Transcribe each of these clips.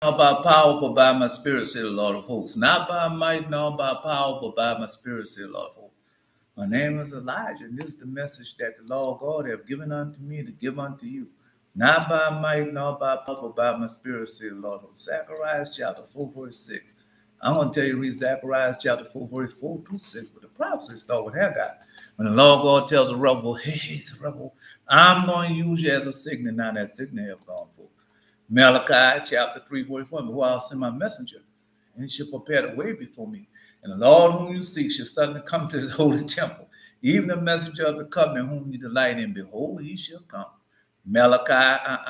Not by power, but by my spirit, said the Lord of hosts. Not by might, nor by power, but by my spirit, said the Lord of hosts. My name is Elijah, and this is the message that the Lord God have given unto me to give unto you. Not by might, nor by power, but by my spirit, said the Lord of hosts. Zechariah chapter 4, verse 6. I'm going to tell you, read Zechariah chapter 4, verse 4 through 6, but the prophecy start with Haggai. When the Lord God tells a rebel, hey, rebel, I'm going to use you as a signal. Now that signal have gone forth. Malachi chapter 3, verse 1, behold, I'll send my messenger, and he shall prepare the way before me. And the Lord whom you seek shall suddenly come to his holy temple. Even the messenger of the covenant whom you delight in, behold, he shall come. Malachi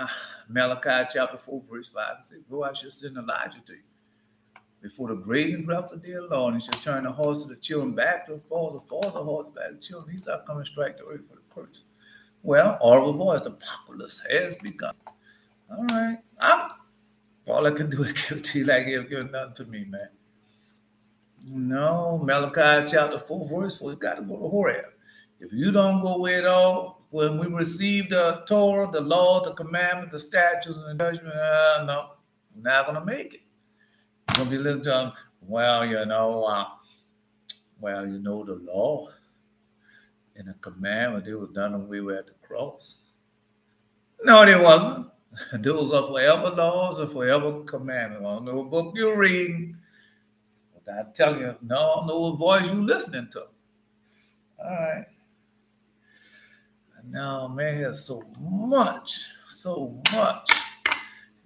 chapter 4, verse 5, it says, go, I shall send Elijah to you before the great and dreadful day of the Lord, and he shall turn the hearts of the children back to the fathers, the hearts back to the children. He shall come and strike the earth for the curse. Well, audible voice, the populace has begun. All right. All I can do is give it to you like you've given nothing to me, man. No, Malachi chapter 4, verse 4, you got to go to Horeb. If you don't go with it all, when we receive the Torah, the law, the commandment, the statutes, and the judgment, no, I'm not going to make it. You're going to be listening to them, well, you know the law and the commandment, they were done away with at the cross. No, they wasn't. Those are forever laws and forever commandments. I don't know what book you're reading. But I tell you, no, I don't know what voice you're listening to. All right. Now, man, there's so much.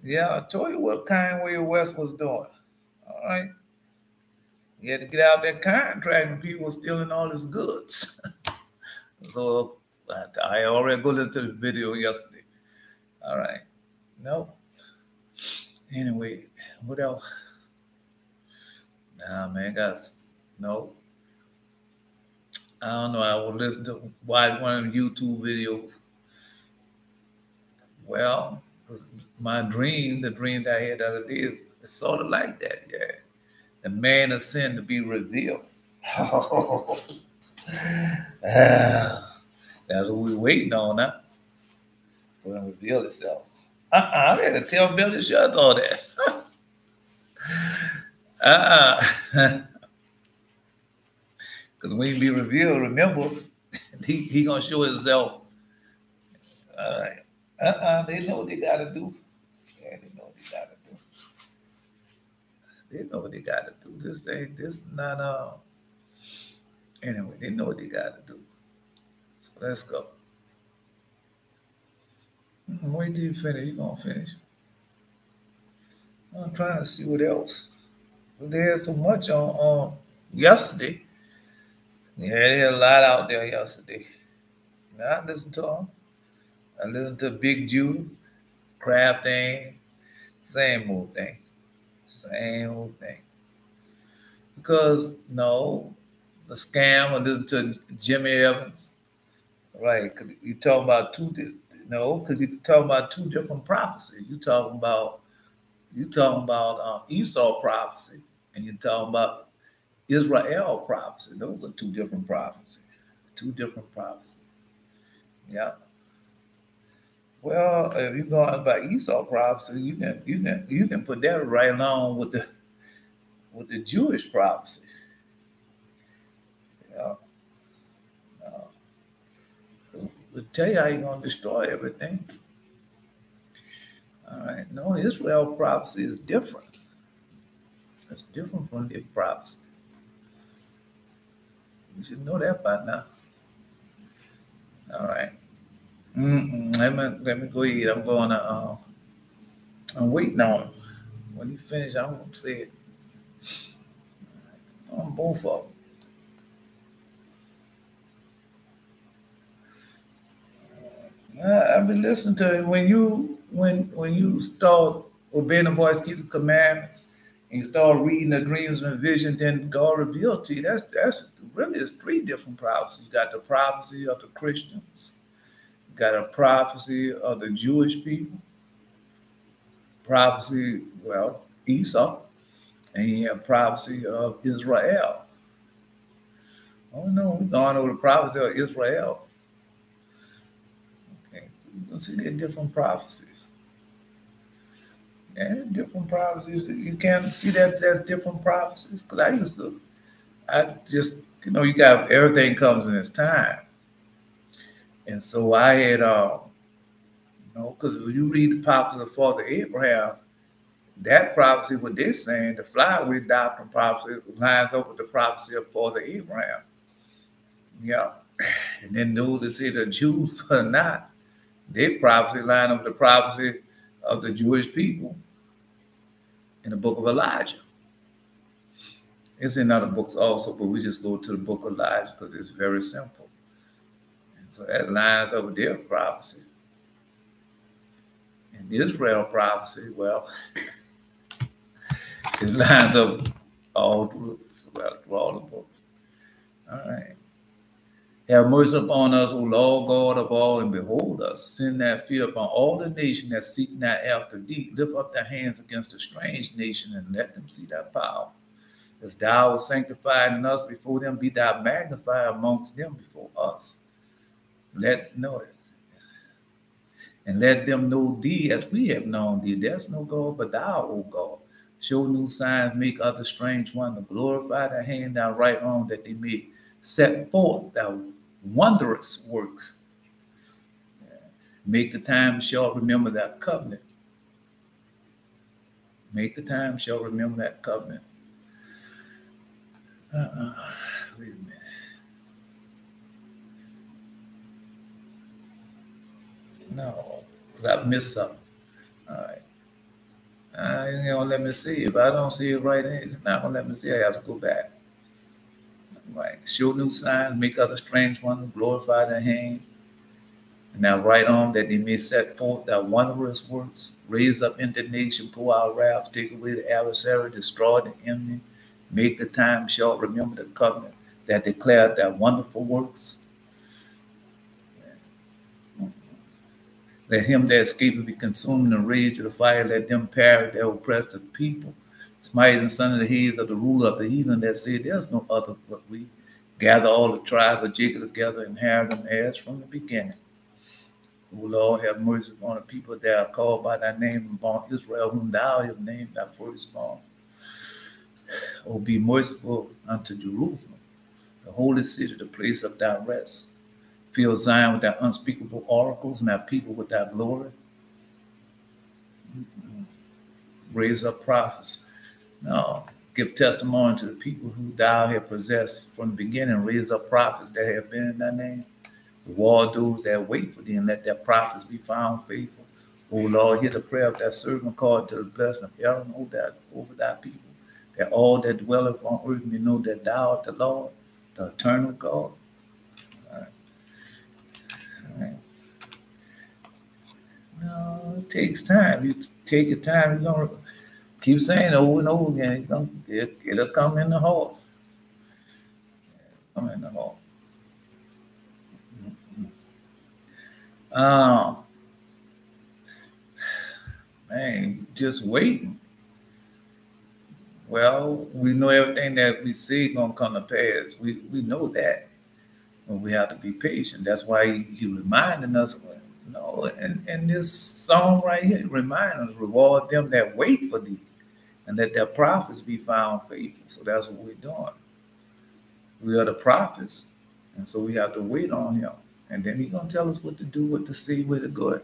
Yeah, I told you what Kanye West was doing. All right. He had to get out that contract and people were stealing all his goods. So I already go listen to the video yesterday. All right. No. Anyway, what else? Nah, man, no. I don't know. I will listen to watch one of the YouTube videos. Well, my dream, the dream that I had the other day, it's sort of like that, yeah. The man of sin to be revealed. That's what we're waiting on now. For him to reveal itself. I had to tell Bill to shut all that. Because when he be revealed, remember, he gonna show himself. All right. They know what they gotta do. Yeah, they know what they gotta do. They know what they gotta do. This not anyway, they know what they gotta do. So let's go. Wait till you finish. You gonna finish. I'm trying to see what else. There's so much on yesterday. Yeah, there's a lot out there yesterday. Now I listened to them. I listened to Big Judah, Craft thing, same old thing. Same old thing. Because no, the scam, I listened to Jimmy Evans. Right, because you talking about because you talking about two different prophecies. You talking about Esau prophecy, and you talking about Israel prophecy. Those are two different prophecies. Two different prophecies. Yeah. Well, if you're going by Esau prophecy, you can put that right along with the Jewish prophecy. Yeah. We'll tell you how you're going to destroy everything. All right. No, Israel prophecy is different. It's different from the prophecy. You should know that by now. All right. Let me go eat. I'm going to. I'm waiting on him. When he finishes, I'm going to say it. On both of them. I've been listening to it. When you start obeying the voice, keep the commandments, and you start reading the dreams and visions, then God revealed to you. That's really it's three different prophecies. You got the prophecy of the Christians, you got a prophecy of the Jewish people, prophecy, well, Esau, and you have prophecy of Israel. Oh no, we're going over the prophecy of Israel. Okay, you can see they're different prophecies. And different prophecies. You can't see that there's different prophecies. Because I just, you got everything comes in its time. And so I had, because when you read the prophecy of Father Abraham, that prophecy, what they're saying, the flyway doctrine prophecy lines up with the prophecy of Father Abraham. Yeah. And then those that say the Jews were not, their prophecy line up with the prophecy of the Jewish people in the book of Elijah. It's in other books also, but we just go to the book of Elijah because it's very simple. And so that lines up with their prophecy. And the Israel prophecy, well, it lines up all through all the books. All right. Have mercy upon us, O Lord God of all, and behold us. Send that fear upon all the nations that seek not after thee. Lift up their hands against a strange nation and let them see thy power. As thou was sanctified in us before them, be thou magnified amongst them before us. Know it. And let them know thee as we have known thee. There's no God but thou, O God. Show new signs, make other strange wonders. Glorify thy hand, thy right arm, that they may set forth thy wondrous works. Make the time short, remember that covenant. Make the time short, remember that covenant. Wait a minute. No, because I missed something. All right. It's going to let me see. If I don't see it right, it's not going to let me see. I have to go back. Right. Show new signs, make other strange ones, glorify thy hand, and thy right arm, that they may set forth thy wondrous works. Raise up indignation, pour out wrath, take away the adversary, destroy the enemy, make the time short, remember the covenant that declared thy wonderful works. Let him that escapeth be consumed in the rage of the fire. Let them perish that oppress the people. Smite the son of the heads of the ruler of the heathen that said, there's no other but we. Gather all the tribes of Jacob together and have them as from the beginning. O Lord, have mercy upon the people that are called by thy name, upon Israel, whom thou hast named thy firstborn. O be merciful unto Jerusalem, the holy city, the place of thy rest. Fill Zion with thy unspeakable oracles, and thy people with thy glory. Raise up prophets. No, give testimony to the people who thou hast possessed from the beginning. Raise up prophets that have been in thy name. Reward those that wait for thee, and let their prophets be found faithful. O Lord, hear the prayer of thy servant, according to the blessing of Aaron over thy people, that all that dwelleth on earth may know that thou art the Lord, the eternal God. All right. No, it takes time. You take your time. You don't keep saying it over and over again. It'll come in the heart. Come in the heart. Man, just waiting. Well, we know everything that we see gonna come to pass. We know that. But we have to be patient. That's why he reminding us, and this song right here reminds us, reward them that wait for thee, and let their prophets be found faithful. So that's what we're doing. We are the prophets, and so we have to wait on him. And then he's gonna tell us what to do, what to say, where to go.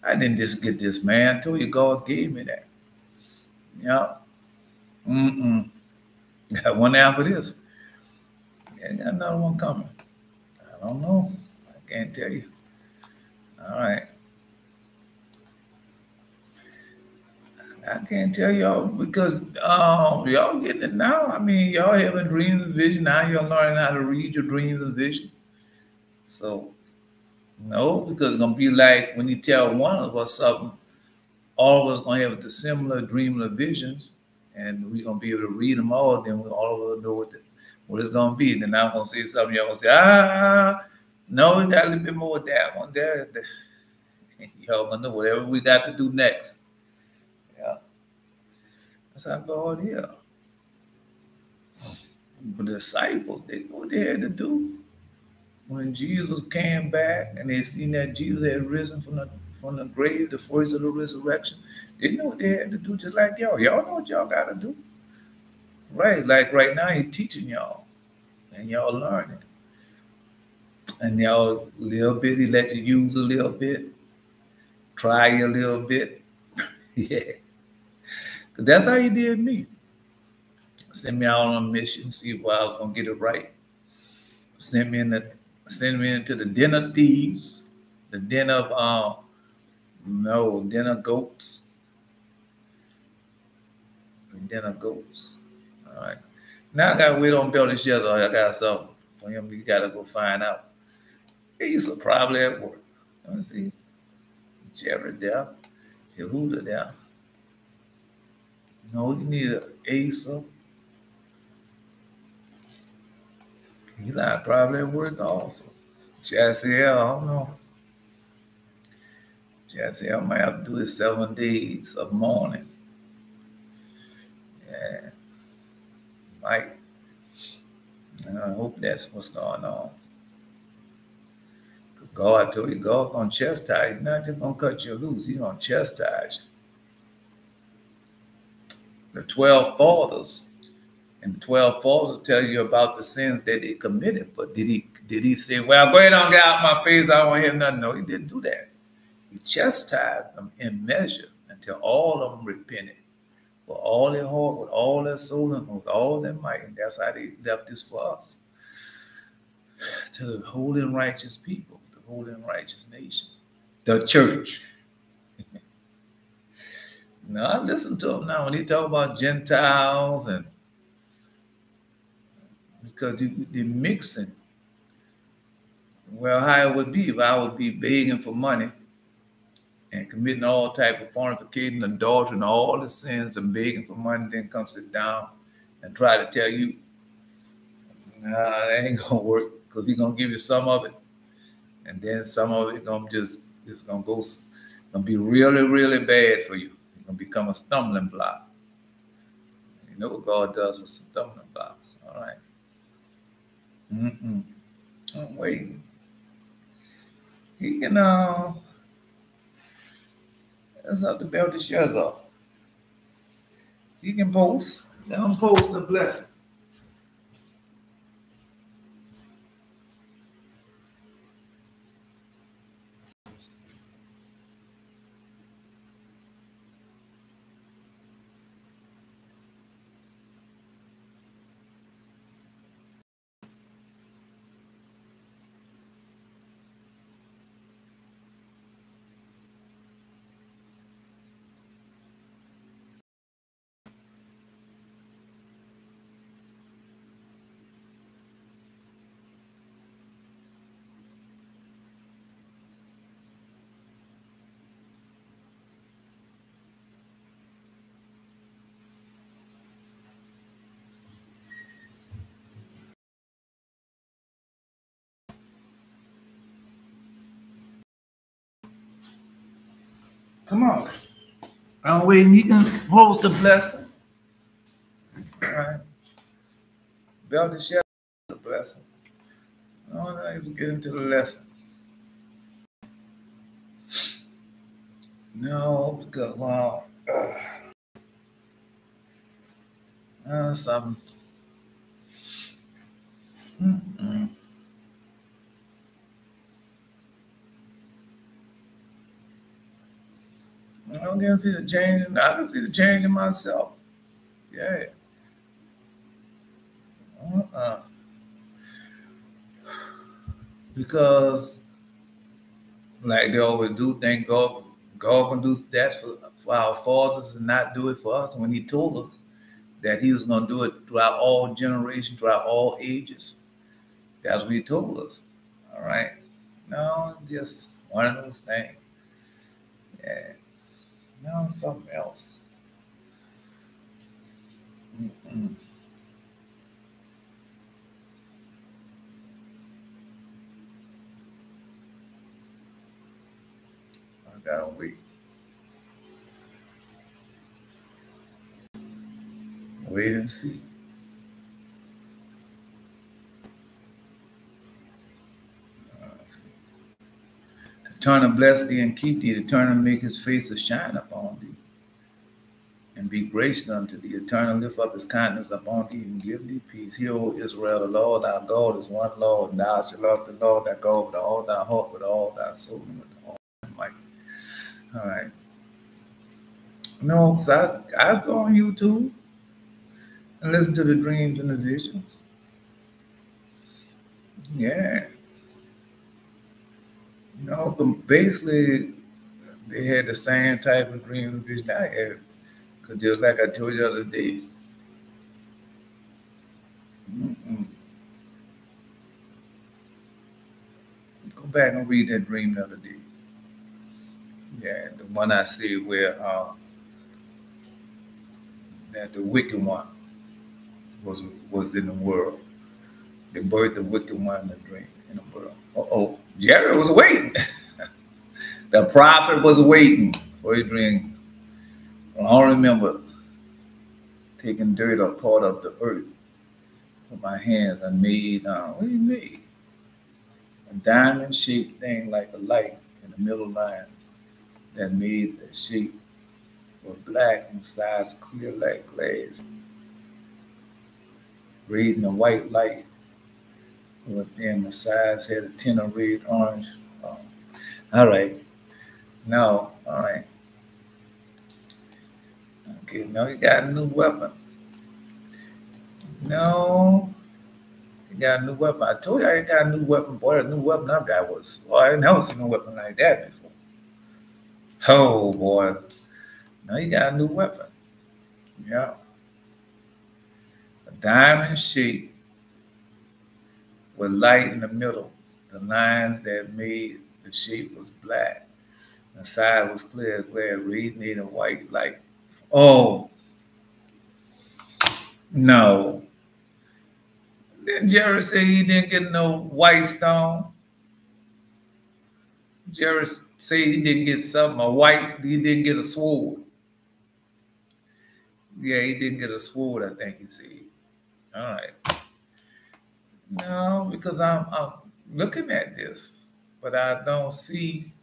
I didn't just get this, man. I told you God gave me that. Yeah. Got one after this. Yeah, got another one coming. I don't know. I can't tell you. All right. I can't tell y'all because y'all getting it now. I mean, y'all having dreams and vision. Now you're learning how to read your dreams and vision. So, no, because it's going to be like when you tell one of us something, all of us going to have the similar dreams or visions, and we're going to be able to read them all. Then we all of us know what it's going to be. Then I'm going to say something. Y'all going to say, no, we got a little bit more of that one there. Y'all going to know whatever we got to do next. Yeah. That's how God is. But the disciples, they knew what they had to do. When Jesus came back and they seen that Jesus had risen from from the grave, the first of the resurrection. They know what they had to do just like y'all. Y'all know what y'all got to do. Right, like right now he's teaching y'all and y'all learning. And y'all little bit, he let you use a little bit, try a little bit. Yeah. Cause that's how he did me. Send me out on a mission, see if I was gonna get it right. Send me in the send me into the den of thieves, the den of no, den of goats. The den of goats. All right. Now I gotta wait on Belteshazzar. I got something for him. You gotta go find out. He's probably at work. Let me see. Jerry there. Yehuda there. No, you need an Asa. He's not probably at work also. Jassiel, I don't know. Jassiel might have to do his 7 days of mourning. Yeah. Might. I hope that's what's going on. Because God told you, God's going to chastise you. He's not just going to cut you loose. He's going to chastise you. The 12 fathers. And the 12 fathers tell you about the sins that they committed. But did he say, well, go ahead and get out my face, I don't want to hear nothing? No, he didn't do that. He chastised them in measure until all of them repented. For all their heart, with all their soul, and with all their might. And that's how they left this for us. To the holy and righteous people, the holy and righteous nation, the church. Now, I listen to them now when they talk about Gentiles, and because they're mixing. Well, how it would be if I would be begging for money and committing all type of fornicating, adultery, and all the sins and begging for money, then come sit down and try to tell you, nah, that ain't gonna work, because he's gonna give you some of it, and then some of it it's gonna be really, really bad for you. It's gonna become a stumbling block. You know what God does with stumbling blocks, all right? I'm waiting. He can that's up to Belteshazzar. He can post. Let him post the blessing. Come on. I'm waiting. You can post the blessing. All right. Belteshazzar the blessing. No, let's get into the lesson. No, because something. I don't get see the change. I can see the change in myself. Yeah. Because, like they always do, thank God can do that for our fathers and not do it for us. When He told us that He was going to do it throughout all generations, throughout all ages, that's what He told us. All right. No, just one of those things. Yeah. No, something else. I gotta wait. Wait and see. Turn to bless thee and keep thee. The turn and make his face to shine upon thee. And be gracious unto thee. Eternal lift up his kindness upon thee and give thee peace. Hear, O Israel, the Lord our God is one Lord, and thou shalt love the Lord thy God with all thy heart, with all thy soul, and with all thy might. All right. No, so I go on YouTube and listen to the dreams and the visions. Yeah. No, but basically, they had the same type of dream and vision I had. Because just like I told you the other day, go back and read that dream the other day. Yeah, the one I see where that the wicked one was in the world. They birthed the wicked one in the dream in the world. Jerry was waiting. The prophet was waiting for his dream. I don't remember taking dirt or part of the earth with my hands. I made what do you mean? A diamond-shaped thing like a light in the middle line that made the shape was black and sides clear like glass, red and a white light. But then the sides had a tint of red, orange. All right. No, all right. Okay, no, you got a new weapon. No, you got a new weapon. I told you I got a new weapon. Boy, the new weapon I got was, well, I never seen a weapon like that before. Oh, boy. Now you got a new weapon. Yeah. A diamond shape with light in the middle. The lines that made the shape was black. The side was clear as glass, red made a white light. Oh, no. Didn't Jerry say he didn't get no white stone? Jerry say he didn't get something, a white, he didn't get a sword. Yeah, he didn't get a sword, I think he said. All right. No, because I'm looking at this, but I don't see,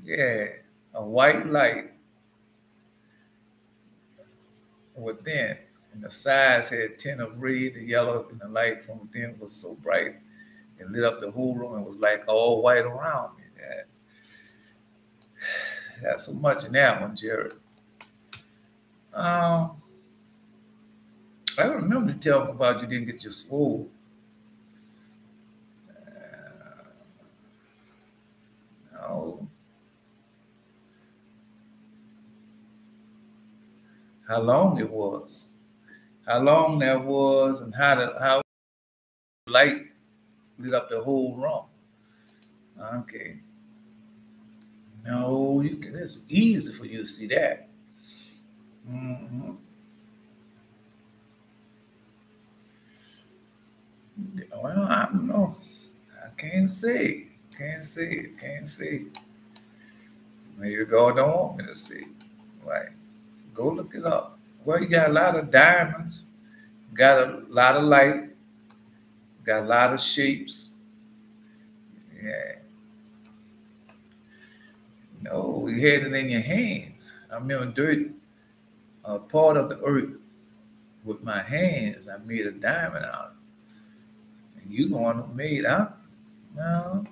yeah, a white light within. And the sides had tint of red and yellow, and the light from within was so bright. It lit up the whole room and was like all white around me. That's so much in that one, Jared. I don't remember you telling me about you didn't get your sword. No. How long it was. How long that was and how the light lit up the whole room. Okay. No, it's easy for you to see that. Mm-hmm. Well, I don't know. I can't say. Can't see. Maybe God don't want me to see. Right. Go look it up. Well, you got a lot of diamonds, got a lot of light, got a lot of shapes. Yeah. No, you had it in your hands. I remember dirt, part of the earth with my hands. I made a diamond out of it. And you the one who made out. No.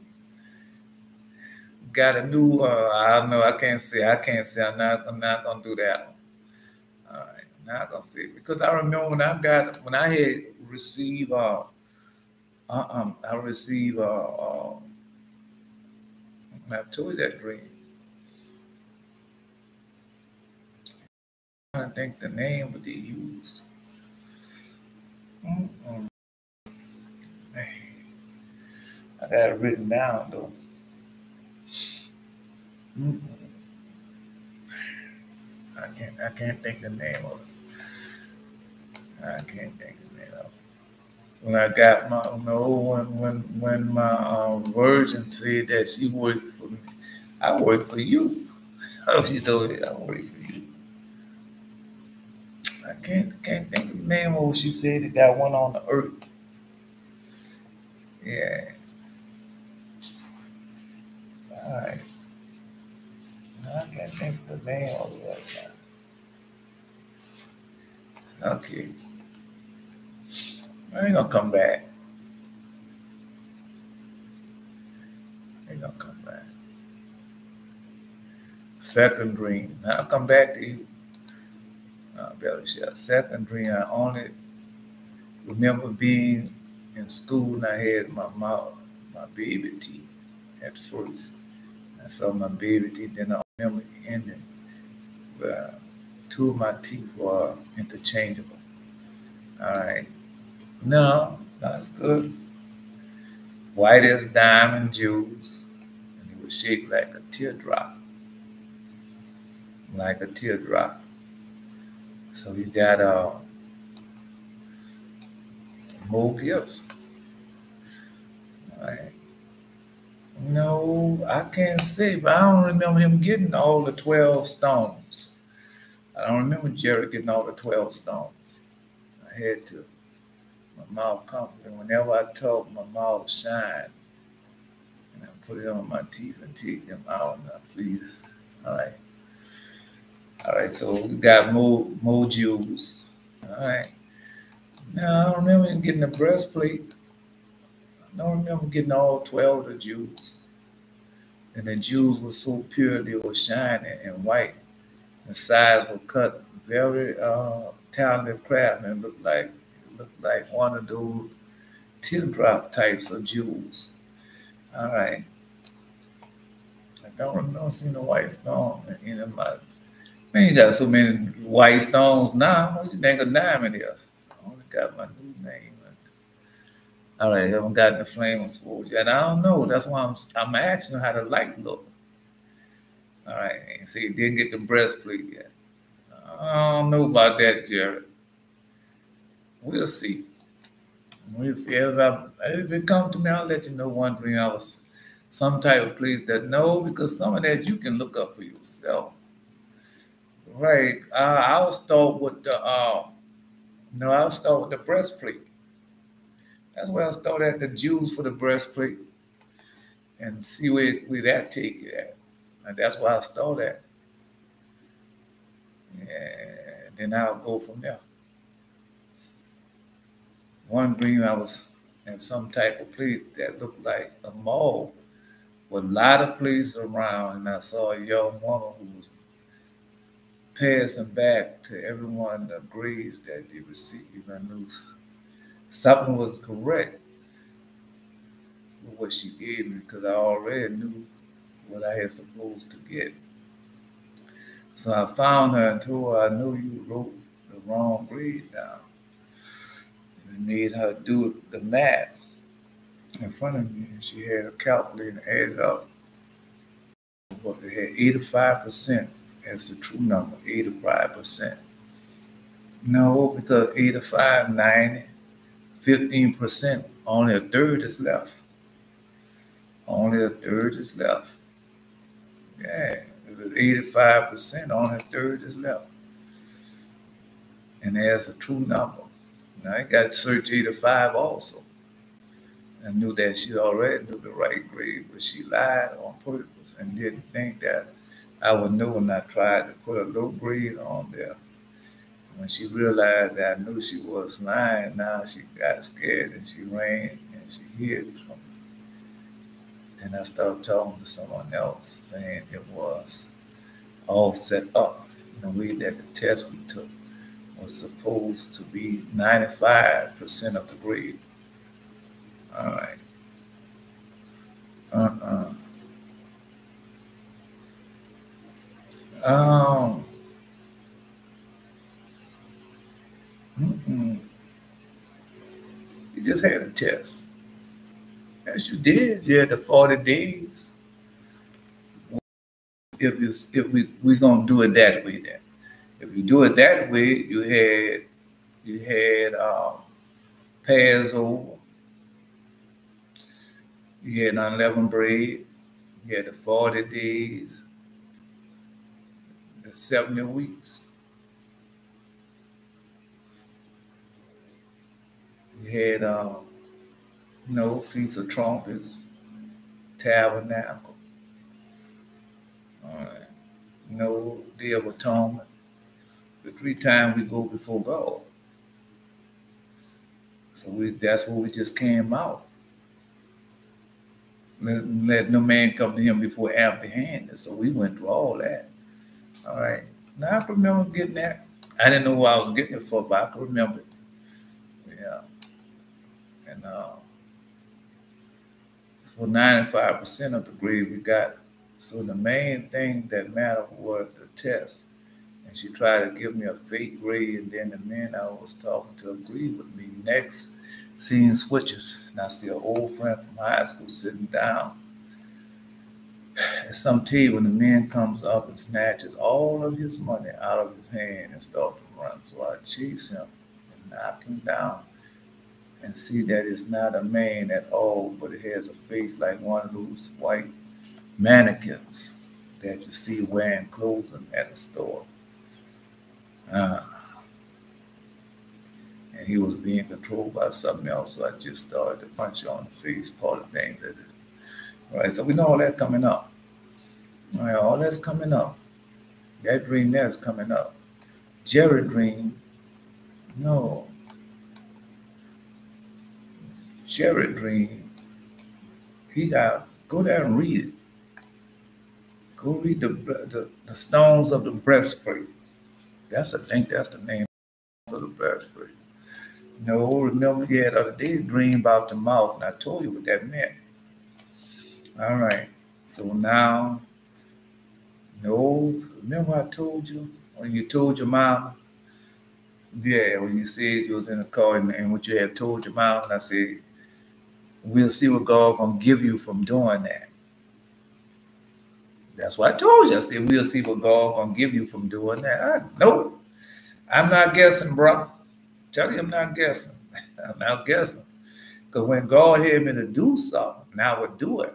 Got a new. I don't know. I can't say. I'm not gonna do that one. All right. I'm not gonna say it. Because I remember when I had received. I received. I told you that dream. I think the name would they use. Mm-mm. I got it written down though. Mm-mm. I can't think the name of it. I can't think the name of it. When I got my no when my virgin said that she worked for me, I work for you. She told me I work for you. I can't think of the name of what she said that got one on the earth. Yeah. All right. I can't think of the name of it right now. Okay. I ain't gonna come back. Ain't gonna come back. Second dream. I'll come back to you. Better share. Second dream. I only remember being in school and I had my mouth, my baby teeth at first. I saw my baby teeth. Then I remember ending where two of my teeth were interchangeable. All right. No, that's good. White as diamond jewels. And it was shaped like a teardrop. Like a teardrop. So you got more gifts. All right. No, I can't say, but I don't remember him getting all the 12 stones. I don't remember Jerry getting all the 12 stones. I had to. My mouth confident. Whenever I talk, my mouth shine. And I put it on my teeth and take them out now, please. All right. All right, so we got more jewels. All right. Now, I don't remember him getting the breastplate. I don't remember getting all 12 of the jewels. And the jewels were so pure, they were shining and white. The sides were cut very talented craftsmen. Looked like one of those teardrop types of jewels. All right. I don't remember seeing a white stone in my. Man, you got so many white stones now. What you think a diamond is? I only got my new name. All right, haven't gotten the flame sword yet. I don't know. That's why I'm asking how the light look. All right, see, didn't get the breastplate yet. I don't know about that, Jared. We'll see. We'll see. If it comes to me, I'll let you know. Wondering I was some type of place that no, because some of that you can look up for yourself. Right. I'll start with the I'll start with the breastplate. That's where I'll start at the jewels for the breastplate and see where that take you at. And that's where I'll start at. And then I'll go from there. One dream I was in some type of place that looked like a mall with a lot of places around, and I saw a young woman who was passing back to everyone the grades that they received. I knew something was correct with what she gave me because I already knew what I had supposed to get. So I found her and told her I knew you wrote the wrong grade down. And made her do the math in front of me, and she had a calculator and added up. But it had 85% as the true number, 85%. No, because 85, 90, 15%, only a third is left. Only a third is left. Yeah, it was 85%, only a third is left. And there's a true number. Now I got to search 85 also. I knew that she already knew the right grade, but she lied on purpose and didn't think that I would know when I tried to put a low grade on there. When she realized that I knew she was lying, now she got scared and she ran and she hid from me. Then I started talking to someone else saying it was all set up in a way that the test we took was supposed to be 95% of the grade. All right. Uh-uh. Um, mm-mm. You just had a test. Yes, you did. You had the 40 days. If we gonna do it that way, then if you do it that way, you had Passover, you had unleavened bread, you had the 40 days, the 70 weeks. You had Feast of Trumpets, Tabernacle. All right. No Day of Atonement. The 3 times we go before God. So that's where we just came out. Let no man come to him before empty-handed. So we went through all that. All right. Now I can remember getting that. I didn't know what I was getting it for, but I can remember it. Yeah. And so 95% of the grade we got. So the main thing that mattered was the test. And she tried to give me a fake grade, and then the men I was talking to agreed with me. Next, seeing switches, and I see an old friend from high school sitting down at some table, and the man comes up and snatches all of his money out of his hand and starts to run. So I chase him and knock him down and see that it's not a man at all, but it has a face like one of those white mannequins that you see wearing clothing at a store. And he was being controlled by something else, so I just started to punch you on the face, part of things. All right, so we know all that coming up. All right, all that's coming up. That dream that's coming up. Jerry dream, no. Jerry dream, he got, go there and read it. Go read the stones of the breastplate. I think that's the name of the breastplate. No, remember you had the other day dream about the mouth, and I told you what that meant. All right. So now, no, remember I told you when you told your mom? Yeah, when you said you was in the car and what you had told your mom, and I said, we'll see what God gonna give you from doing that. That's what I told you. I said, we'll see what God gonna give you from doing that. Nope. I'm not guessing, bro. Tell you I'm not guessing. I'm not guessing. Because when God had me to do something, now I would do it.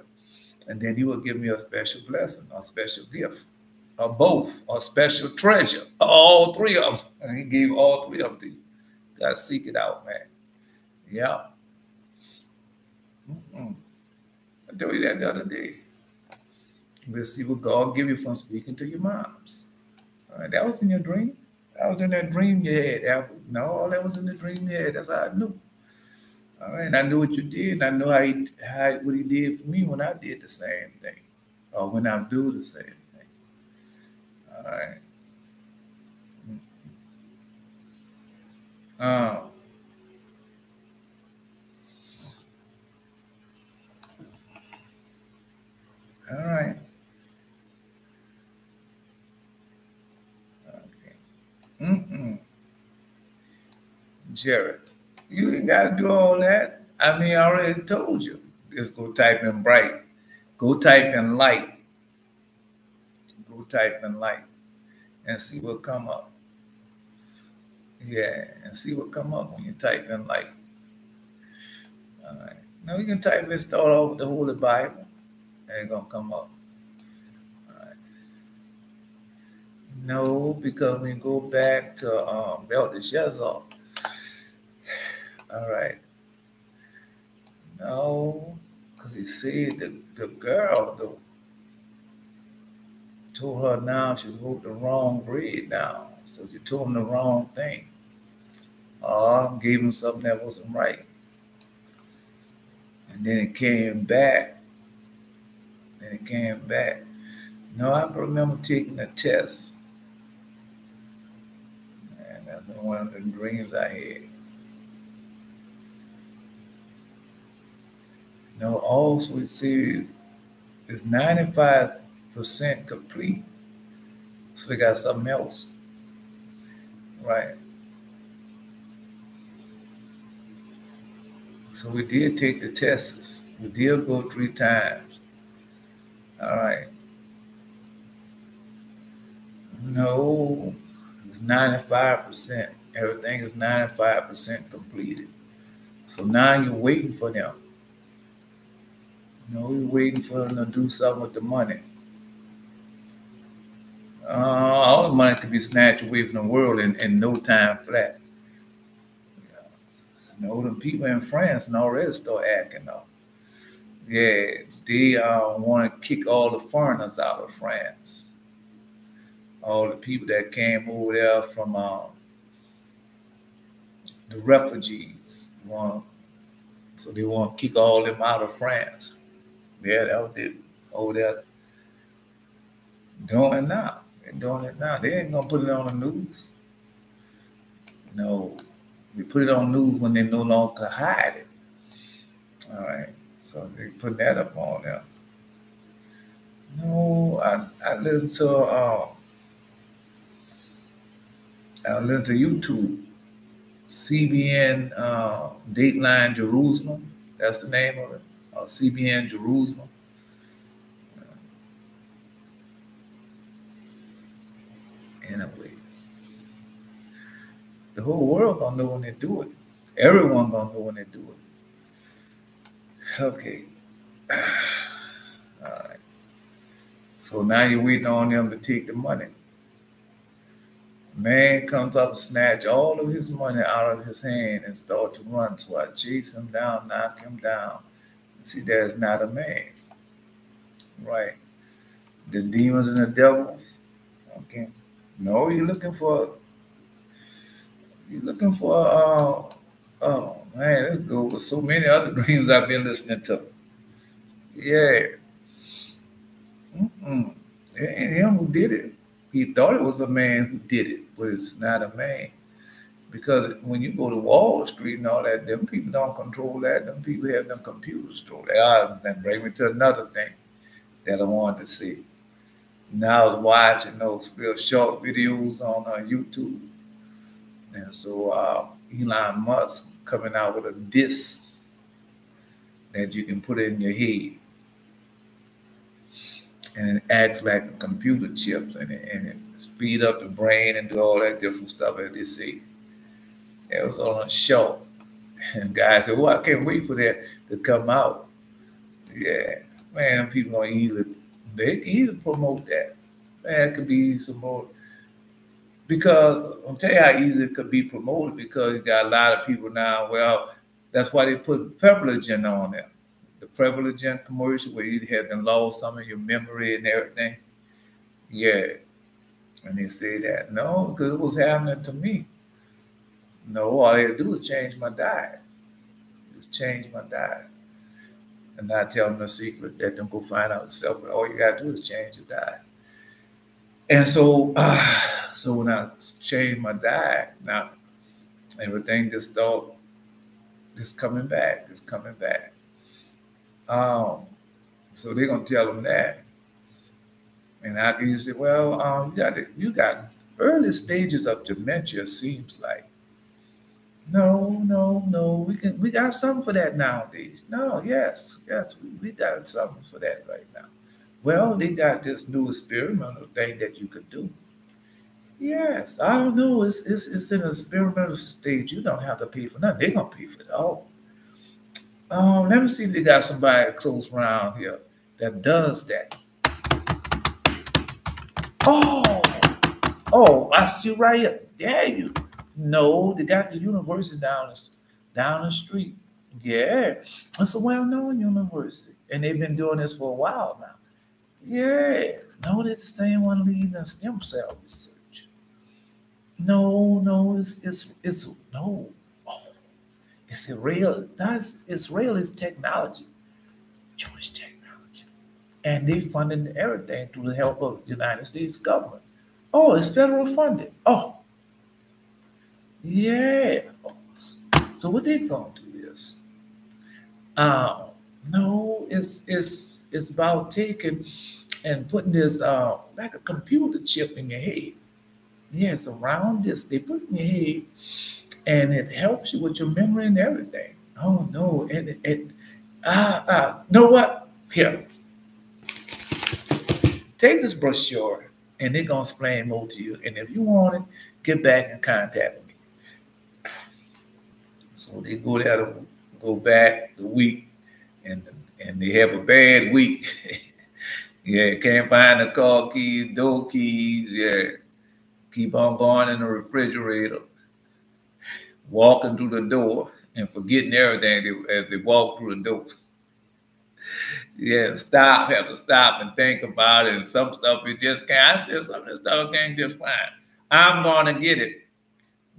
And then he would give me a special blessing, a special gift, or both, or special treasure, all 3 of them. And he gave all 3 of them to you. Got to seek it out, man. Yeah. I told you that the other day. We'll see what God give you from speaking to your moms. All right, that was in your dream. That was in that dream you had. No, that was in the dream you had. That's how I knew. All right, and I knew what you did, and I knew what he did for me when I did the same thing, or when I do the same thing. All right. All right. Okay. Jared, you ain't got to do all that. I mean, I already told you. Just go type in bright. Go type in light. Go type in light and see what come up. Yeah, and see what come up when you type in light. All right. Now you can type in, start off with the Holy Bible, and it's going to come up. All right. No, because we go back to Belteshazzar. All right. No, because he said the girl, though, told her now she wrote the wrong grade down. So she told him the wrong thing. Gave him something that wasn't right. And then it came back. No, I remember taking a test. And that's one of the dreams I had. No, also it said it's 95% complete. So we got something else. Right. So we did take the tests. We did go 3 times. All right. No, it's 95%. Everything is 95% completed. So now you're waiting for them. You're waiting for them to do something with the money. All the money could be snatched away from the world in no time flat. Them people in France and already start acting up. Yeah, they want to kick all the foreigners out of France. All the people that came over there from the refugees. So they want to kick all them out of France. Yeah, that was it. Over there doing it now. They're doing it now. They ain't gonna put it on the news. No, we put it on news when they no longer hide it. All right, so they put that up on there. No, I listen to YouTube, CBN Dateline Jerusalem. That's the name of it. CBN Jerusalem. Anyway, the whole world gonna know when they do it. Everyone gonna know when they do it. Okay. All right. So now you're waiting on them to take the money. Man comes up and snatch all of his money out of his hand and start to run. So I chase him down, knock him down. See, that's not a man. Right. The demons and the devils. Okay. No, you're looking for oh man, let's go with so many other dreams I've been listening to. Yeah. Mm-mm. It ain't him who did it. He thought it was a man who did it, but it's not a man. Because when you go to Wall Street and all that, them people don't control that. Them people have them computers control that. That brings me to another thing that I wanted to see. Now I was watching those real short videos on YouTube. And so Elon Musk coming out with a disc that you can put in your head. And it acts like a computer chips and it speed up the brain and do all that different stuff as they say. It was on a show. And guys said, well, I can't wait for that to come out. Yeah. Man, people gonna they can either promote that. Man, it could be some more. Because I'll tell you how easy it could be promoted because you got a lot of people now. Well, that's why they put Prevalent on there. The Prevalent commercial where you had them lost some of your memory and everything. Yeah. And they say that. No, because it was happening to me. No, all they had to do was change my diet. Just change my diet. And not tell them the secret, let them go find out themselves. But all you got to do is change your diet. And so, so when I changed my diet, now everything just started just coming back. So they're gonna tell them that, and I can say, well, you got early stages of dementia. Seems like no. We got something for that nowadays. No, yes, we got something for that right now. Well, they got this new experimental thing that you could do. Yes, I don't know. It's in an experimental stage. You don't have to pay for nothing. They're gonna pay for it all. Let me see if they got somebody close around here that does that. Oh, I see you right here. Yeah, you. No, they got the university down the street. Yeah, it's a well-known university, and they've been doing this for a while now. Yeah, no, it's the same one leading in stem cell research. No, it's no. Oh, it's Israel. That's Israeli technology, Jewish technology, and they funding everything through the help of the United States government. Oh, it's federal funded. Oh, yeah. So what they gonna do is, no, it's about taking and putting this like a computer chip in your head. Yes, around this they put in your head, and it helps you with your memory and everything. Oh no, and know what? Here, take this brochure, and they're gonna explain more to you. And if you want it, get back and contact me. So they go back the week, and they have a bad week. Yeah, can't find the car keys, door keys. Yeah, keep on going in the refrigerator, walking through the door and forgetting everything as they walk through the door. Yeah, have to stop and think about it. And some stuff you just can't. I said some of this stuff I can't just find. I'm going to get it.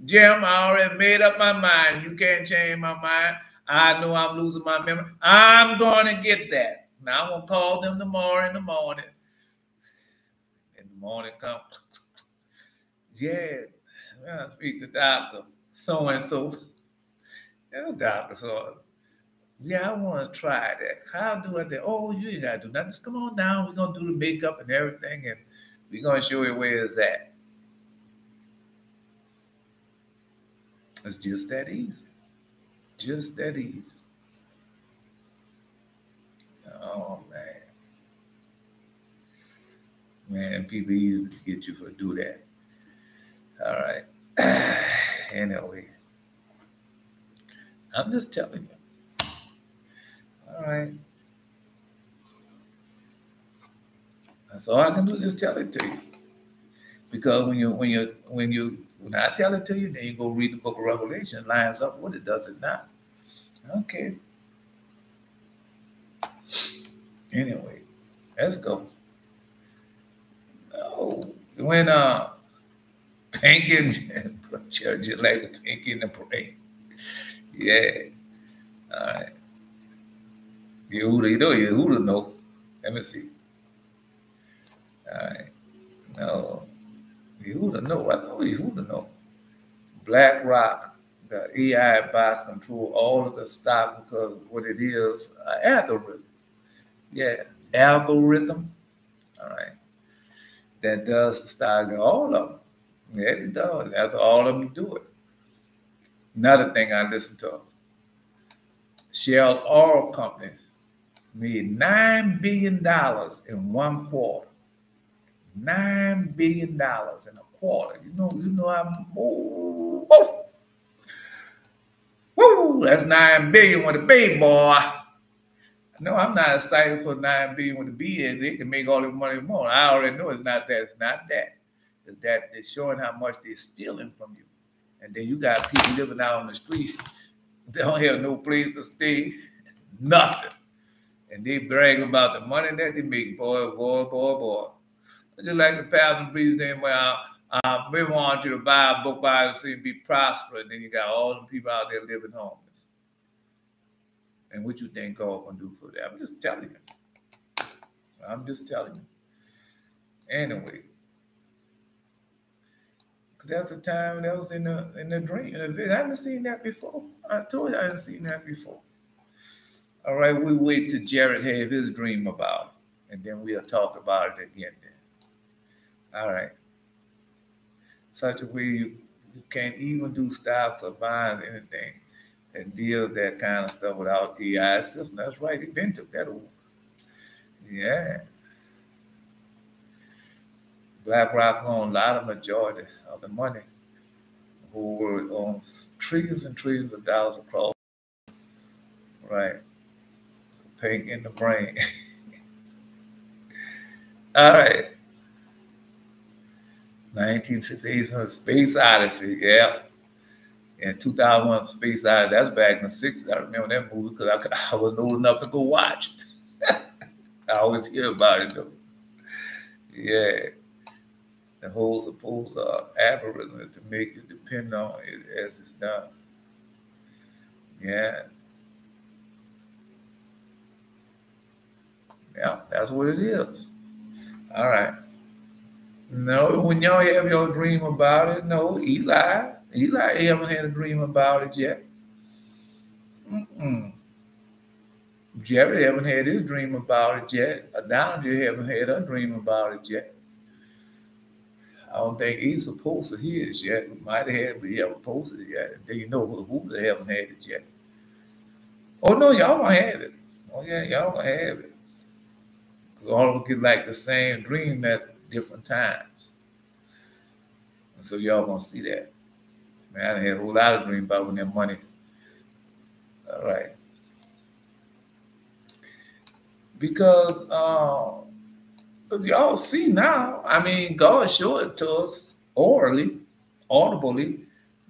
Jim, I already made up my mind. You can't change my mind. I know I'm losing my memory. I'm going to get that. Now I'm going to call them tomorrow in the morning. In the morning come. Yeah, I speak to doctor so-and-so. Yeah, doctor so. Yeah, I want to try that. How do I do? Oh, you ain't got to do nothing. Just come on down. We're going to do the makeup and everything, and we're going to show you where it's at. It's just that easy. Just that easy. Oh, man. Man, people easy to get you for do that. All right. Anyway, I'm just telling you. All right. That's all I can do is just tell it to you. Because when I tell it to you, then you go read the book of Revelation, it lines up with it, does it not? Okay. Anyway, let's go. Oh, when Pinky and Church is like the Pinky and the Brain. Yeah. All right. Yehuda know. Let me see. All right. No. Yehuda know. I know Yehuda know. BlackRock, the AI bots control all of the stock because what it is, algorithm. Yeah, algorithm. All right. That does the stock, all of them. Yeah, it does. That's all of them do it. Another thing I listened to, Shell Oil Company made $9 billion in 1 quarter. $9 billion in a quarter. You know I'm woo, that's $9 billion with a B, boy. No, I'm not excited for $9 billion with a B is. They can make all the money more. I already know it's not that. It's not that. It's that they're showing how much they're stealing from you. And then you got people living out on the street. They don't have no place to stay. Nothing. And they brag about the money that they make. Boy. I just like the pastor preach them where we want you to buy a book by and see be prosperous. Then you got all the people out there living homeless. And what you think God gonna do for that? I'm just telling you. Anyway, that's the time that was in the dream. I hadn't seen that before. I told you I hadn't seen that before. All right, we wait till Jared have his dream about it, and then we'll talk about it again then. All right. Such a way you can't even do stocks or buying anything that deals that kind of stuff without AI system. That's right. They been took that over. Yeah. BlackRock owns a lot of majority of the money. Who owns trillions and trillions of dollars across. Right. Pink in the brain. All right. 1968 Space Odyssey. Yeah. And 2001 Space Odyssey. That's back in the 60s. I remember that movie because I wasn't old enough to go watch it. I always hear about it though. Yeah. The whole supposed algorithm is to make you depend on it as it's done. Yeah. Yeah, that's what it is. All right. No, when y'all have your dream about it, no, Eli haven't had a dream about it yet. Jerry haven't had his dream about it yet. Adonijah haven't had her dream about it yet. I don't think he's supposed to hear it yet. We might have had, but he haven't posted it yet. Then you know who they haven't had it yet. Oh no, y'all gonna have it. Oh yeah, y'all gonna have it. Cause all of them get like the same dream at different times. And so y'all gonna see that. Man, I done had a whole lot of dreams about when that money. All right. Because y'all see now, I mean, God showed it to us orally, audibly,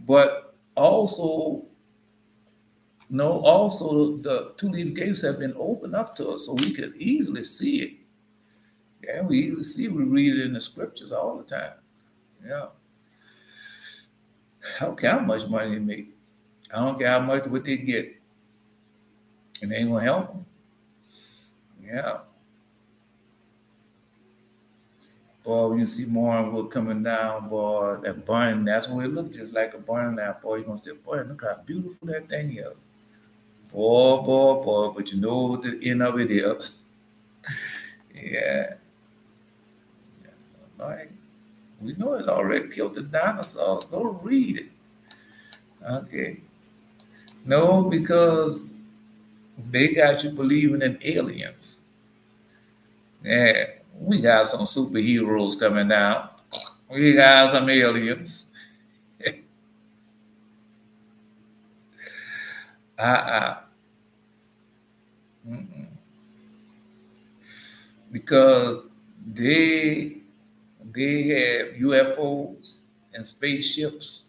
but also No, also the two-leaf gates have been opened up to us so we could easily see it. Yeah, we easily see it. We read it in the scriptures all the time. Yeah. I don't care how much money they make. I don't care how much what they get. And they ain't gonna help them. Yeah. Boy, when you see more and wood coming down, boy, that burning, that's when it looks just like a burning lamp. Boy, you're gonna say, boy, look how beautiful that thing is. Boy, but you know what the end of it is. Yeah. Like, we know it already killed the dinosaurs. Go read it. Okay. No, because they got you believing in aliens. Yeah. We got some superheroes coming down. We got some aliens. uh-uh. Mm-mm. Because they have UFOs and spaceships,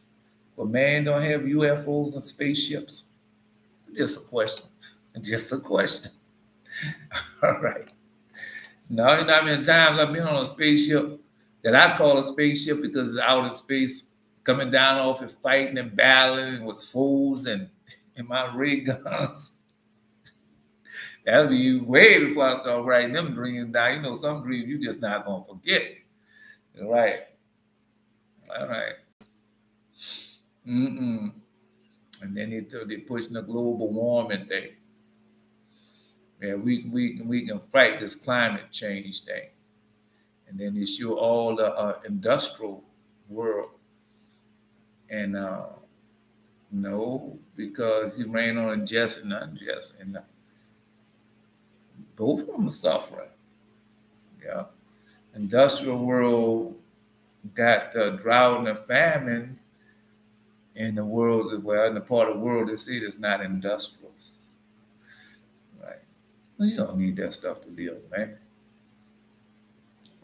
but man don't have UFOs and spaceships. Just a question. Just a question. All right. Now, you know how many times I've been on a spaceship that I call a spaceship because it's out in space, coming down off and fighting and battling with fools and my ray guns. That'll be way before I start writing them dreams down. You know, some dreams you just not gonna forget. Right. All right. Mm-mm. And then they pushing the global warming thing. Yeah, we can fight this climate change thing. And then they show all the industrial world. And no, because you ran on unjust and unjust. And both of them are suffering. Yeah. Industrial world got drought and famine in the world as well. In the part of the world they see that's not industrial. Right. Well, you don't need that stuff to live, man.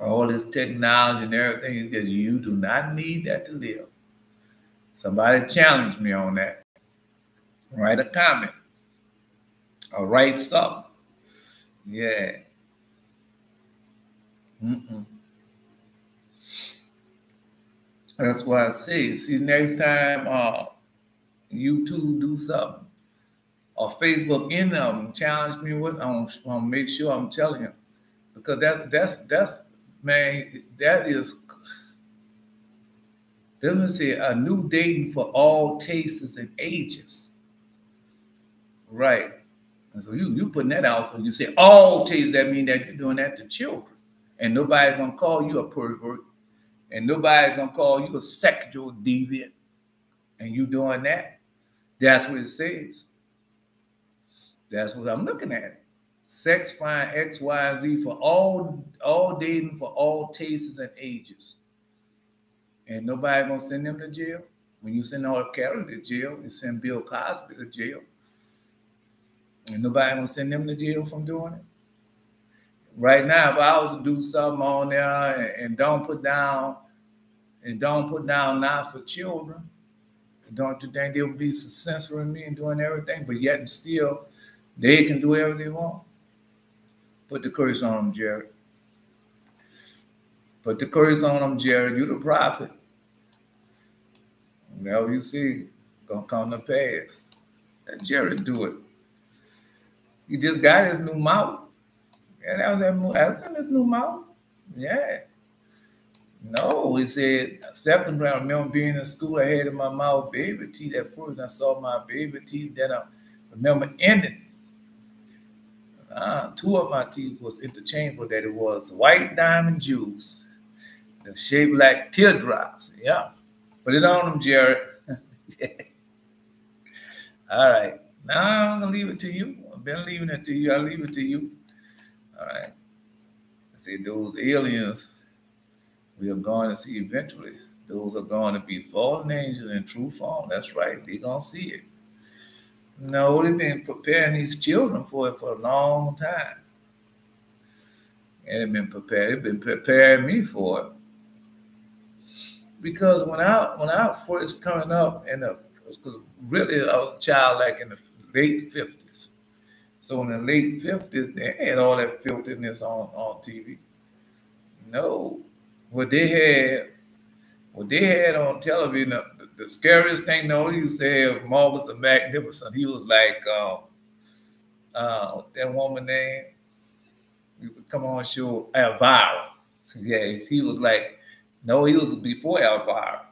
All this technology and everything, that you do not need that to live. Somebody challenge me on that. Write a comment or write something. Yeah. Mm-mm. That's why I say, see, next time you two do something, or Facebook, any of them, challenge me with, I'm gonna make sure I'm telling you. Because that's man, that is, let me say, a new dating for all tastes and ages. Right. And so you putting that out, and you say all tastes, that mean that you're doing that to children. And nobody's gonna call you a pervert, and nobody's gonna call you a sexual deviant, and you doing that. That's what it says. That's what I'm looking at. Sex, fine, X, Y, and Z for all dating for all tastes and ages. And nobody gonna send them to jail. When you send all Carol to jail, you send Bill Cosby to jail. And nobody gonna send them to jail from doing it. Right now, if I was to do something on there and don't put down not for children, don't you think they would be censoring me and doing everything? But yet and still, they can do whatever they want. Put the curse on them, Jared. Put the curse on them, Jared. You the prophet. Whatever you see, gonna come to pass. Let Jared do it. He just got his new mouth. Yeah, that's in his new mouth. Yeah. No, he said, September, I remember being in school, I had in my mouth baby teeth at first. I saw my baby teeth. Then I remember ending. Two of my teeth was interchangeable, that it was white diamond jewels. They're shaped like teardrops. Yeah. Put it on them, Jared. Yeah. All right. Now I'm going to leave it to you. I've been leaving it to you. I'll leave it to you. All right. I said those aliens we are going to see eventually. Those are going to be fallen angels in true form. That's right. They're going to see it. No, they've been preparing these children for it for a long time. And they've been preparing me for it. Because when I first coming up, because really I was a child like in the late 50s. So in the late 50s, they had all that filthiness on TV. No. What they had on television, the scariest thing, though, he used to have Marvelous the Magnificent. He was like, that woman name used to come on show, Elvira. Yeah, he was like, no, he was before Elvira.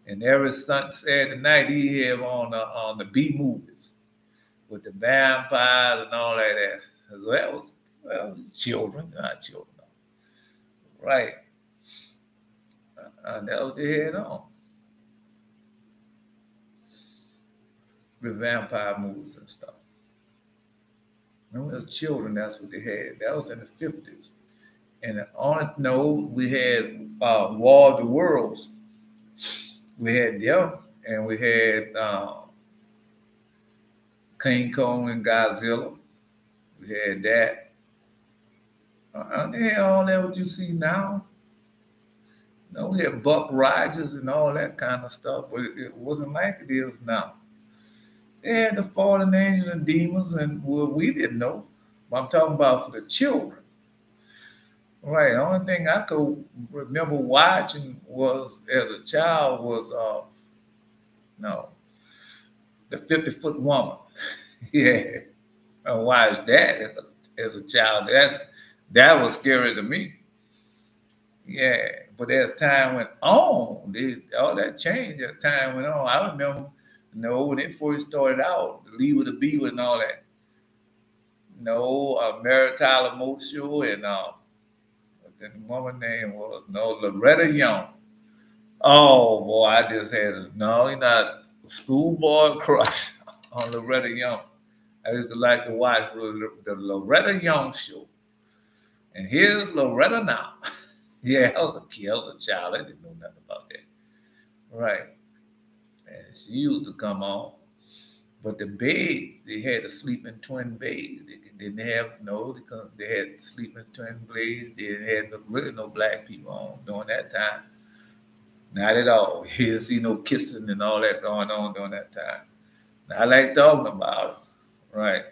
And every Saturday night he had on the B movies with the vampires and all like that. So that was, well, children, not children. Right. And that was what they had on. The vampire movies and stuff. Remember, as children, that's what they had. That was in the 50s. And on it, no, we had War of the Worlds. We had them, and we had King Kong and Godzilla. We had that. They had all that what you see now. No, we had Buck Rogers and all that kind of stuff, but it wasn't like it is now. They had the fallen angels and demons, and well, we didn't know. But I'm talking about for the children. Right. The only thing I could remember watching was as a child was the 50-foot woman. Yeah. I watched that as a child. That was scary to me. Yeah. But as time went on, all that changed as time went on. I remember, when it first started out, the Leave with the Beaver and all that. Mary Tyler Moore Show and the woman name was Loretta Young. Oh boy, I just had a schoolboy crush on Loretta Young. I used to like to watch the Loretta Young show. And here's Loretta now. Yeah, I was a kid, I was a child. I didn't know nothing about that. Right. And she used to come on. But the beds, they had to sleep in twin beds. They didn't have, because they had sleeping twin beds. They didn't have really no black people on during that time. Not at all. You didn't see no kissing and all that going on during that time. Now, I like talking about it. Right.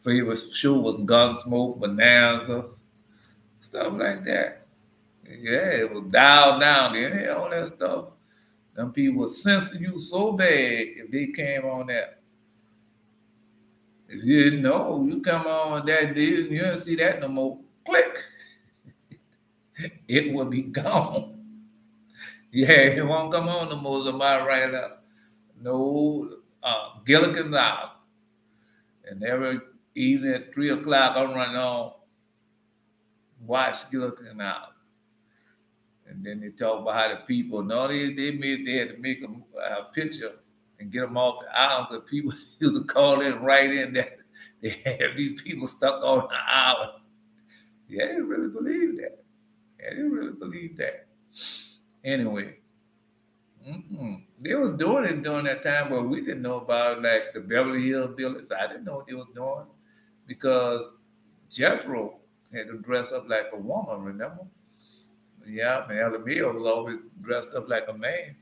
Favorite show was Gunsmoke, Bonanza, stuff like that. Yeah, it was dialed down. They didn't have all that stuff. Them people would censor you so bad if they came on that. If you didn't know, you come on that day, you don't see that no more. Click. It will be gone. Yeah, it won't come on no more. Somebody right up. No, Gilligan's Island. And every evening at 3 o'clock, I'm running on, watch Gilligan's Island. And then they talk about how the people, they had to make a picture and get them off the island because people used to call in right in that they have these people stuck on the island. Yeah, they really believe that. Anyway, they was doing it during that time, but we didn't know about like the Beverly Hills Billies. I didn't know what they was doing because Jethro had to dress up like a woman, remember? Yeah, man, Alameda was always dressed up like a man.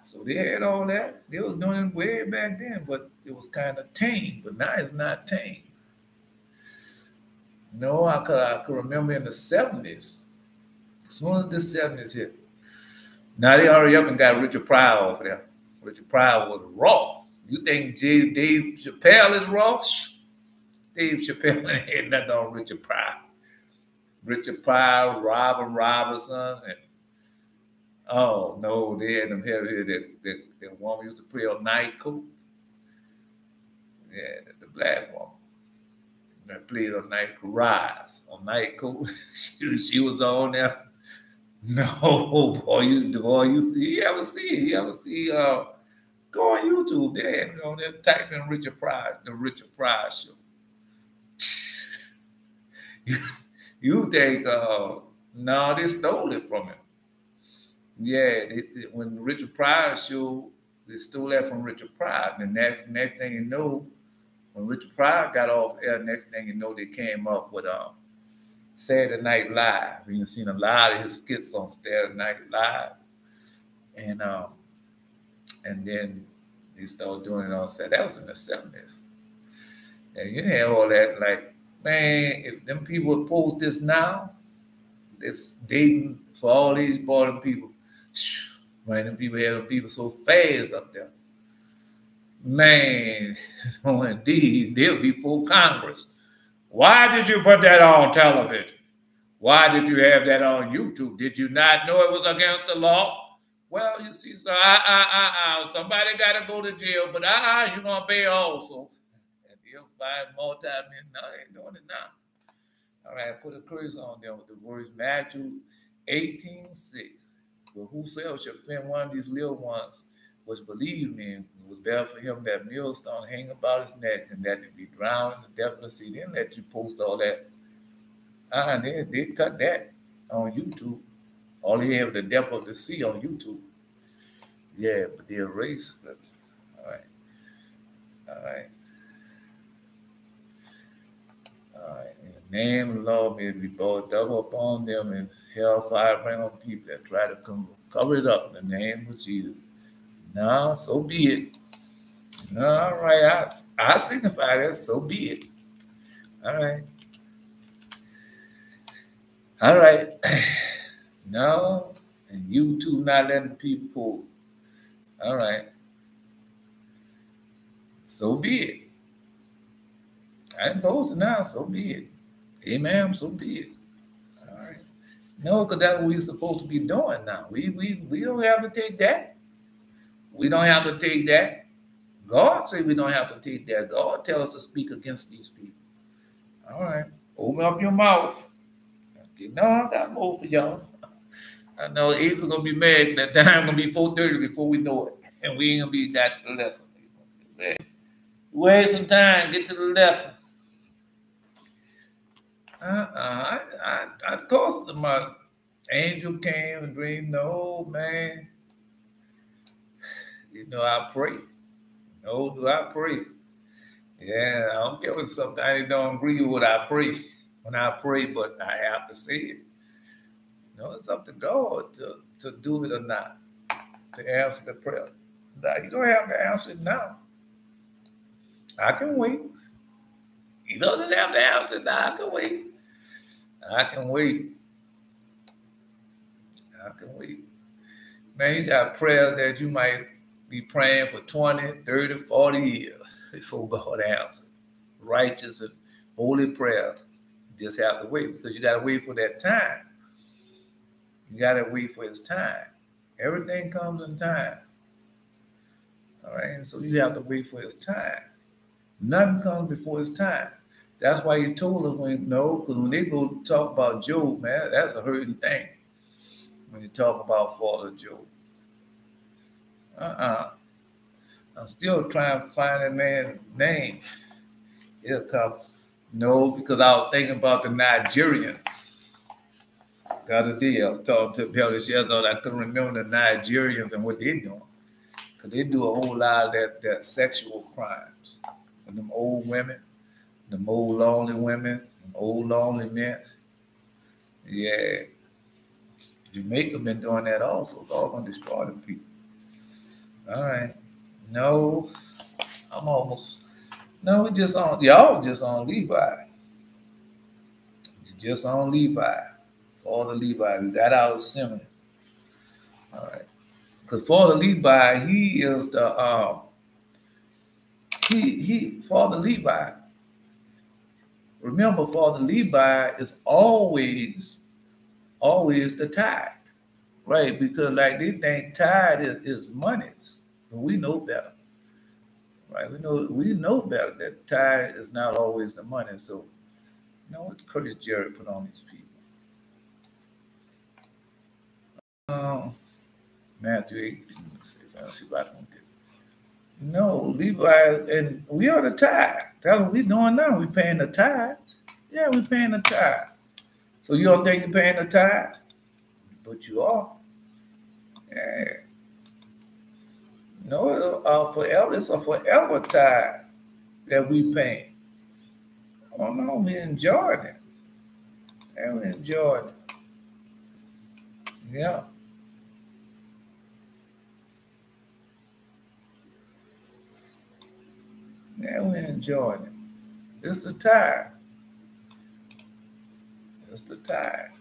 So they had all that. They was doing it way back then, but it was kind of tame. But now it's not tame. No, I could remember in the 70s. As soon as the 70s hit. Now they hurry up and got Richard Pryor off there. Richard Pryor was raw. You think Dave Chappelle is raw? Dave Chappelle ain't had nothing on Richard Pryor. Richard Pryor, Robin Robinson, and they had them heavy. That woman used to play on Night Coat. Yeah, the black woman that played on Night Rise on Night Coat. she was on there. No, boy, you ever see? Go on YouTube there, they're typing Richard Pryor, the Richard Pryor show. You think, they stole it from him. Yeah, when Richard Pryor show, they stole that from Richard Pryor. The next thing you know, when Richard Pryor got off air, next thing you know, they came up with Saturday Night Live. You've seen a lot of his skits on Saturday Night Live. And then They started doing it on Saturday. That was in the 70s. And you didn't have all that. Like, man, if them people would post this now, this dating for all these boarding people, man, them people have them people so fast up there. Man, oh, indeed, they'll be full Congress. Why did you put that on television? Why did you have that on YouTube? Did you not know it was against the law? Well, you see, so somebody got to go to jail, but you're going to pay also. And they'll find multi-million. No, they ain't doing it now. All right, put a curse on them with the verse Matthew 18:6. But whosoever shall offend one of these little ones, which believe me, it was better for him that millstone hang about his neck and that he be drowned in the depth of the sea. They didn't let you post all that. They cut that on YouTube. All they have the depth of the sea on YouTube. Yeah, but they erased it. All right. All right. All right. In the name of the Lord, may it be brought double upon them and hellfire bring on people that try to cover it up in the name of Jesus. No, so be it. No, all right, I signify that, so be it. All right. All right. No, and you too not letting people pull. All right. So be it. I ain't posting now, so be it. Amen, so be it. All right. No, because that's what we're supposed to be doing now. We don't have to take that. We don't have to take that. God said we don't have to take that. God tell us to speak against these people. All right. Open up your mouth. Okay. No, I got more for y'all. I know Ace is going to be mad. That time going to be 4:30 before we know it. And we ain't going to be got to the lesson. Wait some time. Get to the lesson. Of course, my angel came and dreamed. No, man. You know, I pray. No, do I pray? Yeah, I don't care what sometimes don't agree with what I pray when I pray, but I have to say it. You know, it's up to God to do it or not, to answer the prayer. Now, you don't have to answer it now. I can wait. He doesn't have to answer it now. I can wait. I can wait. I can wait. Man, you got prayers that you might be praying for 20, 30, 40 years before God answers. Righteous and holy prayers. You just have to wait because you got to wait for that time. You got to wait for his time. Everything comes in time. All right, and so you have to wait for his time. Nothing comes before his time. That's why he told us because when they go talk about Job, man, that's a hurting thing. When you talk about Father Job. I'm still trying to find that man's name. It'll come. No, because I was thinking about the Nigerians. The other day I was talking to Belshazzar, I couldn't remember the Nigerians and what they're doing. Because they do a whole lot of that sexual crimes. With them old women, them old lonely women, them old lonely men. Yeah. Jamaica been doing that also. It's all going to destroy them people. All right. No, I'm almost. No, y'all just on Levi. Just on Levi. Father Levi. We got our seminary. All right. Because Father Levi, he is the Father Levi. Remember, Father Levi is always the tithe. Right? Because like they think tithe is monies. But we know better. Right? We know better that tithe is not always the money. So you know what Curtis Jerry put on these people. Matthew 18:6. Let's see if I can get it. No, Levi, and we are the tithe. That's what we're doing now. We're paying the tithe. Yeah, we're paying the tithe. So you don't think you're paying the tithe? But you are. Yeah. No, forever, it's a forever tithe that we pay. Oh no, we enjoying it. Yeah, we enjoying it. Yeah. Yeah, we're enjoying it. It's the time. It's the time.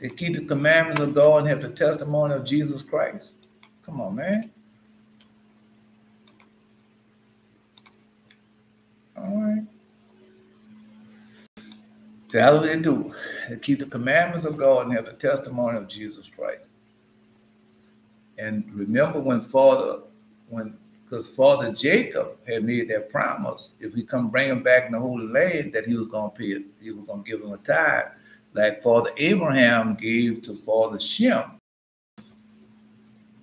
They keep the commandments of God and have the testimony of Jesus Christ. Come on, man. All right. That's what they do. They keep the commandments of God and have the testimony of Jesus Christ. And remember because Father Jacob had made that promise, if we come bring him back in the Holy Land, that he was going to pay it, he was going to give him a tithe, like Father Abraham gave to Father Shem.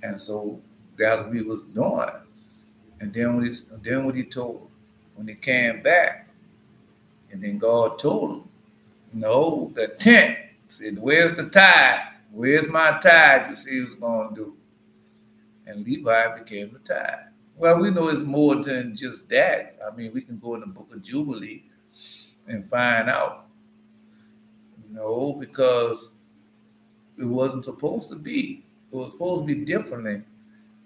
And so that's what he was doing. And then what he told him, when he came back, and then God told him, no, the tent. Said, where's the tithe? Where's my tithe? You see, he was going to do. And Levi became the tithe. Well, we know it's more than just that. I mean, we can go in the book of Jubilee and find out. No, because it wasn't supposed to be. It was supposed to be differently.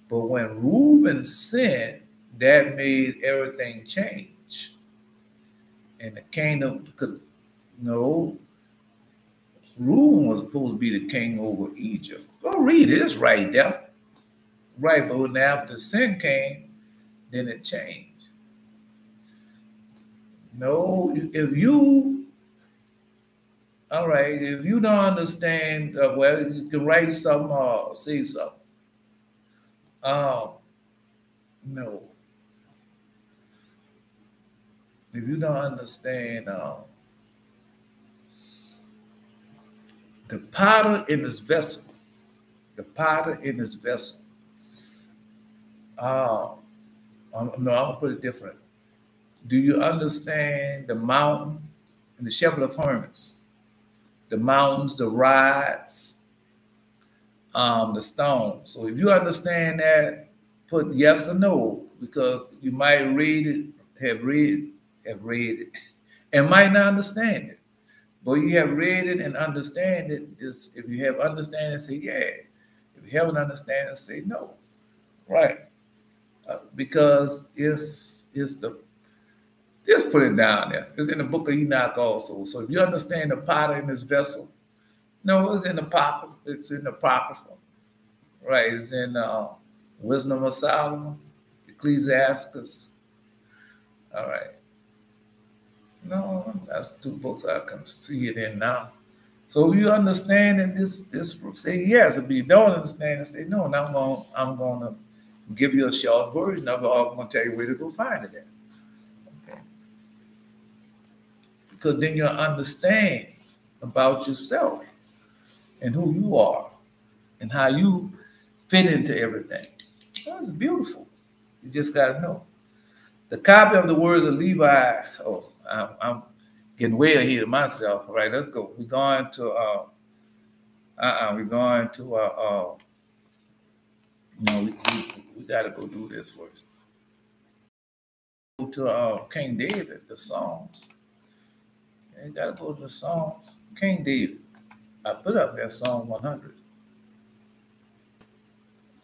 But when Reuben sinned, that made everything change. And the kingdom could, no, Reuben was supposed to be the king over Egypt. Go read it. It's right there. Right, but when after sin came, then it changed. No, if you don't understand, well, you can write something or say something. No. If you don't understand the potter in his vessel, no, I'm gonna put it different. Do you understand the mountain and the shepherd of hermits? The mountains, the rods, the stones. So if you understand that, put yes or no, because you might have read it, and might not understand it. But you have read it and understand it. Just if you have understanding, say yeah. If you haven't understanding, say no. Right. Because it's the, just put it down there. It's in the book of Enoch also. So if you understand the potter in this vessel, no, it's in the Apocrypha. It's in the Apocrypha. Right. It's in Wisdom of Solomon, Ecclesiasticus. All right. No, that's two books I can see it in now. So if you understand and this say yes. If you don't understand, say no. And I'm gonna give you a short version of it. I'm gonna tell you where to go find it at. Okay. Because then you'll understand about yourself and who you are and how you fit into everything. That's beautiful. You just gotta know. The copy of the words of Levi. Oh, I'm getting way ahead of myself. All right, let's go. We're going to we got to go do this first. Go to King David, the Psalms. You got to go to the Psalms. King David. I put up there Psalm 100.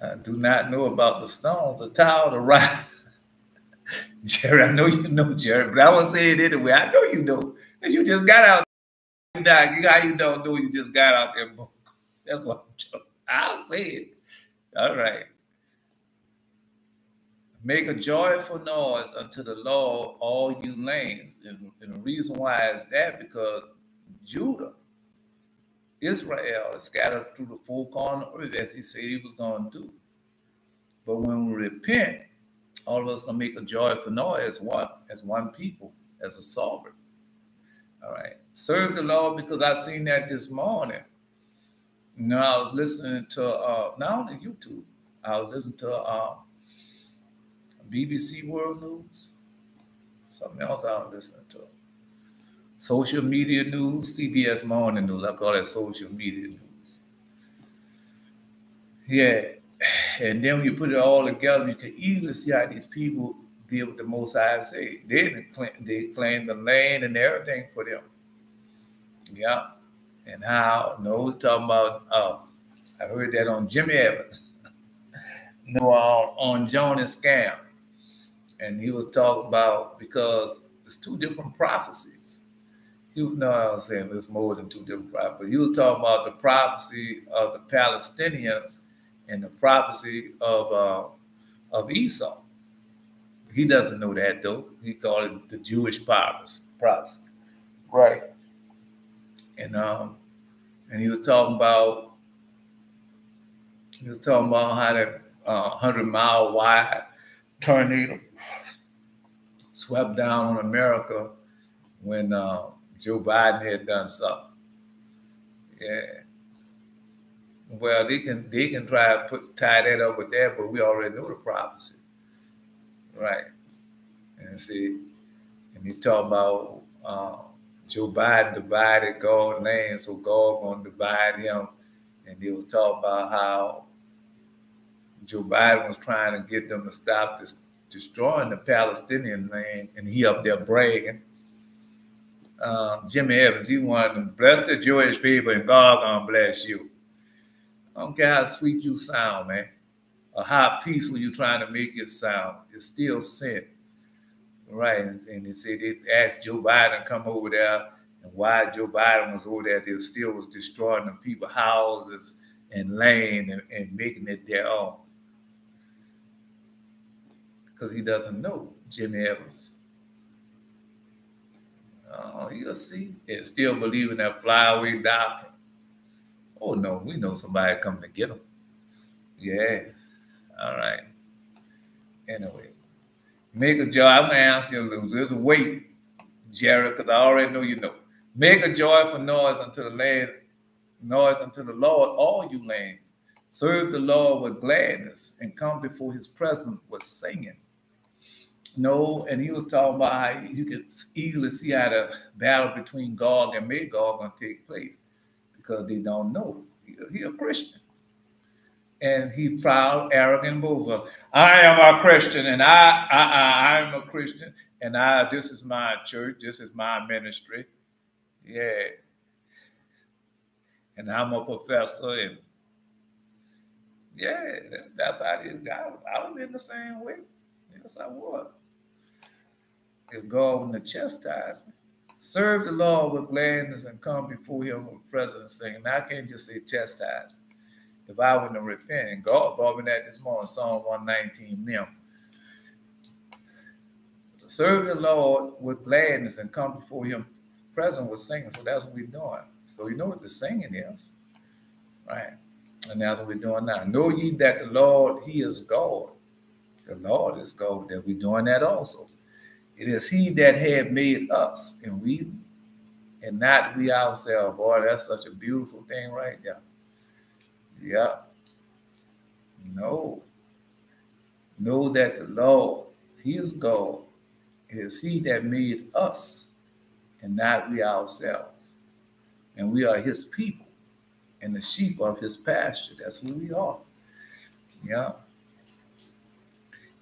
I do not know about the stones, the tower, the rock. Jerry, I know you know, Jerry, but I won't say it anyway. I know you know. Because you just got out. You don't know you just got out that book. That's what I'm joking. I'll say it. All right. Make a joyful noise unto the Lord, all you lands. And the reason why is that because Judah, Israel is scattered through the four corners of earth as he said he was going to do. But when we repent, all of us gonna make a joyful noise as one people, as a sovereign. All right. Serve the Lord, because I seen that this morning. You know, I was listening to not only YouTube, I was listening to BBC World News, something else I was listening to. Social media news, CBS Morning News. I call that social media news. Yeah. And then when you put it all together, you can easily see how these people deal with the Most High say. They claim the land and everything for them. Yeah. And how, we're talking about, I heard that on Jimmy Evans. On Jonas Scam. And he was talking about, because it's two different prophecies. No, I was saying it was more than two different prophecies. But he was talking about the prophecy of the Palestinians and the prophecy of Esau. He doesn't know that though. He called it the Jewish prophecy. Right. And he was talking about how that 100-mile wide tornado swept down on America when Joe Biden had done something. Yeah. Well, they can try to tie that up with that, but we already know the prophecy. Right. And see, and he talking about Joe Biden divided God's land, so God gonna divide him. And he was talking about how Joe Biden was trying to get them to stop destroying the Palestinian land, and he up there bragging. Jimmy Evans, he wanted to bless the Jewish people, and God gonna bless you. I don't care how sweet you sound, man, or how peaceful you trying to make it sound. It's still sin. Right, and they said they asked Joe Biden to come over there, and while Joe Biden was over there, they still was destroying the people's houses and land and making it their own. Because he doesn't know Jimmy Evans. You'll see, and still believing that flyaway doctrine. Oh no, we know somebody coming to get him. Yeah, all right. Anyway. Make a joy. I'm going to ask you to lose. There's a weight, Jared, because I already know you know. Make a joyful noise unto the Lord, all you lands. Serve the Lord with gladness and come before his presence with singing. No, and he was talking about how you could easily see how the battle between Gog and Magog going to take place because they don't know. He's a Christian. And he's proud, arrogant, both. I am a Christian, and I am a Christian, and this is my church, this is my ministry. Yeah. And I'm a professor, and yeah, that's how it is. I was in the same way. Yes, I was. If God wouldn't have chastised me. Serve the Lord with gladness and come before him with presence singing. Now, I can't just say chastise me. If I wouldn't have repented, and God brought me that this morning, Psalm 119, mem. Serve the Lord with gladness and come before him present with singing. So that's what we're doing. So you know what the singing is, right? And that's what we're doing now. Know ye that the Lord, he is God. The Lord is God, that we're doing that also. It is he that had made us, and not we ourselves. Boy, that's such a beautiful thing right there. Yeah. No. Know that the Lord, he is God. It is he that made us and not we ourselves. And we are his people and the sheep of his pasture. That's who we are. Yeah.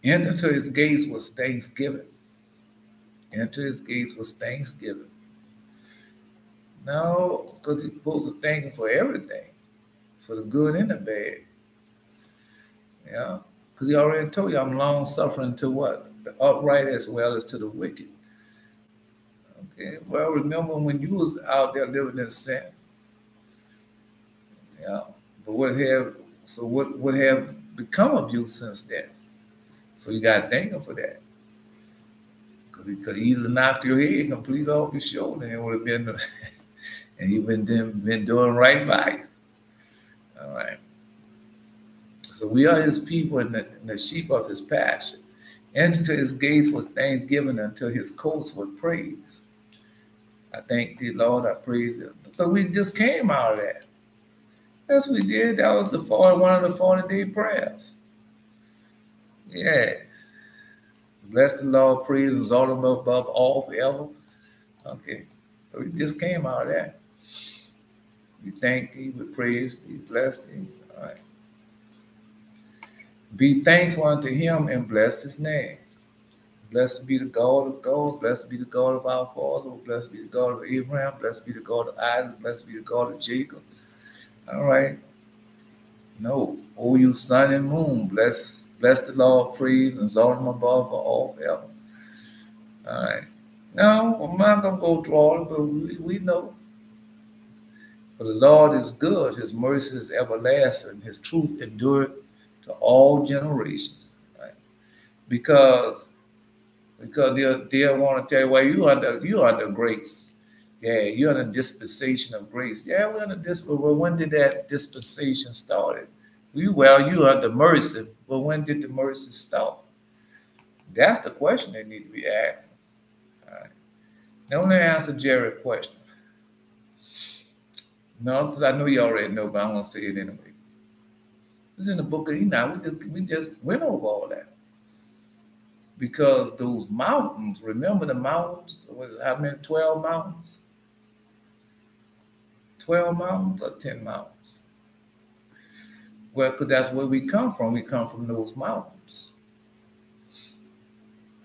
Enter to his gates with thanksgiving. Enter his gates with thanksgiving. No, because you're supposed to thank him for everything. For the good and the bad. Yeah. Because he already told you I'm long suffering to what? The upright as well as to the wicked. Okay. Well, remember when you was out there living in sin. Yeah. But what have become of you since then? So you gotta thank him for that. Because he could either knock your head completely off your shoulder and it would have been and you've been doing right by you. All right. So we are his people and the sheep of his pasture. Enter to his gates with thanksgiving until his courts with praise. I thank thee, Lord, I praise him. So we just came out of that. That's what we did. That was one of the 40-day prayers. Yeah. Bless the Lord, praise him, all above all forever. Okay. So we just came out of that. We thank thee, we praise thee, bless thee. All right. Be thankful unto him and bless his name. Blessed be the God of God. Blessed be the God of our fathers. Blessed be the God of Abraham. Blessed be the God of Isaac. Blessed be the God of Jacob. All right. No. O you sun and moon, bless Bless the Lord, praise, and exalt him above all forever. All right. Now, I'm not going to go through all of it, but we know. For the Lord is good, his mercy is everlasting, his truth endureth to all generations. Right? Because they'll want to tell you, well, you under grace. Yeah, you're in a dispensation of grace. Yeah, we're in a dispensation. Well, when did that dispensation start? You under mercy. Well, when did the mercy start? That's the question they need to be asking. All right. Now, let me answer Jerry's question. No, because I know you already know, but I'm going to say it anyway. It's in the book of Enoch. We just went over all that. Because those mountains, remember the mountains? How many? 12 mountains? 12 mountains or 10 mountains? Well, because that's where we come from. We come from those mountains.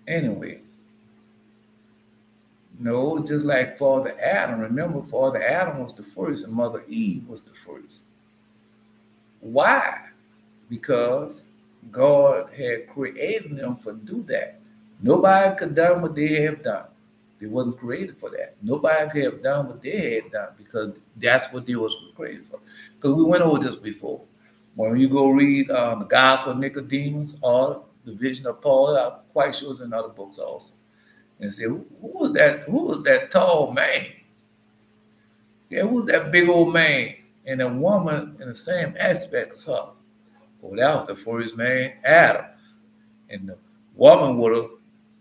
Anyway. No, just like Father Adam. Remember, Father Adam was the first and Mother Eve was the first. Why? Because God had created them to do that. Nobody could have done what they have done. They wasn't created for that. Nobody could have done what they had done because that's what they was created for. Because we went over this before. When you go read the Gospel of Nicodemus or the Vision of Paul, I'm quite sure it's in other books also. And say, who was that tall man? Yeah, who was that big old man? And a woman in the same aspect as her. Well, that was the first man, Adam. And the woman would have,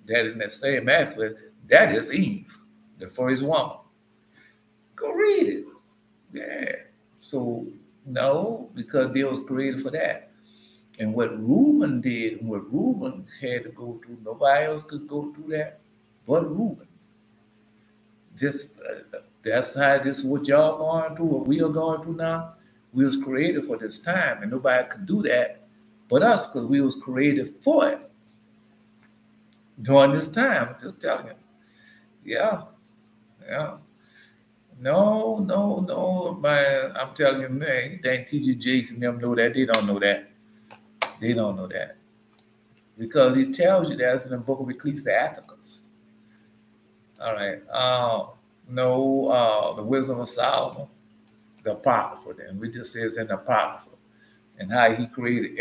that in that same aspect, that is Eve, the first woman. Go read it. Yeah. So, no, because they was created for that. And what Reuben did, and what Reuben had to go through, nobody else could go through that but Reuben. Just that's how this is what y'all going through, what we are going through now. We was created for this time, and nobody could do that but us because we was created for it during this time. Just telling you. Yeah. No, man. I'm telling you, man, you think T.J. Jakes and them know that? They don't know that. They don't know that. Because he tells you that's in the book of Ecclesiasticus. All right. The wisdom of Solomon, the Apocrypha. Then we just say it's in the Apocrypha, and how he created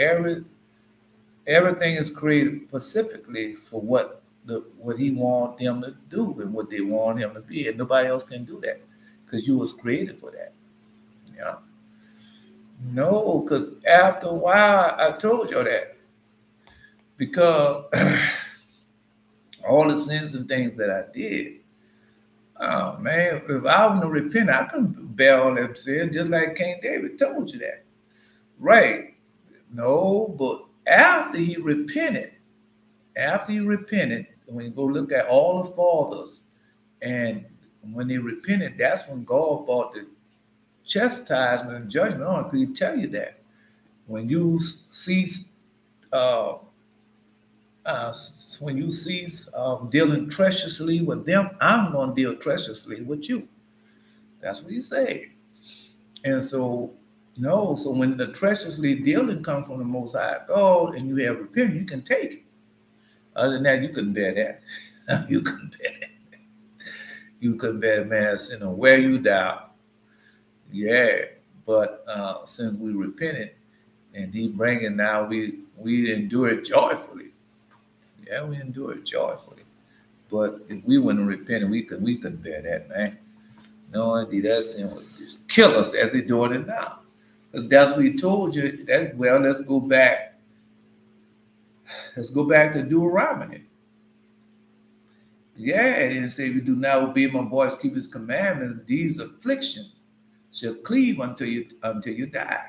everything is created specifically for what he wanted them to do and what they want him to be, and nobody else can do that because you was created for that. Yeah. No, because after a while, I told you that because all the sins and things that I did. Oh man, if I was to repent, I couldn't bear all them sins, just like King David told you that. Right. No, but after he repented, when you go look at all the fathers, and when they repented, that's when God brought the chastisement and judgment on. Because he tell you that when you cease dealing treacherously with them, I'm going to deal treacherously with you. That's what he said. And so, so when the treacherously dealing comes from the Most High God and you have repented, you can take it. Other than that, you couldn't bear that. You couldn't bear that. You couldn't bear man sin and wear you down. Yeah, but since we repented and he bringing now, we endure it joyfully. Yeah, we endure it joyfully. But if we wouldn't repent, we couldn't bear that, man. No, indeed, that sin would just kill us as he's doing it now. But that's what he told you. Let's go back. Let's go back to Deuteronomy. Yeah, and it said, if you do not obey my voice, keep his commandments, these afflictions shall cleave until you die.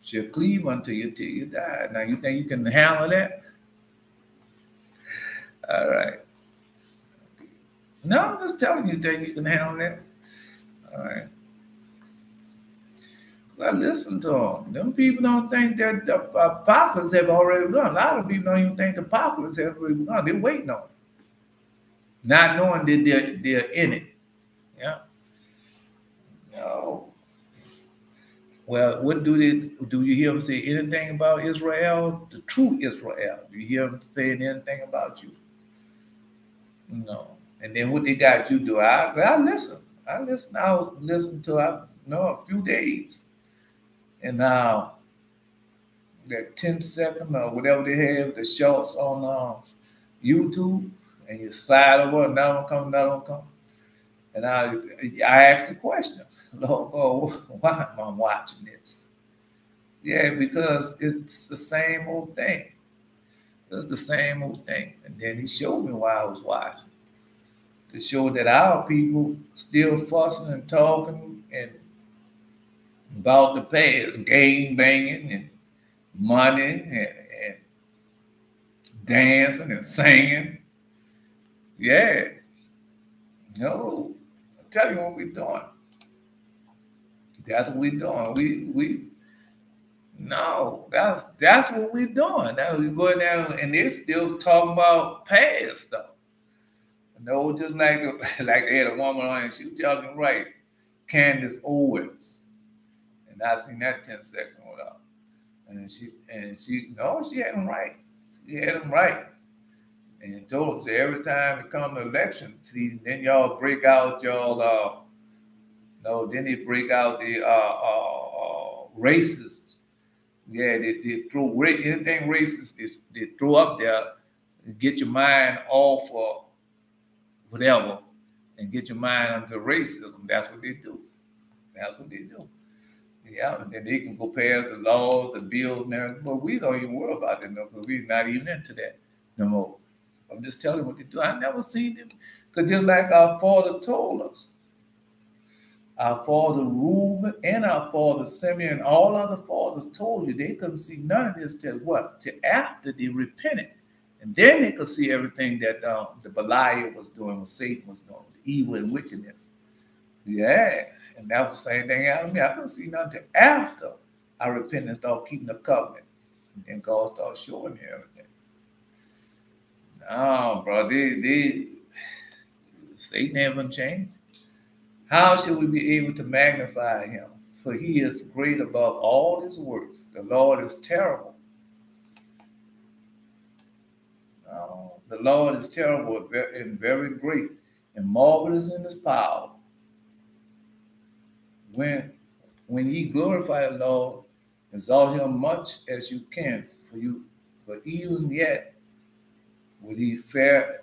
Shall cleave until you die. Now, you think you can handle that? All right. No, I'm just telling you that you can handle that. All right. I listen to them. Them people don't think that the apocalypse have already gone. A lot of people don't even think the apocalypse have already gone. They're waiting on it. Not knowing that they're in it. Yeah. No. Well, what do you hear them say anything about Israel, the true Israel? Do you hear them saying anything about you? No. And then what they got you do? I listen. I listen. I was listening to a few days, and now that 10-second or whatever they have the shorts on YouTube, and you slide over, another one come, another one come, and I asked the question, Lord, why am I watching this? Yeah, because it's the same old thing. It's the same old thing. And then he showed me why I was watching. To show that our people still fussing and talking and about the past, gang banging and money and dancing and singing. Yeah. No. I'll tell you what we're doing. That's what we're doing. No, that's what we're doing. Now we go down and they're still talking about past stuff. No, just like they had a woman on and she was talking right, Candace Owens. And I seen that 10 seconds without. And she had them right. She had them right. And told them, say, every time it comes to election season, then y'all break out then they break out the racists. Yeah, they throw anything racist, they throw up there and get your mind off of whatever and get your mind onto racism. That's what they do. That's what they do. Yeah, and then they can go past the laws, the bills, and everything. But we don't even worry about that no, because we're not even into that no more. I'm just telling you what they do. I never seen them. Because just like our father told us, our father Reuben and our father Simeon, all other fathers told you they couldn't see none of this till what? Till after they repented. And then they could see everything that the Belial was doing, what Satan was doing, the evil and wickedness. Yeah. And that was the same thing out of me. I couldn't see nothing till after I repented and started keeping the covenant. And then God started showing me everything. No, bro, Satan haven't changed. How shall we be able to magnify him? For he is great above all his works. The Lord is terrible. No, the Lord is terrible and very great and marvelous in his power. When ye glorify the Lord, exalt him much as you can, for even yet would he fare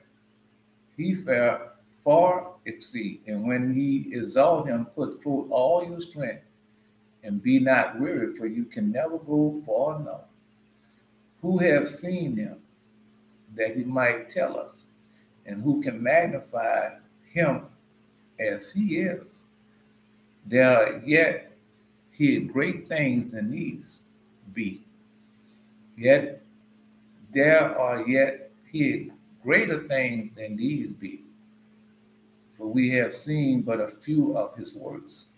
far exceed. And when ye exalt him, put forth all your strength, and be not weary, for you can never go far enough. Who have seen him, that he might tell us, and who can magnify him as he is? There are yet here great things than these be. Yet there are yet here greater things than these be. For we have seen but a few of his works.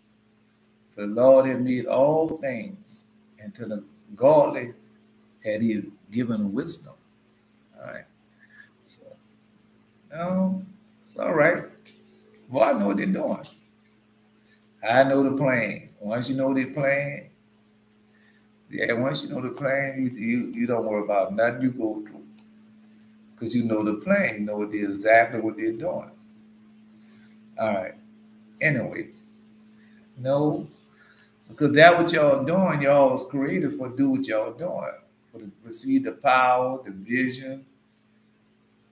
For the Lord had made all things, and to the godly had he given wisdom. All right. So, no, it's all right. Well, I know what they're doing. I know the plan. Once you know the plan, once you know the plan, you don't worry about nothing you go through. Because you know the plan. You know exactly what they're doing. All right. Anyway, no, because that what y'all doing, y'all was created for do what y'all doing. For to receive the power, the vision,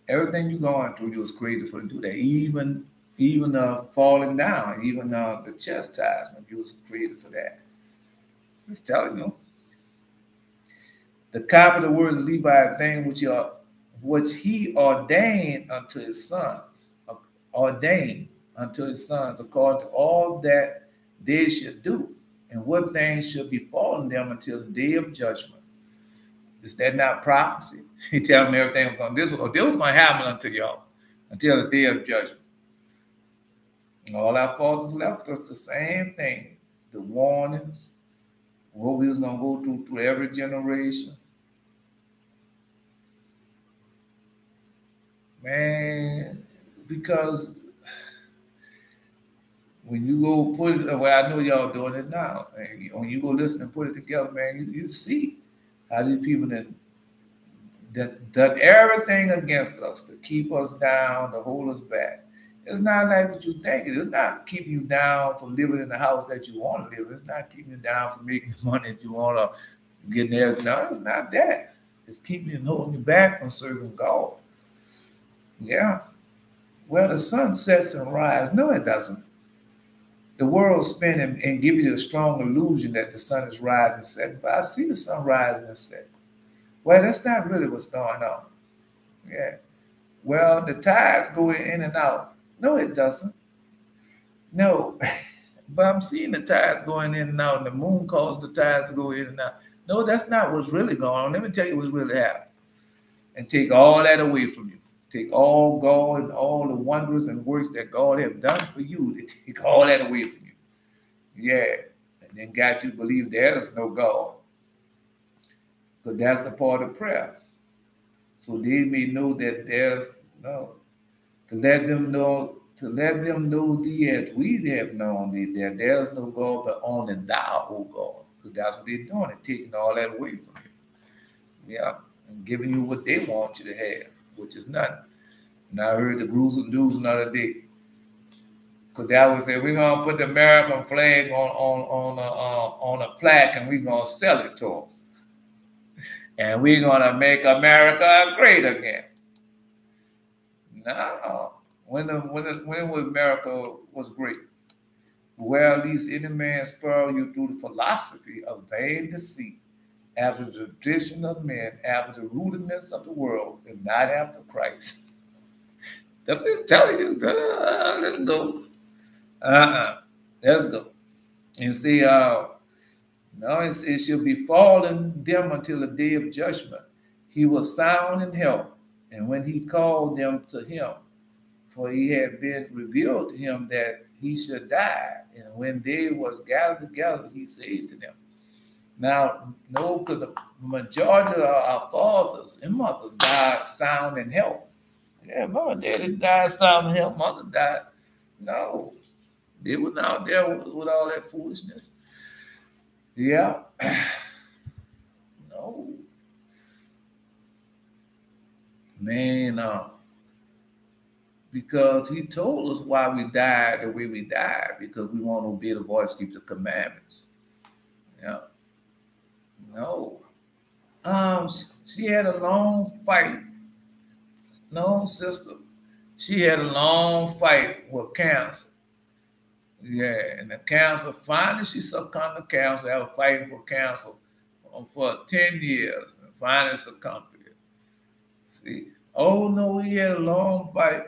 everything you're going through, you was created for to do that. Even falling down, even the chastisement, you was created for that. Just telling you. The copy of the words of Levi, thing which he ordained unto his sons, according to all that they should do, and what things should befall them until the day of judgment. Is that not prophecy? He telling me everything was this was going to happen unto y'all, until the day of judgment. And all our fathers left us the same thing, the warnings, what we was going to go through every generation. Man, because when you go put it, well, I know y'all doing it now. And when you go listen and put it together, man, you see how these people that done everything against us to keep us down, to hold us back. It's not like what you think. It's not keeping you down from living in the house that you want to live. It's not keeping you down from making the money that you want to get there. No, it's not that. It's keeping you and holding you back from serving God. Yeah. Well, the sun sets and rises. No, it doesn't. The world spinning and give you a strong illusion that the sun is rising and setting. But I see the sun rising and setting. Well, that's not really what's going on. Yeah. Well, the tides go in and out. No, it doesn't. No. But I'm seeing the tides going in and out, and the moon causes the tides to go in and out. No, that's not what's really going on. Let me tell you what's really happening. And take all that away from you. Take all God and all the wonders and works that God has done for you. They take all that away from you. Yeah. And then got you to believe there is no God. Because that's the part of prayer. So they may know that there's no, to let them know thee as we have known thee, that there's no God but only thou, O God. Because that's what they're doing. They're taking all that away from you. Yeah. And giving you what they want you to have, which is nothing. And I heard the gruesome news another day. Because that would say, we're going to put the American flag on a plaque and we're going to sell it to them. And we're going to make America great again. No. When was America was great? Well, at least any man spur you through the philosophy of vain deceit, after the tradition of men, after the rudiments of the world, and not after Christ. I'm just telling you, let's go. Let's go. And see, no, it shall befall them until the day of judgment. He was sound in health, and when he called them to him, for he had been revealed to him that he should die. And when they was gathered together, he said to them. Now, no, because the majority of our fathers and mothers died sound in health. Yeah, mama, daddy died sound in health, mother died. No, they were out there with all that foolishness. Yeah. No. Man, because he told us why we died the way we died, because we want to obey the voice, keep the commandments. Yeah. No. She had a long fight. No, sister. She had a long fight with cancer. Yeah, and the cancer, finally she succumbed to cancer. I was fighting for cancer for 10 years and finally succumbed to it. See? Oh no, he had a long fight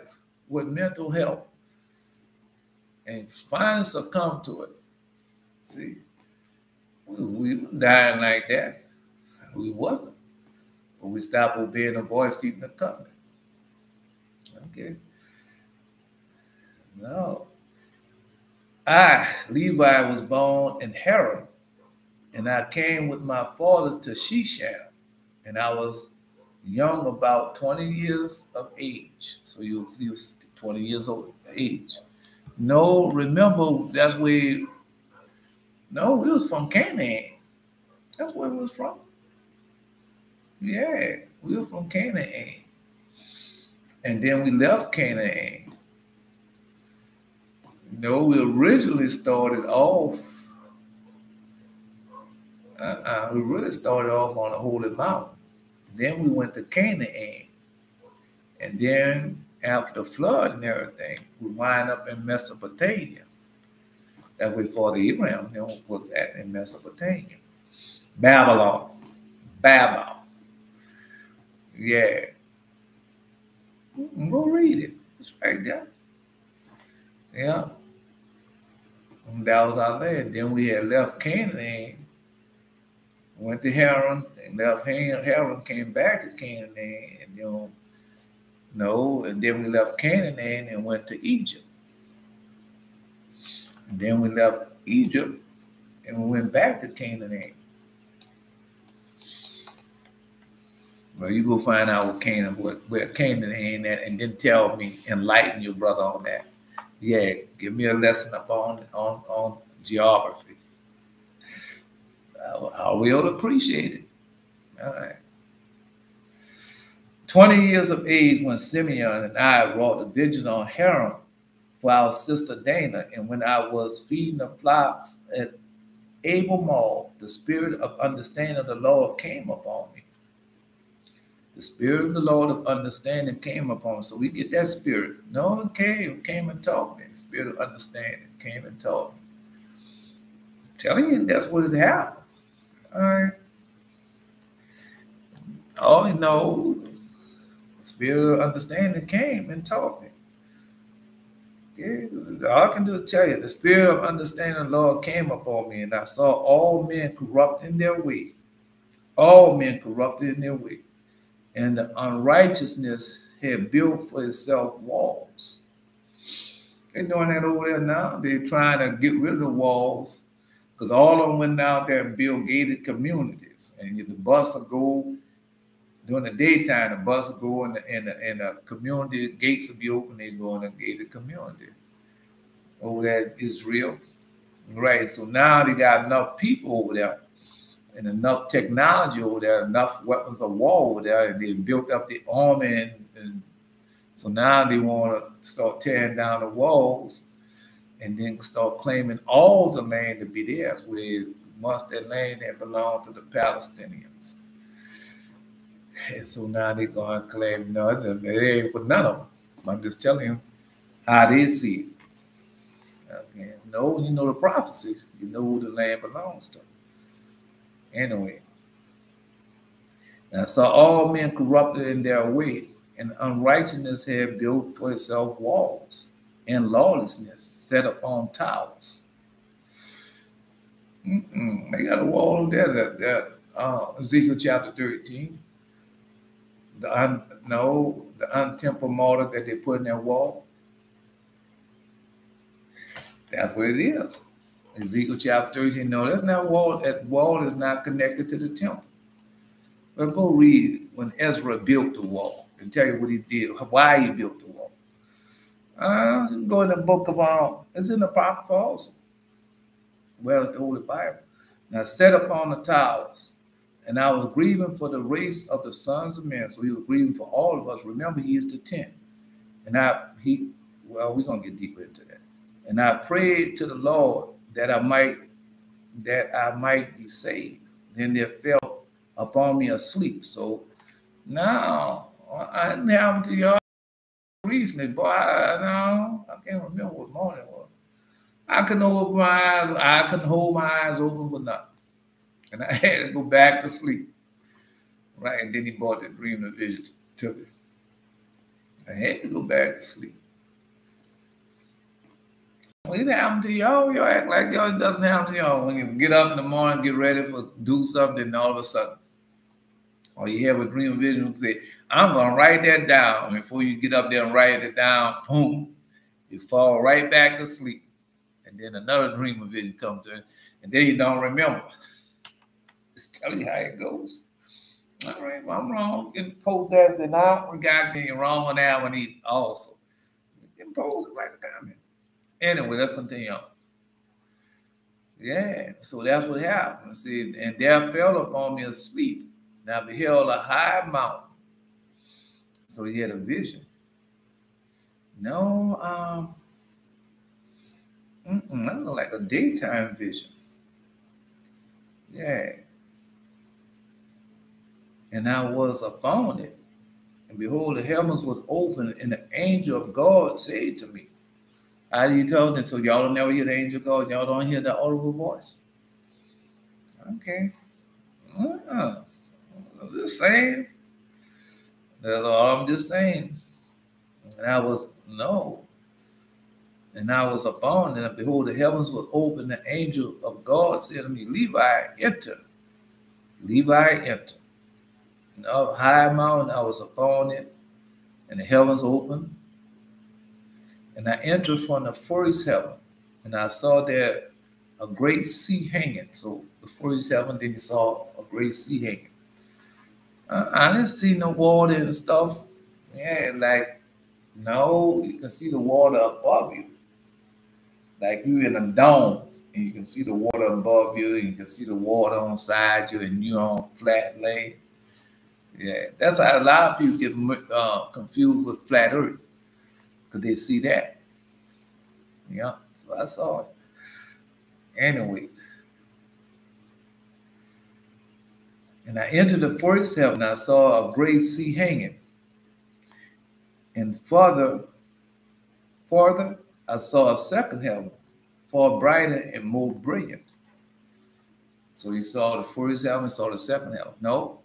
with mental health and finally succumbed to it. See? We weren't dying like that. We wasn't. But we stopped obeying the voice, keeping the covenant. Okay. No. Levi, was born in Haran, and I came with my father to Shechem, and I was young, about 20 years of age. So you was 20 years old age. No, remember, that's where, no, we was from Canaan. That's where we was from. Yeah, we were from Canaan. And then we left Canaan. No, we originally started off, we really started off on a holy mountain. Then we went to Canaan. And then after the flood and everything, we wind up in Mesopotamia. That way Father Abraham was at in Mesopotamia. Babylon. Yeah. Go read it. It's right there. Yeah. And that was our land. Then we had left Canaan, went to Haran, and left Haran, came back to Canaan, and and then we left Canaan and went to Egypt. And then we left Egypt and we went back to Canaan. Well, you go find out where Canaan at, and then tell me, enlighten your brother on that. Yeah, give me a lesson up on geography. I will appreciate it. All right. 20 years of age when Simeon and I wrought a vision on Haram for our sister Dana, and when I was feeding the flocks at Abel Mall, the spirit of understanding of the Lord came upon me. The spirit of the Lord of understanding came upon me. So we get that spirit. No one came and taught me. The spirit of understanding came and taught me. I'm telling you, that's what it happened. All right. Oh, you know, the spirit of understanding came and taught me. Yeah, all I can do is tell you, the spirit of understanding of the Lord came upon me, and I saw all men corrupt in their way. All men corrupted in their way. And the unrighteousness had built for itself walls. They're doing that over there now. They're trying to get rid of the walls because all of them went out there and built gated communities. And the bus will go during the daytime, the bus will go in the community, gates will be open, they go in a gated community. Over there in Israel. Right. So now they got enough people over there and enough technology over there, enough weapons of war over there, and they built up the army, and so now they want to start tearing down the walls and then start claiming all the land to be theirs, where once that land had belonged to the Palestinians. And so now they're going to claim, no, it ain't for none of them. I'm just telling you how they see it. Okay. No, you know the prophecies, you know who the land belongs to. Anyway, and I saw all men corrupted in their way, and unrighteousness had built for itself walls, and lawlessness set upon towers. They got a wall there that Ezekiel chapter 13. The untempered mortar that they put in their wall. That's what it is. Ezekiel chapter 13. No, that's not wall. That wall is not connected to the temple. But go read when Ezra built the wall and tell you what he did, why he built the wall. Go in the book of it's in the Apocrypha also. Well, it's the Holy Bible. Now set upon the towers, and I was grieving for the race of the sons of men. So he was grieving for all of us. Remember, he is the 10th. And we're gonna get deeper into that. And I prayed to the Lord that I might be saved. Then there fell upon me a sleep. So now I didn't have to y'all recently, boy. I can't remember what morning it was. I couldn't hold my eyes open for nothing. And I had to go back to sleep. Right. And then he brought the dream and vision to me. I had to go back to sleep. When it happened to y'all, y'all act like y'all, it doesn't happen to y'all. When you get up in the morning, get ready for do something, and all of a sudden, or you have a dream vision and say, I'm going to write that down. Before you get up there and write it down, boom, you fall right back to sleep. And then another dream vision comes to it, and then you don't remember. Just tell you how it goes. All right, well, I'm wrong. You can post that, then I got you wrong on that one also. You can post it, write a comment. Anyway, let's continue on. Yeah, so that's what happened. See, and there fell upon me a sleep. Now I beheld a high mountain. So he had a vision. No, that looked like a daytime vision. Yeah. And I was upon it. And behold, the heavens was open, and the angel of God said to me, how do you tell them? So y'all don't never hear the angel of God? Y'all don't hear the audible voice? Okay. I'm just saying. That's all I'm just saying. And I was upon, and behold, the heavens were open. The angel of God said to me, Levi, enter. Levi, enter. And up high mountain, I was upon it, and the heavens opened. And I entered from the first heaven, and I saw there a great sea hanging. So the first heaven, then you saw a great sea hanging. I didn't see no water and stuff. Yeah, like, no, you can see the water above you. like you in a dome, and you can see the water above you, and you can see the water on side you, and you're on flat land. Yeah, that's how a lot of people get confused with flat earth, because they see that. Yeah, so I saw it. Anyway, and I entered the first heaven. I saw a great sea hanging, and farther, I saw a second heaven, far brighter and more brilliant. So he saw the first heaven, saw the second heaven. No,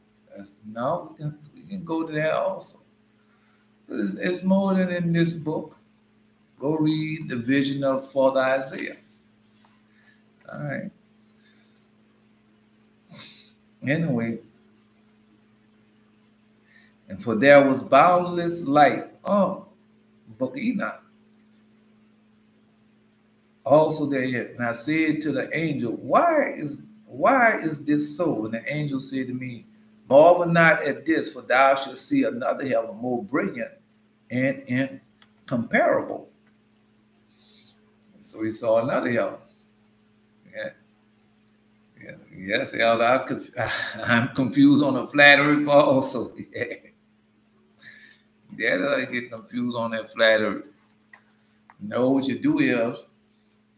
no, we can go to that also. But it's more than in this book. Go read the vision of Father Isaiah. All right. Anyway, and for there was boundless light. Oh, Book of Enoch. Also there, and I said to the angel, why is this so? And the angel said to me, marvel not at this, for thou shalt see another heaven more brilliant and incomparable. So he saw another heaven. Yeah. Yeah. Yes, Elder, I'm confused on the flat earth also. Yeah. Yeah, I get confused on that flat earth. No, what you do is,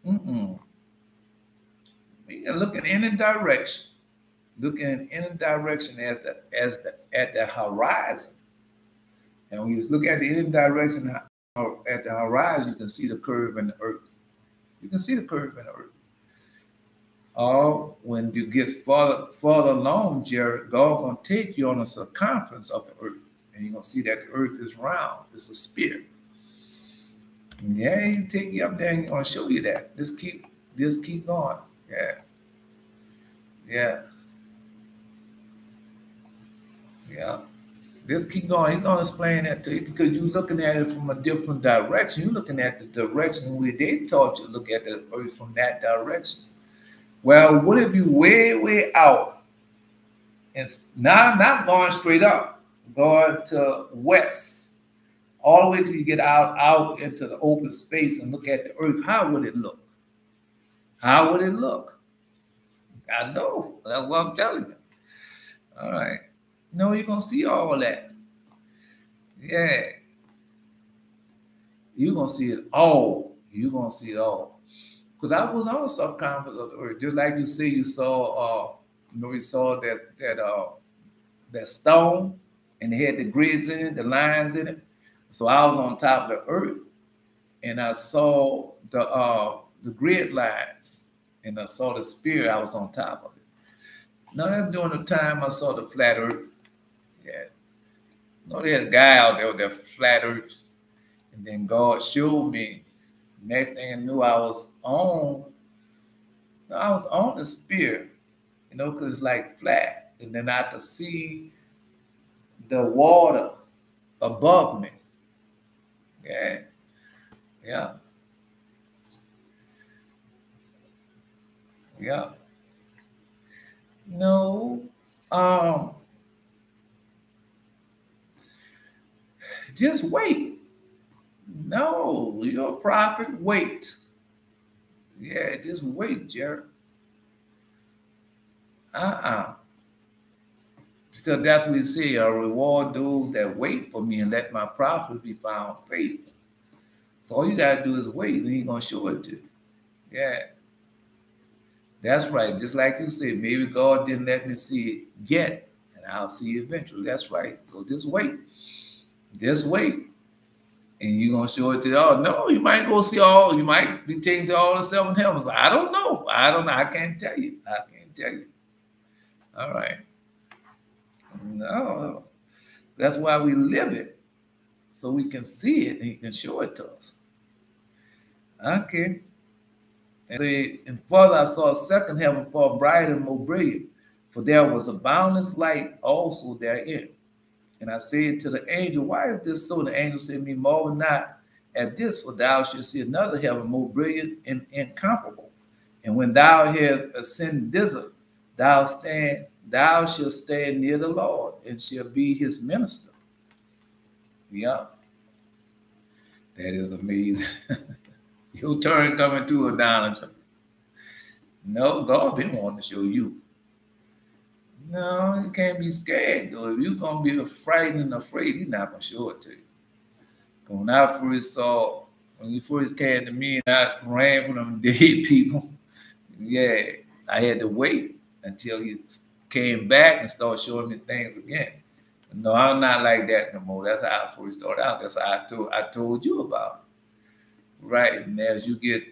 you can look in any direction. Look in any direction at the horizon. And when you look at the any direction at the horizon, you can see the curve in the earth. You can see the curve in the earth. Or when you get farther along, Jared, God gonna take you on the circumference of the earth, and you're gonna see that the earth is round. It's a sphere. Yeah, he take you up there and gonna show you that. Just keep going. Yeah. Yeah. Yeah. Just keep going. He's gonna explain that to you because you're looking at it from a different direction. You're looking at the direction where they taught you to look at the earth from that direction. Well, what if you way out and not going straight up, going to west, all the way till you get out into the open space and look at the earth? How would it look? How would it look? I know. That's what I'm telling you. All right. No, you're gonna see all that. Yeah. You're gonna see it all. You're gonna see it all. Because I was on the circumference of the earth, just like you see, you saw, you saw that stone, and it had the grids in it, the lines in it. So I was on top of the earth, and I saw the grid lines, and I saw the spear. I was on top of it. Now that's during the time I saw the flat earth. Yeah, they had a guy out there with that flat earth, and then God showed me. Next thing I knew, I was on the spear, because it's like flat. And then I could see the water above me. Yeah. Yeah. Yeah. No. Just wait. No, you're a prophet. Wait. Yeah, just wait, Jared. Because that's what we say, I reward those that wait for me and let my prophet be found faithful. So all you got to do is wait, and he's going to show it to you. Yeah. That's right. Just like you said, maybe God didn't let me see it yet, and I'll see it eventually. That's right. So just wait. Just wait. And you're going to show it to you. Oh, no, you might go see you might be taken to all the seven heavens. I don't know. I can't tell you. All right. No. That's why we live it. So we can see it and he can show it to us. Okay. And further I saw a second heaven far brighter and more brilliant, for there was a boundless light also therein. And I said to the angel, why is this so? The angel said to me, marvel not at this, for thou shalt see another heaven more brilliant and incomparable. And when thou hast ascended thither, thou shalt stand near the Lord and shall be his minister. Yeah. That is amazing. Your turn coming to a down. No, God been wanting to show you. No, you can't be scared, though. If you're going to be frightened and afraid, he's not going to show it to you. When I first saw, when you first came to me and I ran from them dead people, yeah, I had to wait until he came back and started showing me things again. No, I'm not like that no more. That's how I first started out. That's how I told you about it. Right. And as you get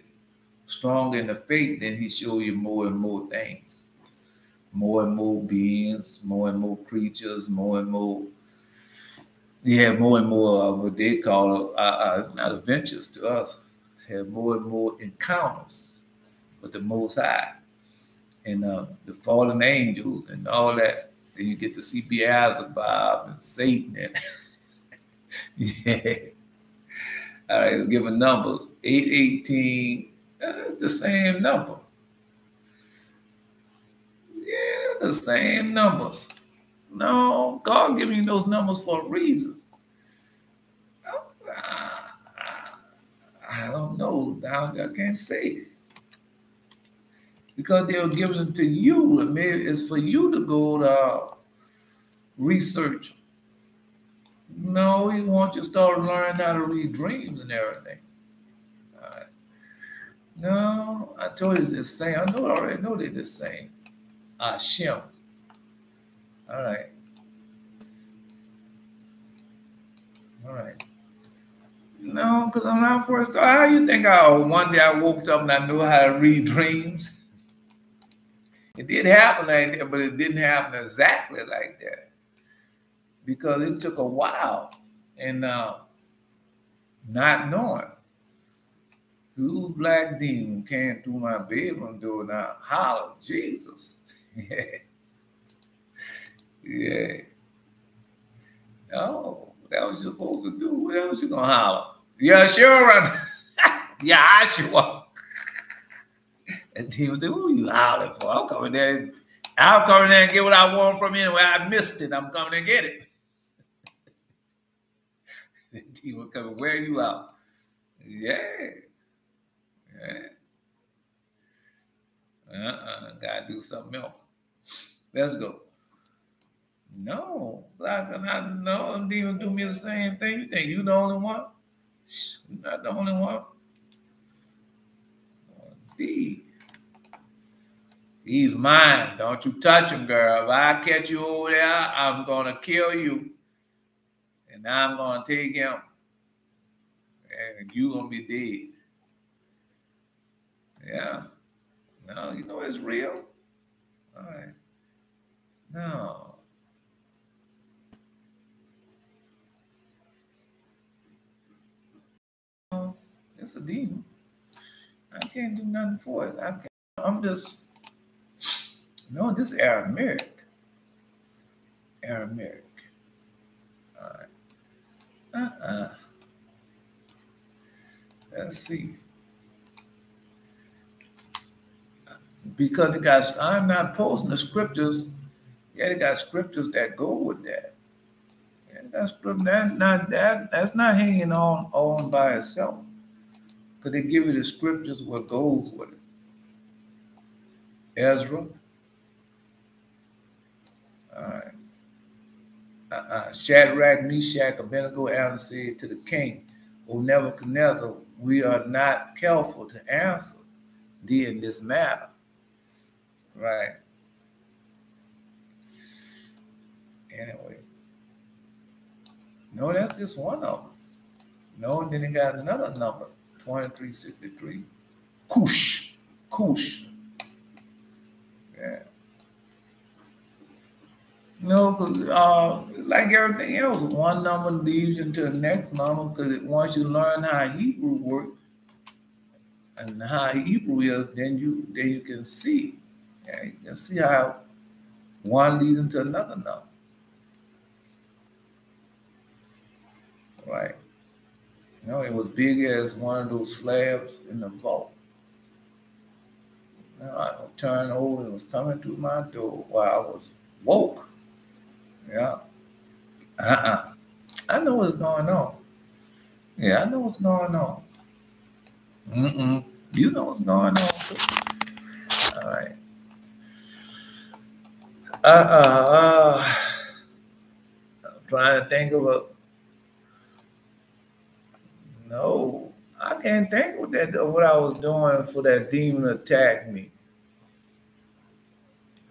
stronger in the faith, then he show you more and more things. More and more beings, more and more creatures, more and more. You have more and more of what they call, it's not adventures to us. Have more and more encounters with the Most High and the fallen angels and all that. Then you get to see Beelzebub and Satan. And yeah. All right, it's giving numbers. 818, that's the same number. Yeah, the same numbers. No, God giving you those numbers for a reason. I don't know. I can't say. Because they were given to you. And maybe it's for you to go to research. No, he wants you to start learning how to read dreams and everything. All right. No, I told you the same. I already know they're the same. Hashem. All right. All right. No, because when I first started, how you think one day I woke up and I knew how to read dreams? It did happen like that, but it didn't happen exactly like that. Because it took a while and not knowing. Who black demon came through my bedroom door and I hollered, Jesus. Yeah. Oh, that was you supposed to do. What else you gonna holler? Yeah, sure. Yeah, I sure. And he would say, "Who you hollering for? I'm coming there. I'll come in there and get what I want from you anyway. I missed it. I'm coming to get it." He would come and wear you out. Yeah. Yeah. Gotta do something else. Let's go. No, black and I know and even do me the same thing. You think you the only one? You're not the only one. He's mine. Don't you touch him, girl. If I catch you over there, I'm gonna kill you. And I'm gonna take him. And you gonna be dead. Yeah. No, you know it's real. All right. No. It's a demon. I can't do nothing for it. I'm just, no, this is Aramaic. Aramaic. All right. Let's see. Because they got, I'm not posting the scriptures. Yeah, they got scriptures that go with that. Yeah, that's that's not hanging on by itself. Because they give you the scriptures what goes with it. Ezra. All right. Shadrach, Meshach, Abednego answered to the king, O Nebuchadnezzar, we are not careful to answer thee in this matter. Right. Anyway. No, that's just one of them. No, and then he got another number, 2363. Cush. Yeah. No, because like everything else, one number leads into the next number because once you learn how Hebrew works and how Hebrew is, then you can see. Yeah, you can see how one leads into another number. Right. You know, it was big as one of those slabs in the vault. You know, I turned over and it was coming through my door while I was woke. Yeah. I know what's going on. Yeah, I know what's going on. You know what's going on too. All right. I'm trying to think of a. No, I can't think of that. What I was doing for that demon to attack me.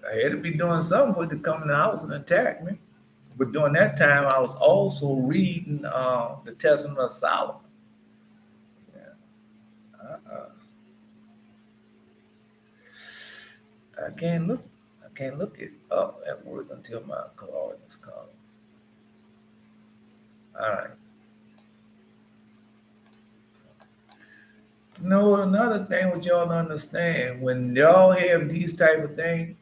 I had to be doing something for it to come in the house and attack me. But during that time, I was also reading the Testament of Solomon. Yeah. I can't look. I can't look it up at work until my coordinates come. All right. No, another thing what y'all don't understand, when y'all have these type of things,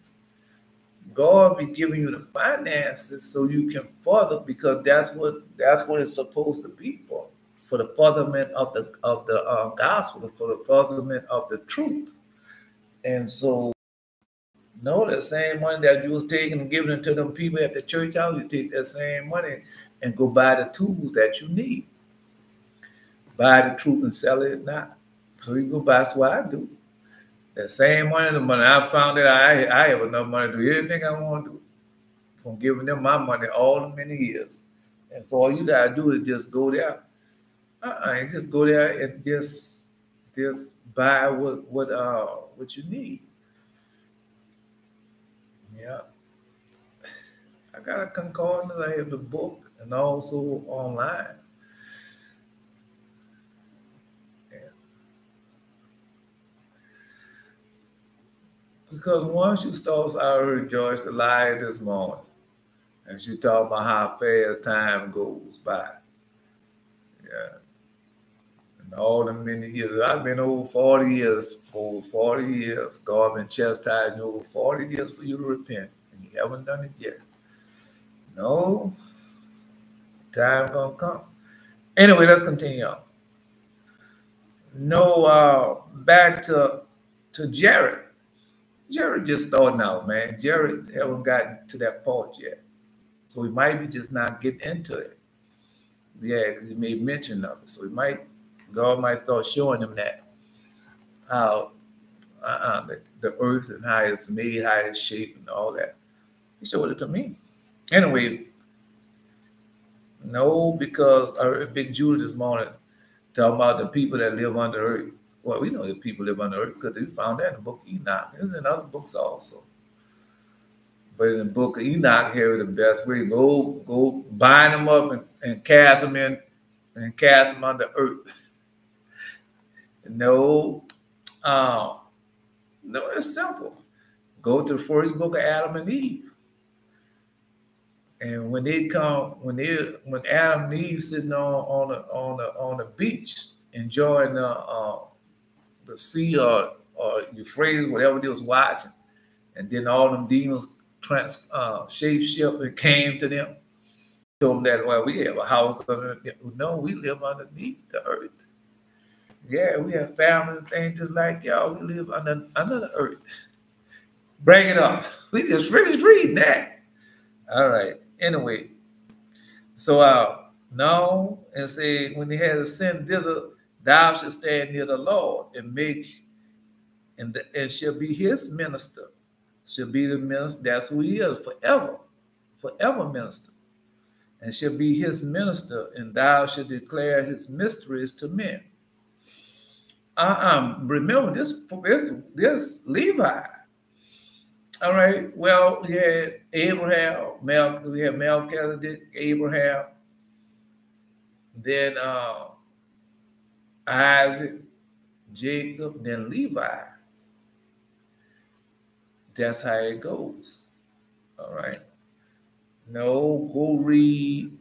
God be giving you the finances so you can further, because that's what it's supposed to be for the furtherment of the gospel, for the furtherment of the truth. And so, no, the same money that you was taking and giving it to them people at the church house, you take that same money and go buy the tools that you need. Buy the truth and sell it not. So you go buy. That's what I do. That same money, the money I found that I have enough money to do anything I want to do. From giving them my money all the many years. And so all you gotta do is just go there. Just go there and just buy what you need. Yeah. I got a concordance, I have the book and also online. Yeah. Because once you start, I heard Joyce lie this morning. And she talked about how fast time goes by. Yeah. And all the many years. I've been over 40 years. For 40 years. God been chastising you over 40 years for you to repent. And you haven't done it yet. No. Time gonna come. Anyway, let's continue on. No, back to Jared. Jared just starting out, man. Jared haven't gotten to that part yet. So we might be just not getting into it. Yeah, because he made mention of it. So God might start showing him that how the earth and how it's made, how it's shaped, and all that. He showed it to me. Anyway, no, because I heard Big Judah this morning talking about the people that live under earth. Well, we know the people live under earth because we found that in the book of Enoch. It's in other books also. But in the book of Enoch, here is the best way. Go bind them up and cast them in and cast them under earth. No, no, it's simple. Go to the first book of Adam and Eve. And when Adam and Eve sitting on the beach enjoying the sea or Euphrates, whatever they was watching, and then all them demons shape shift and came to them, told them that, well, we have a house under. No, we live underneath the earth. Yeah, we have family and things just like y'all. We live under the earth. Bring it up. We just finished reading that. All right. Anyway, so no, and say when he had ascended thither, thou shalt stand near the Lord and and shall be his minister. Shall be the minister. That's who he is forever minister. And shall be his minister, and thou shalt declare his mysteries to men. Remember this Levi. All right. Well, we had Abraham, we had Melchizedek, Abraham, then Isaac, Jacob, then Levi. That's how it goes. All right. No, go read,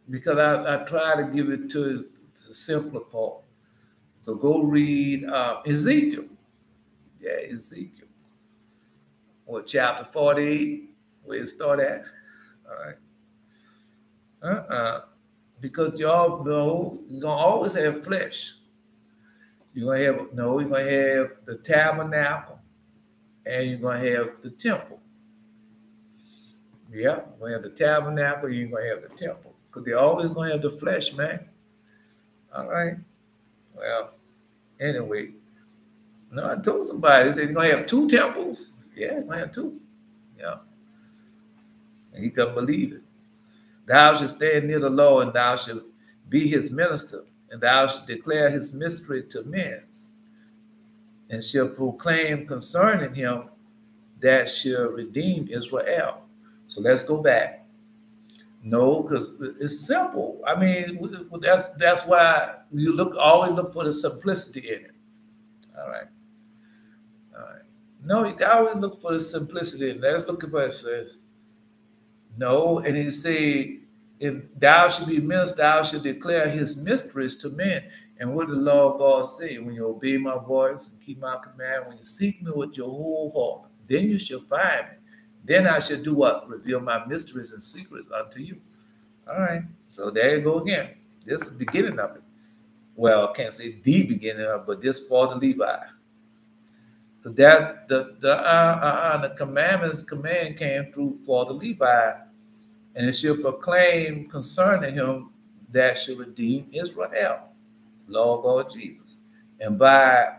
because I try to give it to the simpler part. So go read Ezekiel. Yeah, Ezekiel. Or chapter 48, where it start at. All right. Because y'all know you're gonna always have flesh. You're gonna have the tabernacle and you're gonna have the temple. Yeah, you're gonna have the tabernacle, you're gonna have the temple. Because they're always gonna have the flesh, man. All right. Well, Anyway, no, I told somebody, they said, you're going to have 2 temples? Yeah, you're going to have 2. Yeah. And he couldn't believe it. Thou shalt stand near the Lord, and thou shalt be his minister, and thou shalt declare his mystery to men, and shall proclaim concerning him that shall redeem Israel. So let's go back. No, because it's simple. I mean, that's why you always look for the simplicity in it. All right. All right. No, you always look for the simplicity. Let's look at what it says. No, and he say, "If thou should be minister, thou should declare his mysteries to men." And what did the Lord God say? When you obey my voice and keep my command, when you seek me with your whole heart, then you shall find me. Then I shall do what? Reveal my mysteries and secrets unto you. All right. So there you go again. This is the beginning of it. Well, I can't say the beginning of it, but this for the Levi. So that's the commandments. Command came through for the Levi, and it shall proclaim concerning him that shall redeem Israel, Lord God Jesus. And by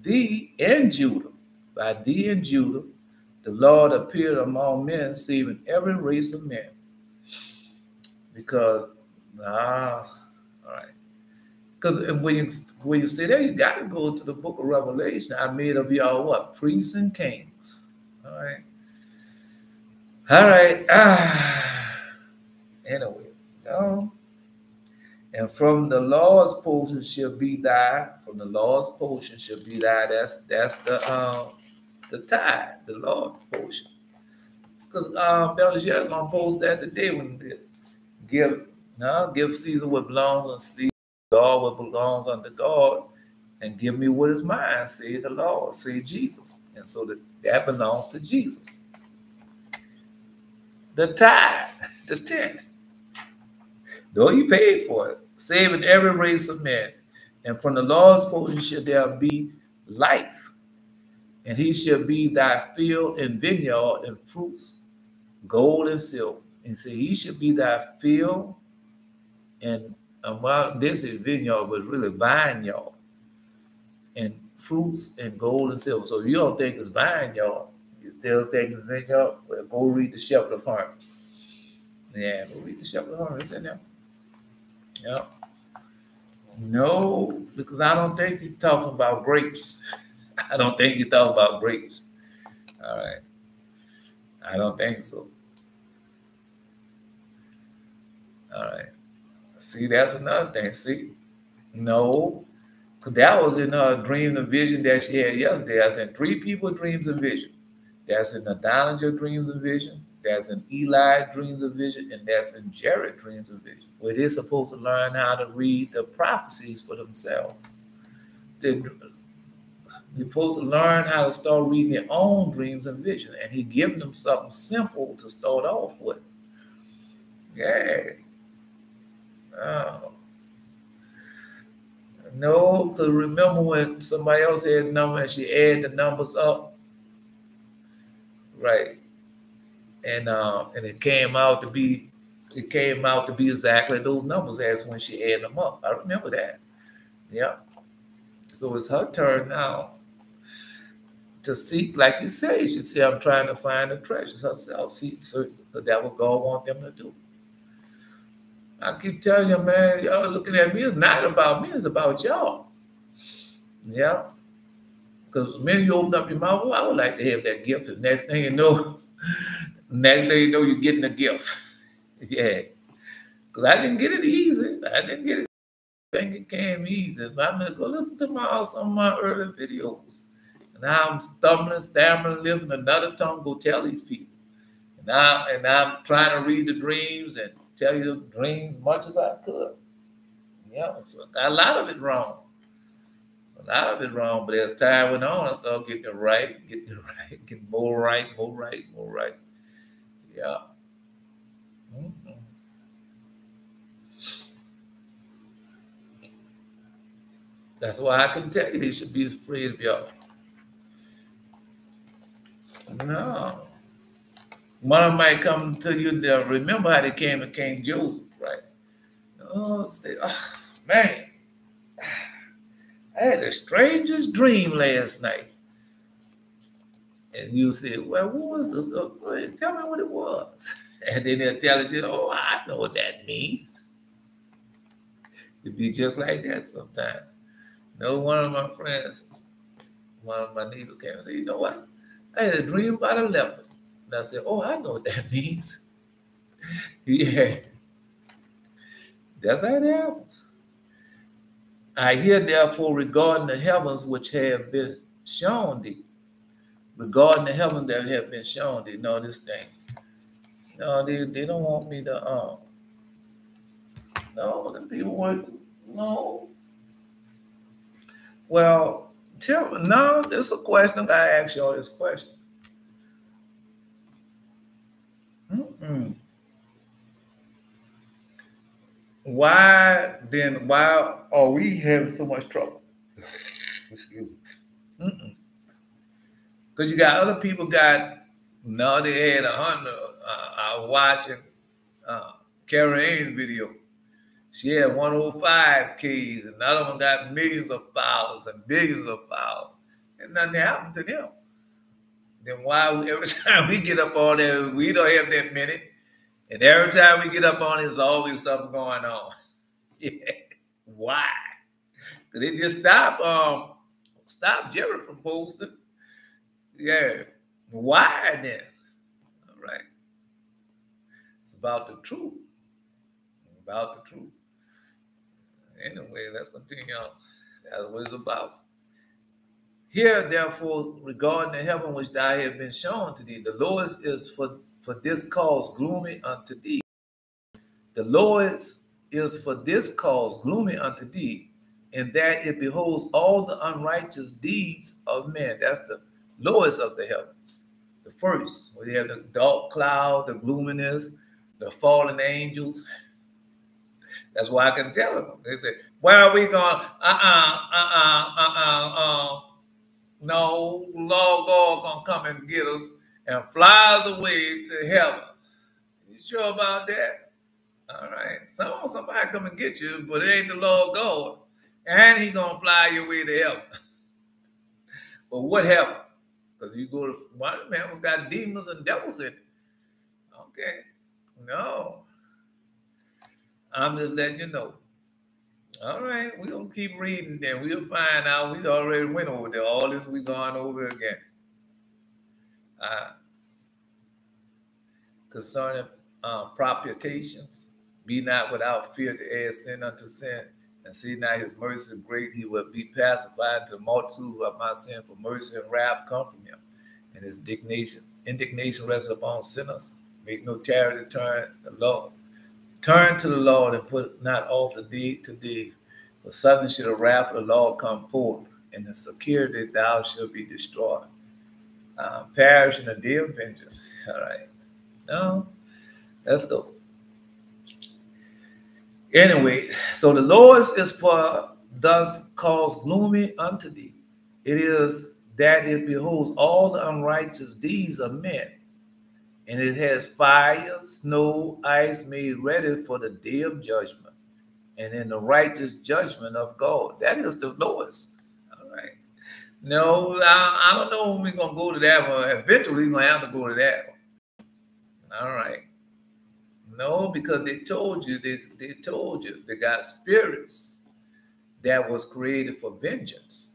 thee and Judah, the Lord appeared among men, saving every race of men. Because, all right. Because when you say that, you got to go to the book of Revelation. I made of y'all what? Priests and kings. All right. All right. Anyway. No. And from the Lord's portion shall be thy. From the Lord's portion shall be thy. That's the tithe, the Lord's portion. Because Belgium gonna post that today when give Caesar what belongs unto Caesar, God what belongs unto God, and give me what is mine, say the Lord, say Jesus. And so that belongs to Jesus. The tithe, the tenth. Though you paid for it, saving every race of men. And from the Lord's portion shall there be life. And he shall be thy field and vineyard and fruits, gold and silver. And so he shall be thy field and well, this is vineyard, but really vineyard and fruits and gold and silver. So if you don't think it's vineyard, you still think it's vineyard, well, go read the Shepherd of Hermas. Yeah, go read the Shepherd of Hermas. It's in there. Yeah. No, because I don't think he's talking about grapes. I don't think he's talking about grapes. All right. I don't think so. All right. See, that's another thing. See, no, because that was in her dream and vision that she had yesterday. That's in 3 people dreams and vision. That's in Adonijah dreams and vision. That's in Eli dreams and vision. And that's in Jared dreams and vision, where they're supposed to learn how to read the prophecies for themselves. They're supposed to learn how to start reading their own dreams and vision. And he giving them something simple to start off with. Yeah. No, because remember when somebody else had a number and she added the numbers up, right? And it came out to be exactly those numbers as when she added them up. I remember that. Yeah. So it's her turn now to seek, like you say. She said, "I'm trying to find the treasures herself." See, so that's what God wants them to do. I keep telling you, man, y'all looking at me, it's not about me, it's about y'all. Yeah. Because when you open up your mouth, I would like to have that gift. The next thing you know, you're getting a gift. Yeah. Because I didn't get it easy. I think it came easy. But I'm going to go listen to some of my early videos. And now I'm stumbling, stammering, living another tongue, go tell these people. And I'm trying to read the dreams and tell you the dreams as much as I could. Yeah, so a lot of it wrong. But as time went on, I started getting it right, getting more right. Yeah. Mm-hmm. That's why I can tell you they should be afraid of y'all. No. One of them might come to you, they'll remember how they came to King Joseph, right? Oh, say, oh, man. I had the strangest dream last night. And you say, well, what was it? Tell me what it was. And then they'll tell you, oh, I know what that means. It'd be just like that sometimes. One of my friends, one of my neighbors came and said, you know what? I had a dream about a leopard. And I said, oh, I know what that means. Yeah. That's how it happens. I hear, therefore, regarding the heavens which have been shown thee. Regarding the heavens that have been shown thee. No, this thing. No, they don't want me to, no, the people want, no. Well, tell me, no, this is a question. I gotta ask y'all this question. Why are we having so much trouble? Excuse me. Because you got other people they had 100. I was watching Carrie Ann's video. She had 105 Ks, and none of them got millions of followers and billions of followers. And nothing happened to them. Then why every time we get up on there, we don't have that many. And every time we get up on it, there's always something going on. Yeah. Why? Because they just stop Jerry from posting. Yeah. Why then? All right. It's about the truth. About the truth. Anyway, let's continue on. That's what it's about. Here, therefore, regarding the heaven which thou hast been shown to thee, the Lord is for this cause gloomy unto thee. The Lord is for this cause gloomy unto thee, in that it beholds all the unrighteous deeds of men. That's the lowest of the heavens. The first, where you have the dark cloud, the gloominess, the fallen angels. That's why I can tell them. They say, where are we going? No, Lord God gonna come and get us and fly us away to heaven. You sure about that? All right. Somebody come and get you, but it ain't the Lord God. And he gonna fly you away to heaven. But what heaven? Because you go to one man who's got demons and devils in it. Okay. No. I'm just letting you know. All right, we're going to keep reading then. We'll find out. We already went over there. All this we going over again. Concerning propitiations, be not without fear to add sin unto sin, and see not his mercy great. He will be pacified to the multitude of my sin, for mercy and wrath come from him. And his indignation rests upon sinners. Make no charity turn the Lord. Turn to the Lord and put not off the deed to thee. For suddenly shall the wrath of the Lord come forth, and the security thou shalt be destroyed. Perish in the day of vengeance. All right. No, let's go. Anyway, so the Lord is for thus cause gloomy unto thee. It is that it beholds all the unrighteous deeds of men. And it has fire, snow, ice made ready for the day of judgment, and in the righteous judgment of God. That is the lowest. All right. No, I don't know when we're going to go to that one. Eventually, we're going to have to go to that one. All right. No, because they told you this. They told you they got spirits that was created for vengeance.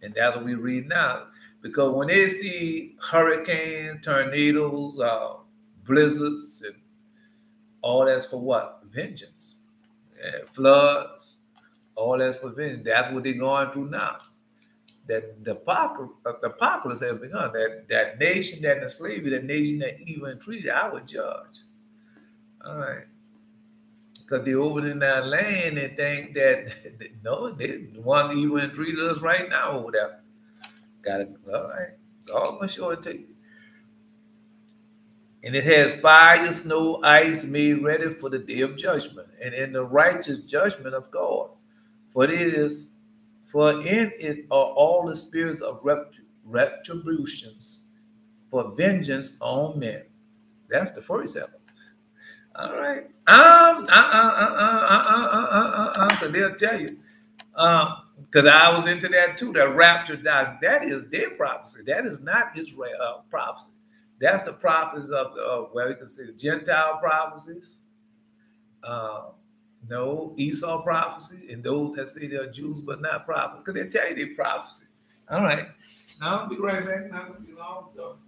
And that's what we read now. Because when they see hurricanes, tornadoes, blizzards, and all that's for what? Vengeance. Floods, all that's for vengeance. That's what they're going through now. That the apocalypse has begun. That nation that enslaved you, that nation that evil and treated, I would judge. All right. Because they're over in that land and think that, no, they want evil and treated us right now over there. Got it. All right. God gonna show it to you. And it has fire, snow, ice made ready for the day of judgment, and in the righteous judgment of God. For in it are all the spirits of retributions for vengeance on men. That's the first heaven. All right. Because they'll tell you, Because I was into that too. The rapture, that is their prophecy. That is not Israel prophecy. That's the prophecies of where you can see the Gentile prophecies. No, Esau prophecy, and those that say they're Jews but not prophets, because they tell you they prophecy. All right. Now I'll be right back. Not gonna be long though.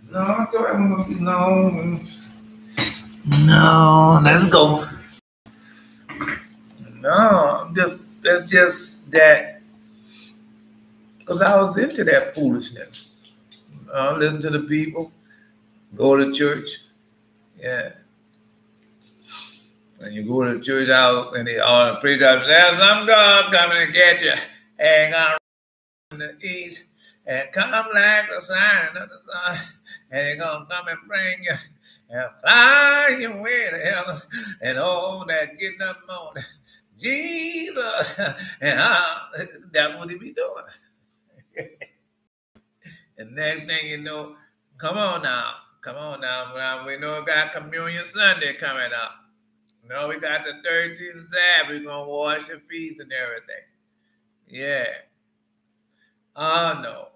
No, I thought I'm gonna be long. No, let's go. No, it's just that because I was into that foolishness. Listen to the people, go to church, yeah. When you go to church out and they all preach out, there's some God coming to get you, hang on in the east, and come like the sign of the sun, and he's gonna come and bring you and fly you away to heaven, and all that getting up morning. Jesus, and that's what he be doing. And next thing you know, come on now. We know we got Communion Sunday coming up. No, we got the 13th Sabbath. We're going to wash your feet and everything. Yeah. Oh, no.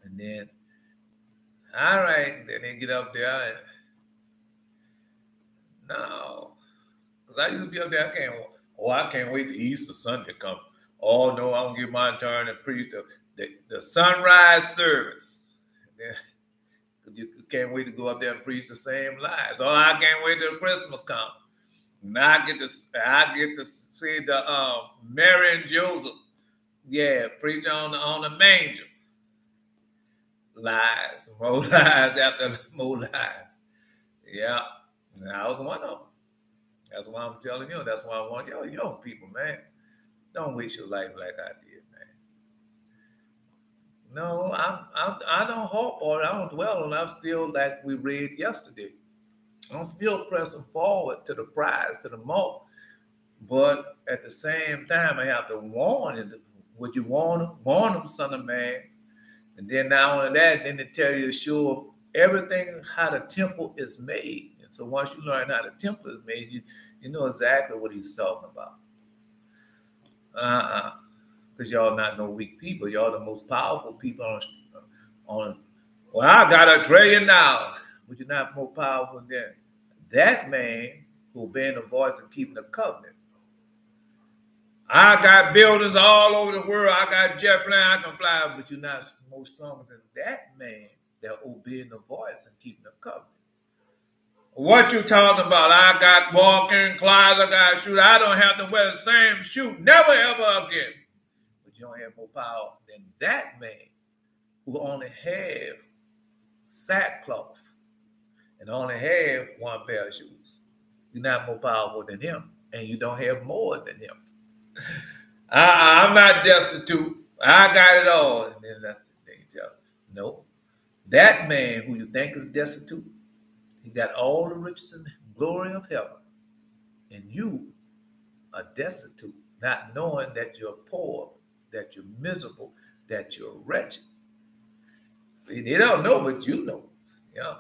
And then, all right, then they get up there. And, no. Because I used to be up there, I can't wait to Easter Sunday come. Oh, no, I'm going to get my turn to preach the sunrise service. You can't wait to go up there and preach the same lies. Oh, I can't wait till Christmas comes. Now I get to see the Mary and Joseph, yeah, preach on the manger. Lies, more lies after more lies. Yeah, I was one of them. That's why I'm telling you. That's why I want y'all young people, man. Don't waste your life like I did, man. No, I don't hope on it. I don't dwell on it. I'm still like we read yesterday. I'm still pressing forward to the prize, to the mark. But at the same time, I have to warn you. Would you warn them, son of man? And then not only that, then they tell you to show everything how the temple is made. And so once you learn how the temple is made, you know exactly what he's talking about. Because y'all not no weak people. Y'all the most powerful people on. Well, I got $1 trillion now, but you're not more powerful than that man who obeying the voice and keeping the covenant. I got buildings all over the world. I got jet plane. I can fly, but you're not more stronger than that man that obeying the voice and keeping the covenant. What you talking about? I got walking closet, I got shoes. I don't have to wear the same shoe. Never ever again. But you don't have more power than that man who only have sackcloth and only have one pair of shoes. You're not more powerful than him, and you don't have more than him. I'm not destitute. I got it all. And then that's the thing. No. That man who you think is destitute, he got all the riches and glory of heaven. And you are destitute, not knowing that you're poor, that you're miserable, that you're wretched. See, they don't know, but you know. Yeah.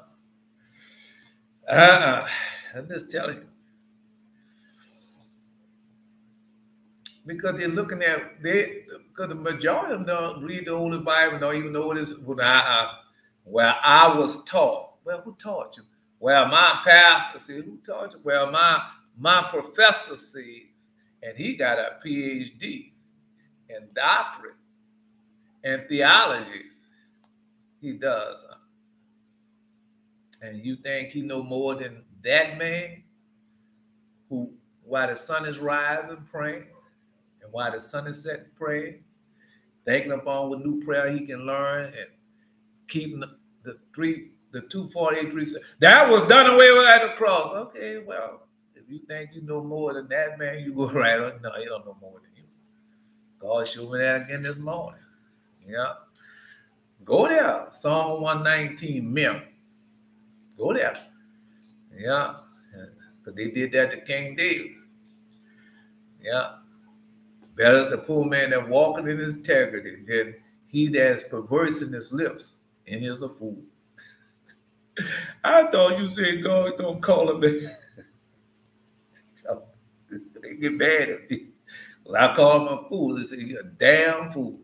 I'm just telling you. Because they're looking at, because the majority of them don't read the Holy Bible, don't even know what it is. Well, I was taught. Well, who taught you? Well, my pastor said, who taught you? Well, my professor said, and he got a PhD in doctorate and theology. He does. And you think he know more than that man who, while the sun is rising, praying, and while the sun is setting, praying, thinking upon what new prayer he can learn and keeping the 248 that was done away with at the cross. Okay, well, if you think you know more than that man, you go right on. No, you don't know more than you. God showed me that again this morning. Yeah. Go there. Psalm 119, Mem. Go there. Yeah. Because they did that to King David. Yeah. Better is the poor man that walketh in his integrity than he that is perverse in his lips and is a fool. I thought you said God don't call him that. They get mad at me. Well, I call him a fool. They say, you're a damn fool.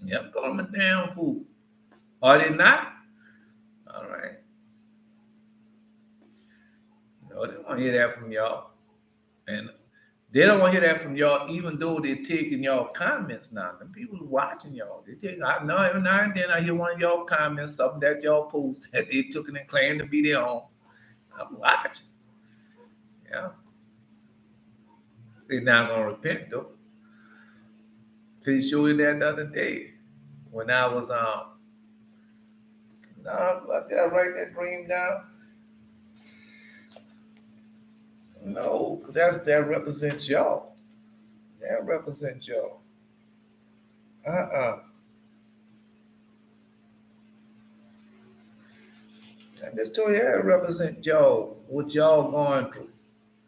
Yeah, I'm calling him a damn fool. Are they not? All right. No, they don't want to hear that from y'all. And they don't want to hear that from y'all, even though they're taking y'all comments now. The people watching y'all, they take. Every now and then I hear one of y'all comments, something that y'all post that they took it and claimed to be their own. I'm watching. Yeah. They're not gonna repent though. Please show you that the other day when I was did I write that dream down? No, because that represents y'all. That represents y'all. I just told you that represents y'all, what y'all going through.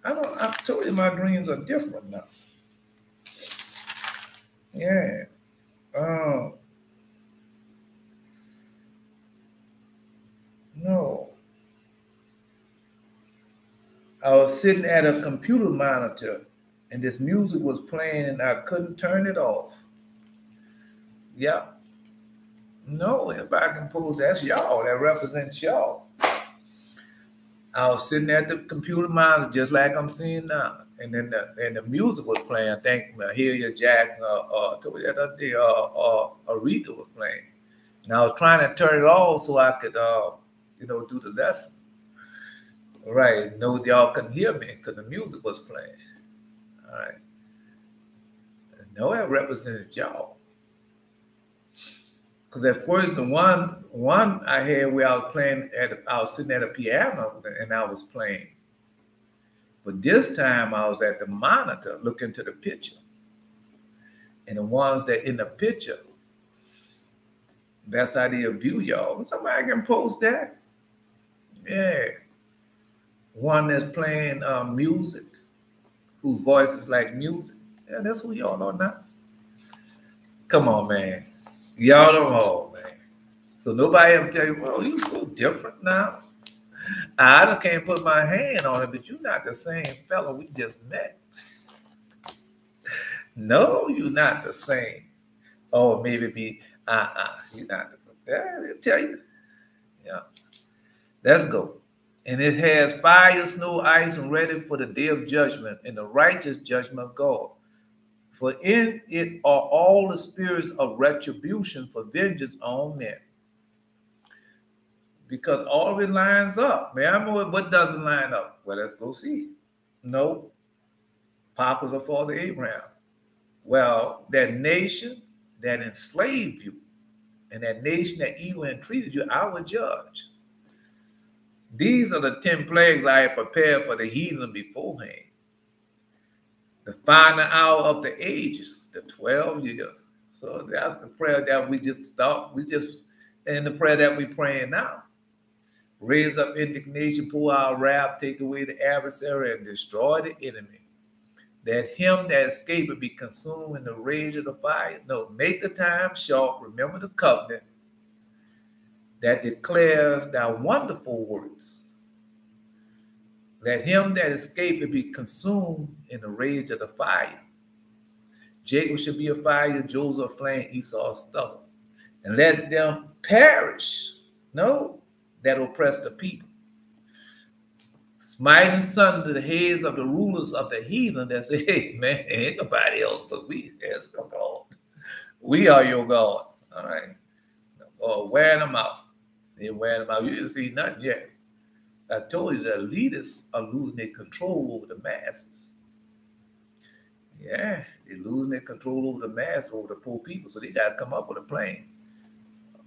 I told you my dreams are different now. Yeah. No. I was sitting at a computer monitor and this music was playing and I couldn't turn it off. Yeah. No, if I can pull, that's y'all. That represents y'all. I was sitting at the computer monitor just like I'm seeing now. And then the music was playing. I think Mahalia Jackson or told you that other day, Aretha was playing. And I was trying to turn it off so I could do the lesson. Right. No, y'all couldn't hear me because the music was playing. All right. No, that represented y'all. Because at first, the one I had where I was sitting at a piano and I was playing. But this time I was at the monitor looking to the picture. And the ones that in the picture, that's how they view y'all. Somebody can post that. Yeah. One that's playing music, whose voice is like music. Yeah, that's who y'all are now. Come on, man. Y'all don't know, man. So nobody ever tell you, well, you so different now. I can't put my hand on it, but you're not the same fellow we just met. No, you're not the same. Oh, maybe be, you're not the same. Yeah, they'll tell you. Yeah. Let's go. And it has fire, snow, ice, and ready for the day of judgment and the righteous judgment of God. For in it are all the spirits of retribution for vengeance on men. because all of it lines up. Man, what doesn't line up? Well, let's go see. No, Papa's a father Abraham. Well, that nation that enslaved you and that nation that evil entreated you, I will judge. These are the 10 plagues I have prepared for the heathen beforehand. The final hour of the ages, the 12 years. So that's the prayer that we just start. And the prayer that we're praying now. Raise up indignation, pour out wrath, take away the adversary, and destroy the enemy. That him that escapeth be consumed in the rage of the fire. No, make the time short. Remember the covenant that declares thy wonderful works. Let him that escapeth be consumed in the rage of the fire. Jacob shall be a fire, Joseph a flame, Esau a stubble. And let them perish, no, that oppress the people. Smiting sunder the heads of the rulers of the heathen that say, hey, man, ain't nobody else but we. Yes, God. We are your God. All right. Or wearing them out. They're wearing them out. You didn't see nothing yet. I told you that leaders are losing their control over the masses. Yeah, they're losing their control over the mass, over the poor people. So they got to come up with a plan.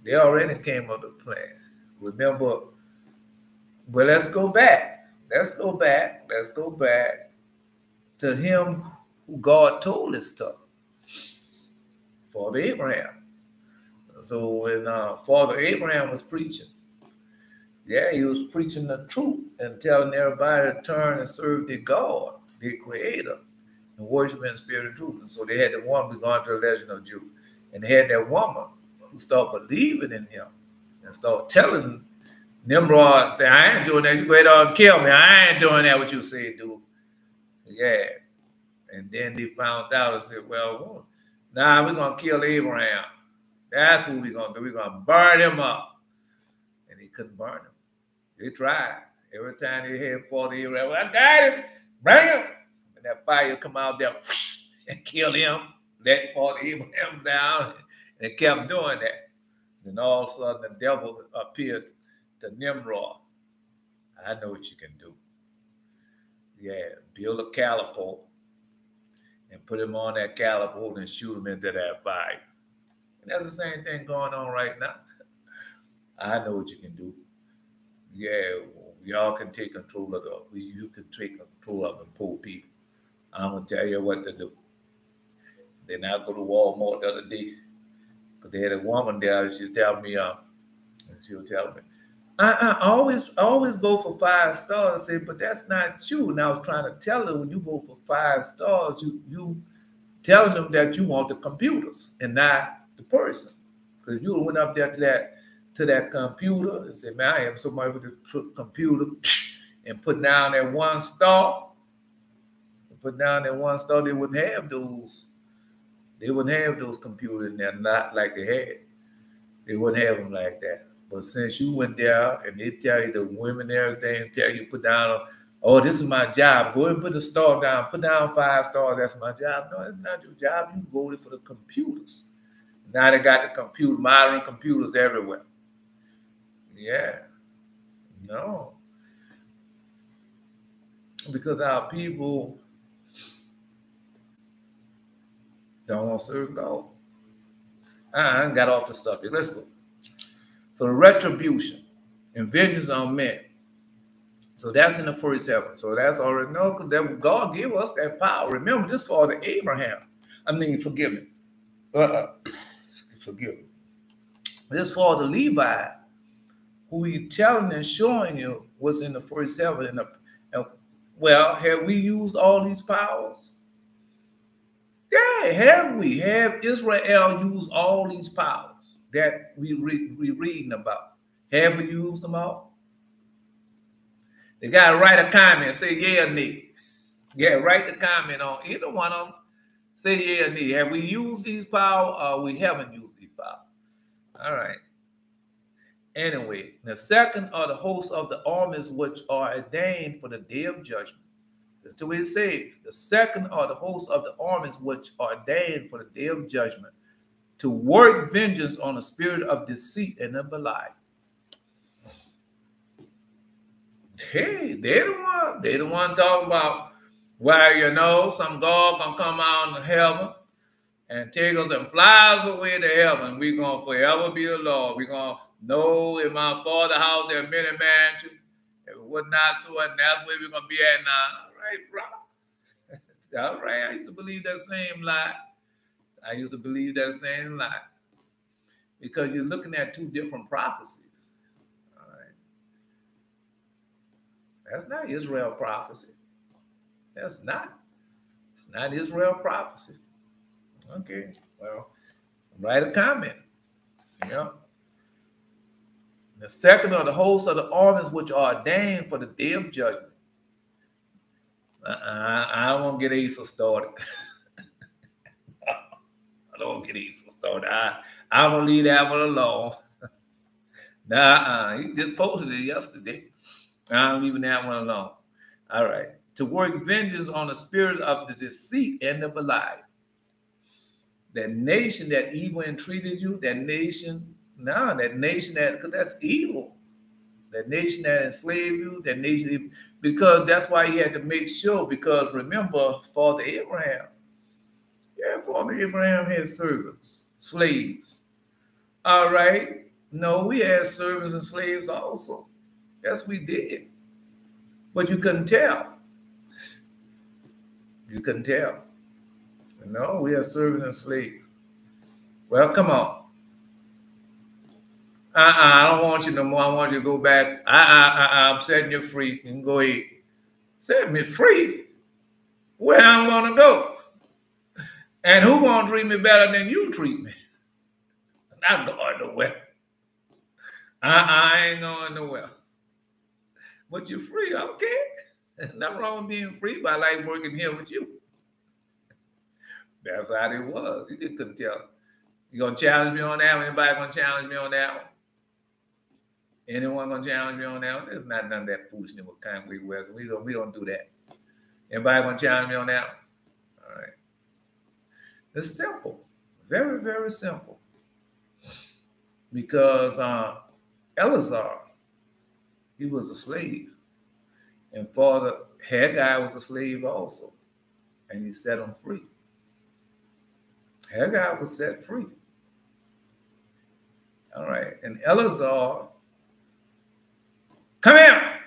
They already came up with a plan. Remember, well, let's go back. Let's go back to him who God told us to, Father Abraham. So when Father Abraham was preaching, yeah, he was preaching the truth and telling everybody to turn and serve their God, their creator, and worship in spirit and truth. And so they had the woman, we gone to the legend of Judah, and they had that woman who started believing in him and started telling Nimrod, I ain't doing that. You go ahead and kill me. I ain't doing that what you say, dude. Yeah. And then they found out and said, well, nah, we're going to kill Abraham. That's what we're going to do. We're going to burn him up. And they couldn't burn him. They tried. Every time they had Father Abraham, well, I got him. Bring him. And that fire come out there and kill him. Let Father Abraham down. And they kept doing that. Then all of a sudden the devil appeared to Nimrod. I know what you can do. Yeah, build a catapult and put him on that catapult and shoot him into that fire. And that's the same thing going on right now. I know what you can do. Yeah, y'all can take control of you can take control of the poor people. I'm gonna tell you what to do. Then I go to Walmart the other day because they had a woman there. She was telling me, I always go for 5 stars. I said, but that's not true. And I was trying to tell her, when you go for 5 stars, you telling them that you want the computers and not the person. Because you went up there to that computer and said, man, I am somebody with the computer, and put down that 1 star. Put down that 1 star, they wouldn't have those. They wouldn't have those computers in there, not like they had. They wouldn't have them like that. But since you went there and they tell you, the women and everything, tell you put down, oh, this is my job. Go ahead and put the star down. Put down 5 stars. That's my job. No, it's not your job. You voted for the computers. Now they got the modern computers everywhere. Yeah. No. Because our people don't want to serve God. I got off the subject. Let's go. So the retribution and vengeance on men. So that's in the first heaven. So that's already known, because God gave us that power. Remember, this for the Abraham. Forgive me. Forgive me. This for the Levi, who he's telling and showing you what's in the first heaven. Well, have we used all these powers? Yeah, have we? Have Israel used all these powers that we reading about? Have we used them all? They got to write a comment, say yeah or nay. Yeah, write the comment on either one of them. Say yeah or nay. Have we used these powers or we haven't used these powers? All right. Anyway, the second are the hosts of the armies which are ordained for the day of judgment. That's what it says. The second are the hosts of the armies which are ordained for the day of judgment, to work vengeance on the spirit of deceit and of lie. Hey, they the one talking about where, you know, some God gonna come out in heaven and take us and fly us away to heaven. We're gonna forever be the Lord. We're gonna know in my Father's house there are many mansions. If it was not so, and that's where we're gonna be at now. All right, bro. All right. I used to believe that same lie. I used to believe that same lie. Because you're looking at two different prophecies. All right. That's not Israel prophecy. That's not. It's not Israel prophecy. Okay. Well, write a comment. Yeah. The second of the hosts of the armies which are ordained for the day of judgment. I don't want to get Esau started. I don't want to get Esau started. I'm going to leave that one alone. Nah, he just posted it yesterday. I'm leaving that one alone. All right. To work vengeance on the spirit of the deceit and the belied. That nation that evil entreated you, that nation, that nation that, because that's evil. That nation that enslaved you, that nation, because that's why he had to make sure, because remember, Father Abraham, Father Abraham had servants, slaves. All right. No, we had servants and slaves also. Yes, we did. But you couldn't tell. You couldn't tell. No, we had servants and slaves. Well, come on. I don't want you no more. I want you to go back. I'm setting you free. You can go ahead. Set me free? Where I'm going to go? And who going to treat me better than you treat me? I'm not going nowhere. I ain't going nowhere. But you're free. Okay. Nothing wrong with being free, but I like working here with you. That's how it was. You just couldn't tell. You going to challenge me on that one? Anybody going to challenge me on that one? Anyone going to challenge me on that one? There's not none of that foolishness with Conway West. We don't do that. Anybody going to challenge me on that one? All right. It's simple. Very, very simple. Because Eleazar, he was a slave. And Father Haggai was a slave also. And he set him free. Haggai was set free. All right. And Eleazar, come here.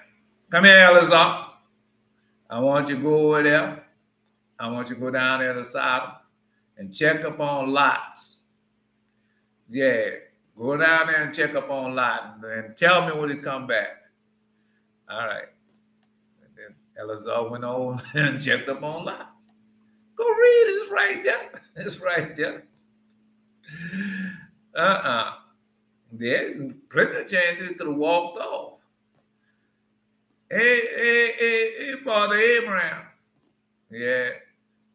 Come here, Eleazar. I want you to go over there. I want you to go down there to Sodom and check up on Lot. Yeah. Go down there and check up on Lot and tell me when he come back. All right. And then Eleazar went over and checked up on Lot. Go read it. It's right there. It's right there. Yeah, plenty of chances could have walked off. Hey, Father Abraham. Yeah.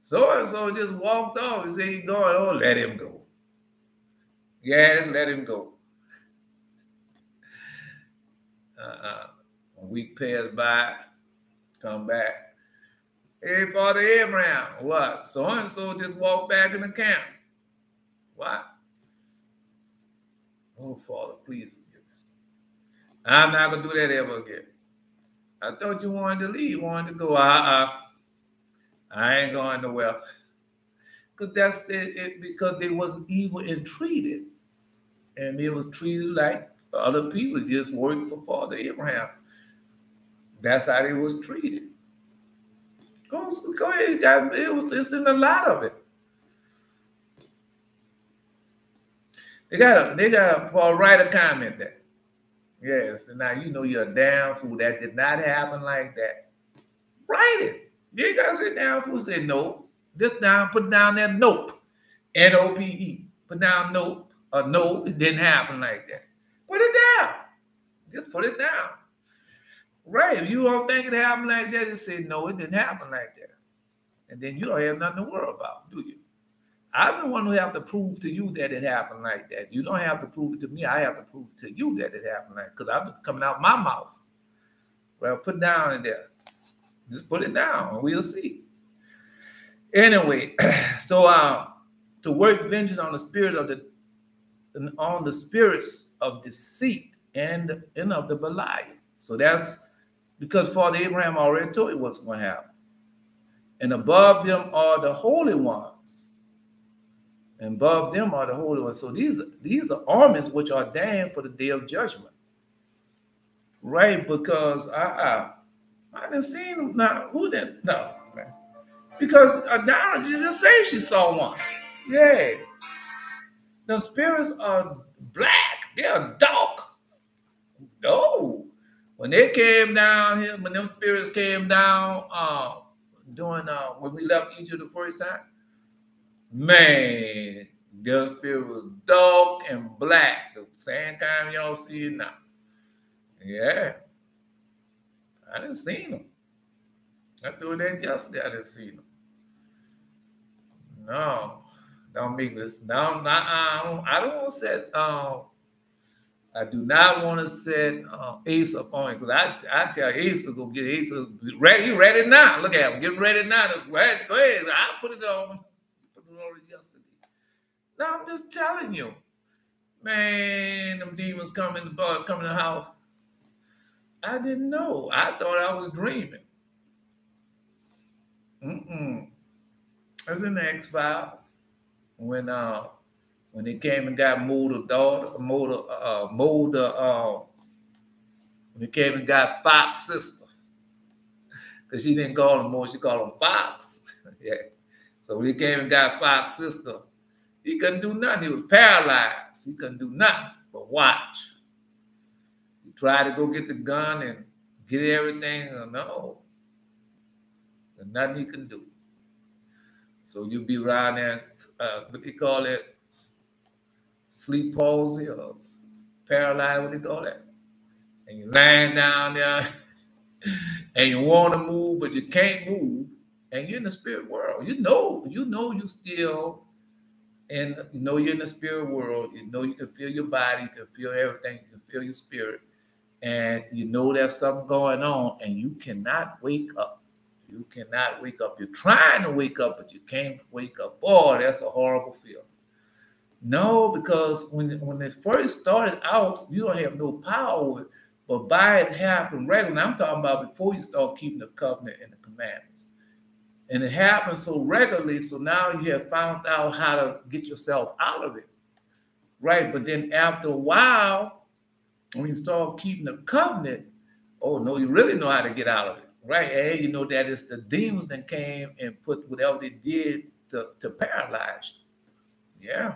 So-and-so just walked off. He said he's going. Oh, let him go. Yeah, let him go. A week passed by, come back. Hey, Father Abraham, what? So-and-so just walked back in the camp. What? Oh, Father, please forgive us. I'm not going to do that ever again. I thought you wanted to leave, you wanted to go. I ain't going nowhere. Because that's it, because they wasn't evil and treated. And they was treated like other people just working for Father Abraham. That's how they was treated. Go ahead, it's in a lot of it. They gotta write a comment there. Yes, and now you know you're a damn fool. That did not happen like that. Write it. You ain't gotta sit down fool. Say no. Just down, put down that nope. N-O-P-E. Put down nope. Or no, it didn't happen like that. Put it down. Just put it down. Right. If you don't think it happened like that, just say no, it didn't happen like that. And then you don't have nothing to worry about, do you? I'm the one who have to prove to you that it happened like that. You don't have to prove it to me. I have to prove to you that it happened like that, because I'm coming out my mouth. Well, put down in there. Just put it down and we'll see. Anyway, so to work vengeance on the spirit of the spirits of deceit and of the Belial. So that's Because Father Abraham already told you what's going to happen. And above them are the holy ones. And above them are the holy ones. So these are armies which are ordained for the day of judgment. Right? Because I didn't see them. Now, who did? No, man. Because Adara just say she saw one. Yeah. The spirits are black. They are dark. No. When they came down here, when them spirits came down during when we left Egypt the first time, man, the spirit was dark and black. The same time y'all see it now. Yeah. I didn't see them. I told that yesterday I didn't see them. No. Don't make this. No, I don't want to set I do not want to set Ace up on it, because I tell Ace to go get Ace ready. He ready now. Look at him. Get ready now. Go ahead. I put it on. Put it on yesterday. No, I'm just telling you. Man, them demons come in the house. I didn't know. I thought I was dreaming. That's in the X-File. When they came and got when they came and got Fox's sister, because she didn't call him Mo, she called him Fox. Yeah. So when he came and got Fox's sister, he couldn't do nothing. He was paralyzed. He couldn't do nothing but watch. He tried to go get the gun and get everything. No. There's nothing he can do. So you be around there, what they call it, sleep palsy or paralyzed, what they call that? And you're lying down there and you want to move, but you can't move, and you're in the spirit world. You know you still, and you know you're in the spirit world. You know you can feel your body, you can feel everything, you can feel your spirit, and you know there's something going on, and you cannot wake up. You cannot wake up. You're trying to wake up, but you can't wake up. Boy, that's a horrible feeling. No, because when it first started out, you don't have no power over it. But by it happened regularly. I'm talking about before you start keeping the covenant and the commandments. And it happened so regularly, so now you have found out how to get yourself out of it. Right? But then after a while, when you start keeping the covenant, oh no, you really know how to get out of it. Right? Hey, you know that it's the demons that came and put whatever they did to paralyze you. Yeah.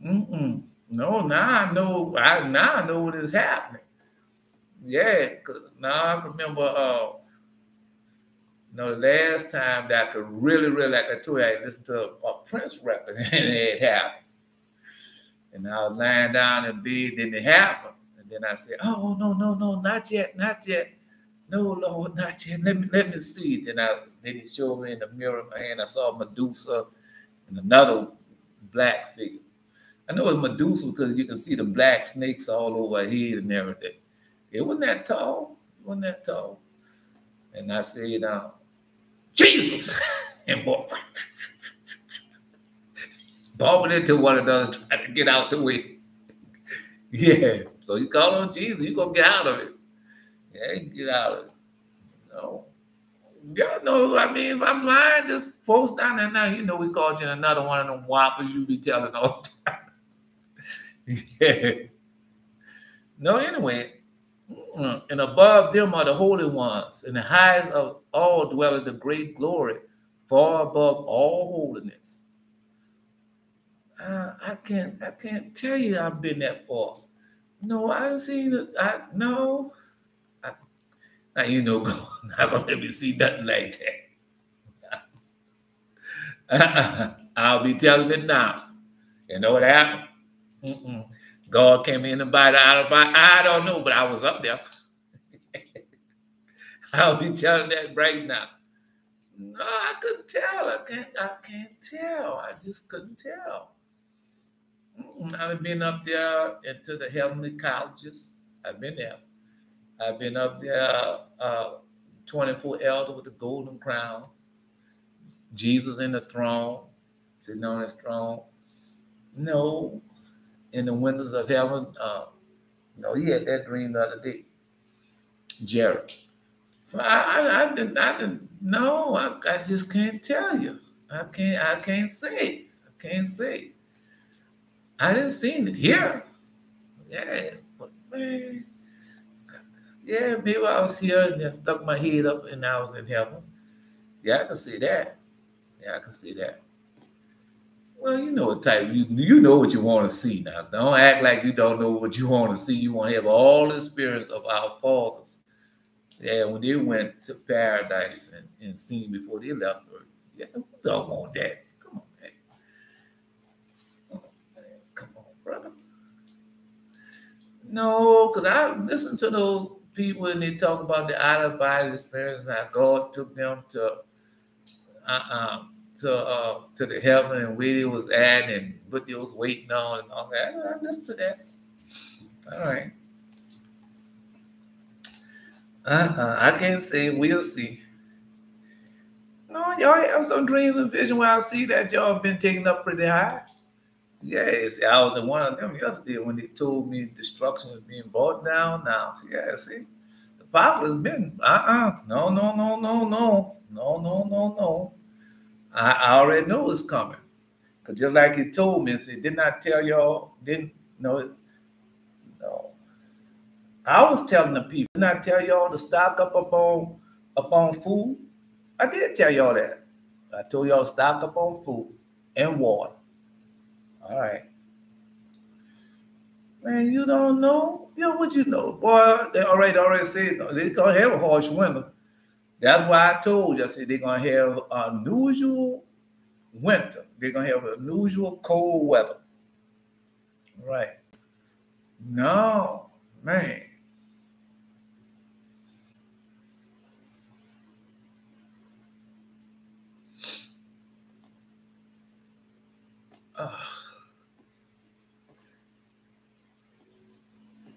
No, now I know. Now I know what is happening. Yeah, cause now I remember. The last time that I could really, like I told you, I listened to a Prince record and it happened. And I was lying down in bed, then it happened. And then I said, "Oh no, not yet. No, Lord, not yet. Let me see." Then he showed me in the mirror of my hand. I saw Medusa and another black figure. I know it's Medusa because you can see the black snakes all over her head and everything. It wasn't that tall. And I said, Jesus! And bumping into one another, trying to get out the way. Yeah. So you call on Jesus, you're going to get out of it. Yeah, you can get out of it. No. Y'all know, I mean, if I'm lying, just folks down there now, we called you another one of them whoppers you be telling all the time. Yeah. No, anyway. And above them are the holy ones, and the highest of all dwelleth the great glory, far above all holiness. I can't tell you I've been that far. No, I haven't seen it. Now not gonna let me see nothing like that. I'll be telling it now. You know what happened? God came in and bite out of my. I don't know, but I was up there. I'll be telling that right now. No, I couldn't tell. I can't tell. I just couldn't tell. I've been up there into the heavenly colleges. I've been there. I've been up there, 24 elder with the golden crown. Jesus in the throne, sitting on his throne. No, in the windows of heaven. He had that dream the other day. Jared. So I didn't know. I just can't tell you. I can't say. I can't say. I didn't see it here. Yeah, but man, yeah, maybe I was here and then stuck my head up and I was in heaven. Yeah, I can see that. Yeah, I can see that. Well, you know what type you know what you want to see now. Don't act like you don't know what you want to see. You want to have all the experience of our fathers. Yeah, when they went to paradise and seen before they left Earth. Yeah, who don't want that? Come on, man. Come on, man. Come on, brother. No, because I listen to those people and they talk about the out of body experience. Now God took them uh, to the heaven and where they was at and what they was waiting on and all that. I listen to that. All right. I can't say we'll see. No, y'all have some dreams and vision where I see that y'all have been taken up pretty high. Yes, I was in one of them yesterday when they told me destruction is being brought down now. Yeah, see, the Bible has been no, no, no, no, no, no, no, no, no. I already know it's coming. Cause just like he told me, see, didn't I tell y'all? Didn't no, no. I was telling the people, didn't I tell y'all to stock up upon food? I did tell y'all that. I told y'all stock up on food and water. All right. Man, you don't know? You know what you know? Boy, they already said they're gonna have a harsh winter. That's why I told you, I said they're gonna have unusual winter. They're gonna have unusual cold weather. Right. No, man.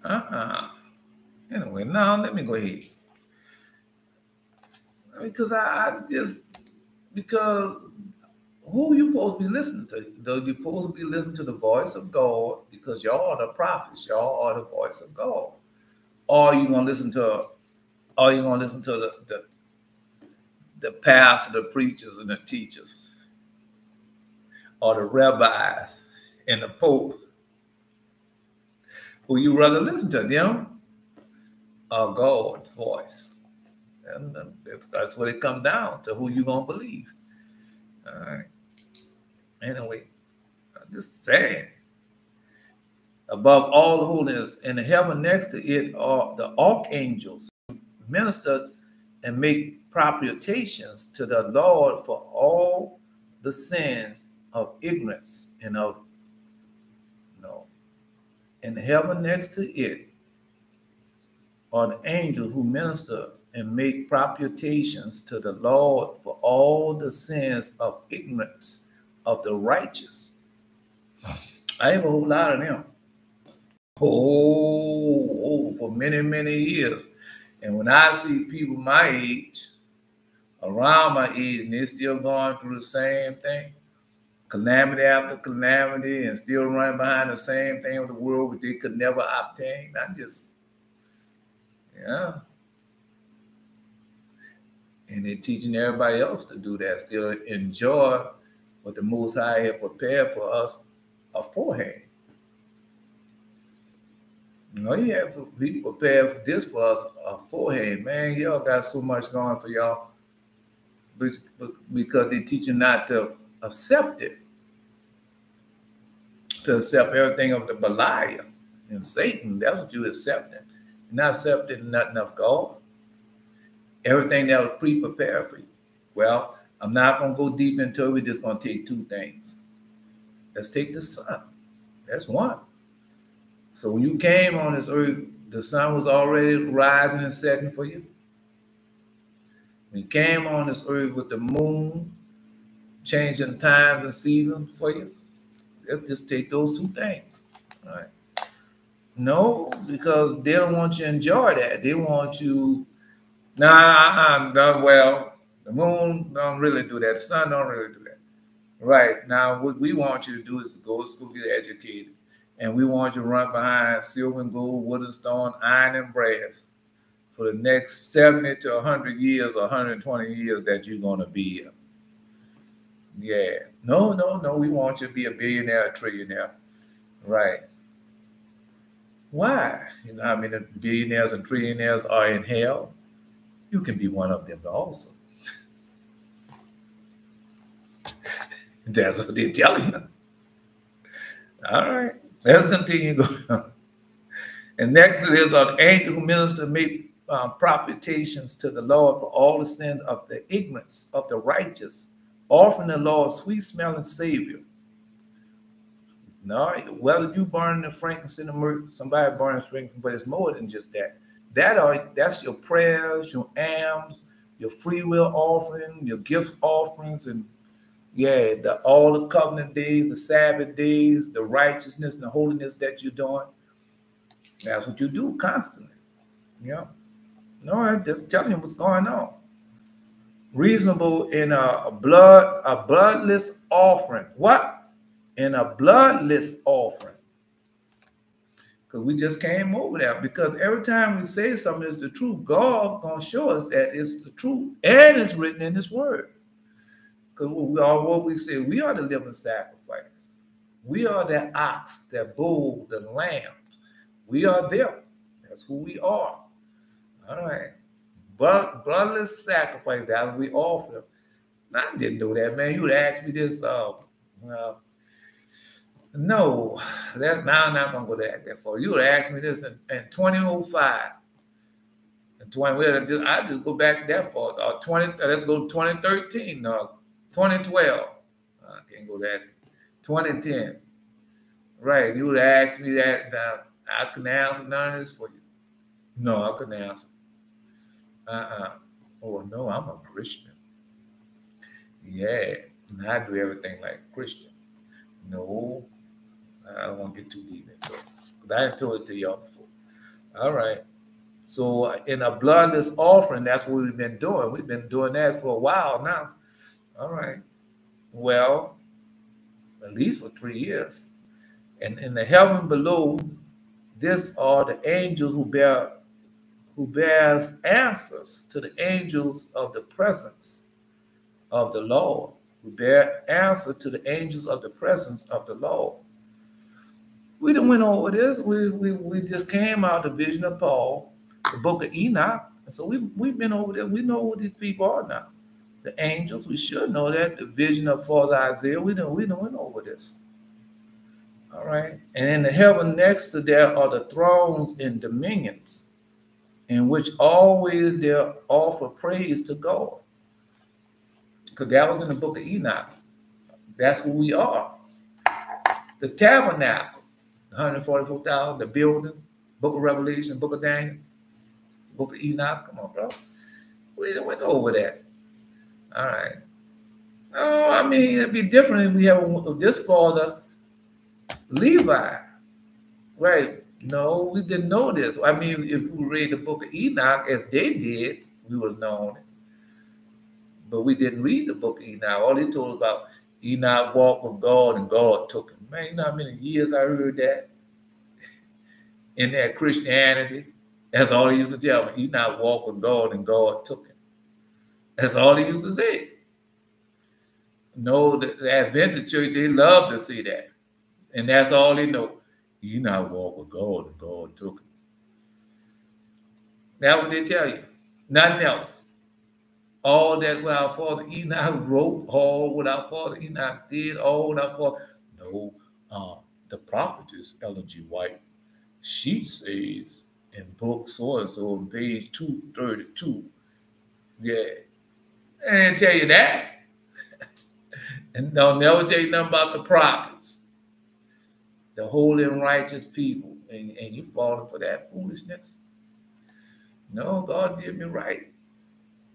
Uh-uh. Anyway, now let me go ahead. Because I just because who you supposed to be listening to? Though you supposed to be listening to the voice of God because y'all are the prophets, y'all are the voice of God. Or you gonna listen to the pastors, the preachers, and the teachers, or the rabbis and the pope. Who you rather listen to, them or God's voice? And that's what it comes down to. Who you gonna believe? All right. Anyway, I'm just saying. Above all the holiness, in the heaven next to it are the archangels, ministers, and make propitiations to the Lord for all the sins of ignorance and of no. In the heaven next to it are the angels who minister and make propitiations to the Lord for all the sins of ignorance of the righteous. I have a whole lot of them. For many, many years. And when I see people my age, around my age, and they're still going through the same thing, calamity after calamity, and still running behind the same thing of the world which they could never obtain, I just, yeah. And they're teaching everybody else to do that, still enjoy what the Most High had prepared for us beforehand. You know, he prepared this for us beforehand. Man, y'all got so much going for y'all because they teach you not to accept it, to accept everything of the Belial and Satan. That's what you're accepting. You're not accepting nothing of God. Everything that was pre-prepared for you. Well, I'm not going to go deep into it. We're just going to take two things. Let's take the sun. That's one. So when you came on this earth, the sun was already rising and setting for you. When you came on this earth with the moon changing times and seasons for you, let's just take those two things. All right. No, because they don't want you to enjoy that. They want you, well, the moon don't really do that. The sun don't really do that. Right. Now, what we want you to do is to go to school, get educated. And we want you to run behind silver and gold, wood and stone, iron and brass for the next 70 to 100 years or 120 years that you're going to be here. Yeah. No, no, no. We want you to be a billionaire, a trillionaire. Right. Why? You know how many billionaires and trillionaires are in hell? You can be one of them also. That's what they're telling you. All right. Let's continue going. And next is an angel who minister make propitiations to the Lord for all the sins of the ignorance of the righteous, offering the Lord sweet smelling Savior. No, whether you burn the frankincense and myrrh, somebody burns frankincense, but it's more than just that. That's your prayers, your alms, your free will offering, your gift offerings, and yeah, all the covenant days, the Sabbath days, the righteousness and the holiness that you're doing. That's what you do constantly. Yeah. No, I'm just telling you what's going on. Reasonable in a bloodless offering. What? In a bloodless offering. Because we just came over that. Because every time we say something is the truth, God gonna show us that it's the truth and it's written in His Word. Because what we say, we are the living sacrifice. We are that ox, that bull, the lamb. We are them. That's who we are. All right. But bloodless sacrifice, that's what we offer. I didn't know that, man. You would ask me this. No, now I'm not gonna go that far. You would ask me this in 2005. I just go back that far. Let's go 2013. 2012. I can't go that. 2010. Right. You would ask me that. I couldn't answer none of this for you. No, I couldn't answer. Oh, no, I'm a Christian. Yeah. And I do everything like a Christian. No, I don't want to get too deep into it. But I told it to y'all before. All right. So in a bloodless offering, that's what we've been doing. We've been doing that for a while now. All right. Well, at least for 3 years. And in the heaven below, these are the angels who bears answers to the angels of the presence of the Lord. Who bear answer to the angels of the presence of the Lord. We done went over this. We just came out of the vision of Paul, the book of Enoch. And so we've been over there. We know who these people are now. The angels, we should know that. The vision of Father Isaiah, we done went over this. All right. And in the heaven next to there are the thrones and dominions, in which always they offer praise to God. Because that was in the book of Enoch. That's who we are. The tabernacle, 144,000, the building, book of Revelation, book of Daniel, book of Enoch. Come on, bro. We went over that. All right. Oh, I mean, it'd be different if we have this father, Levi. Right. No, we didn't know this. I mean, if we read the book of Enoch as they did, we would have known it. But we didn't read the book of Enoch. All he told us about Enoch walked with God and God took him. Man, you know how many years I heard that in that Christianity? That's all he used to tell me. Enoch walked with God and God took him. That's all he used to say. No, the Adventist church, they love to see that. And that's all they know. Enoch walked with God and God took him. That's what they tell you. Nothing else. All that what our father Enoch wrote, all what our father Enoch did, all what our father. No, the prophetess Ellen G. White, she says in book so and so on page 232. Yeah, I didn't tell you that. And they'll never tell you nothing about the prophets, the holy and righteous people, and you falling for that foolishness. No, God did me right.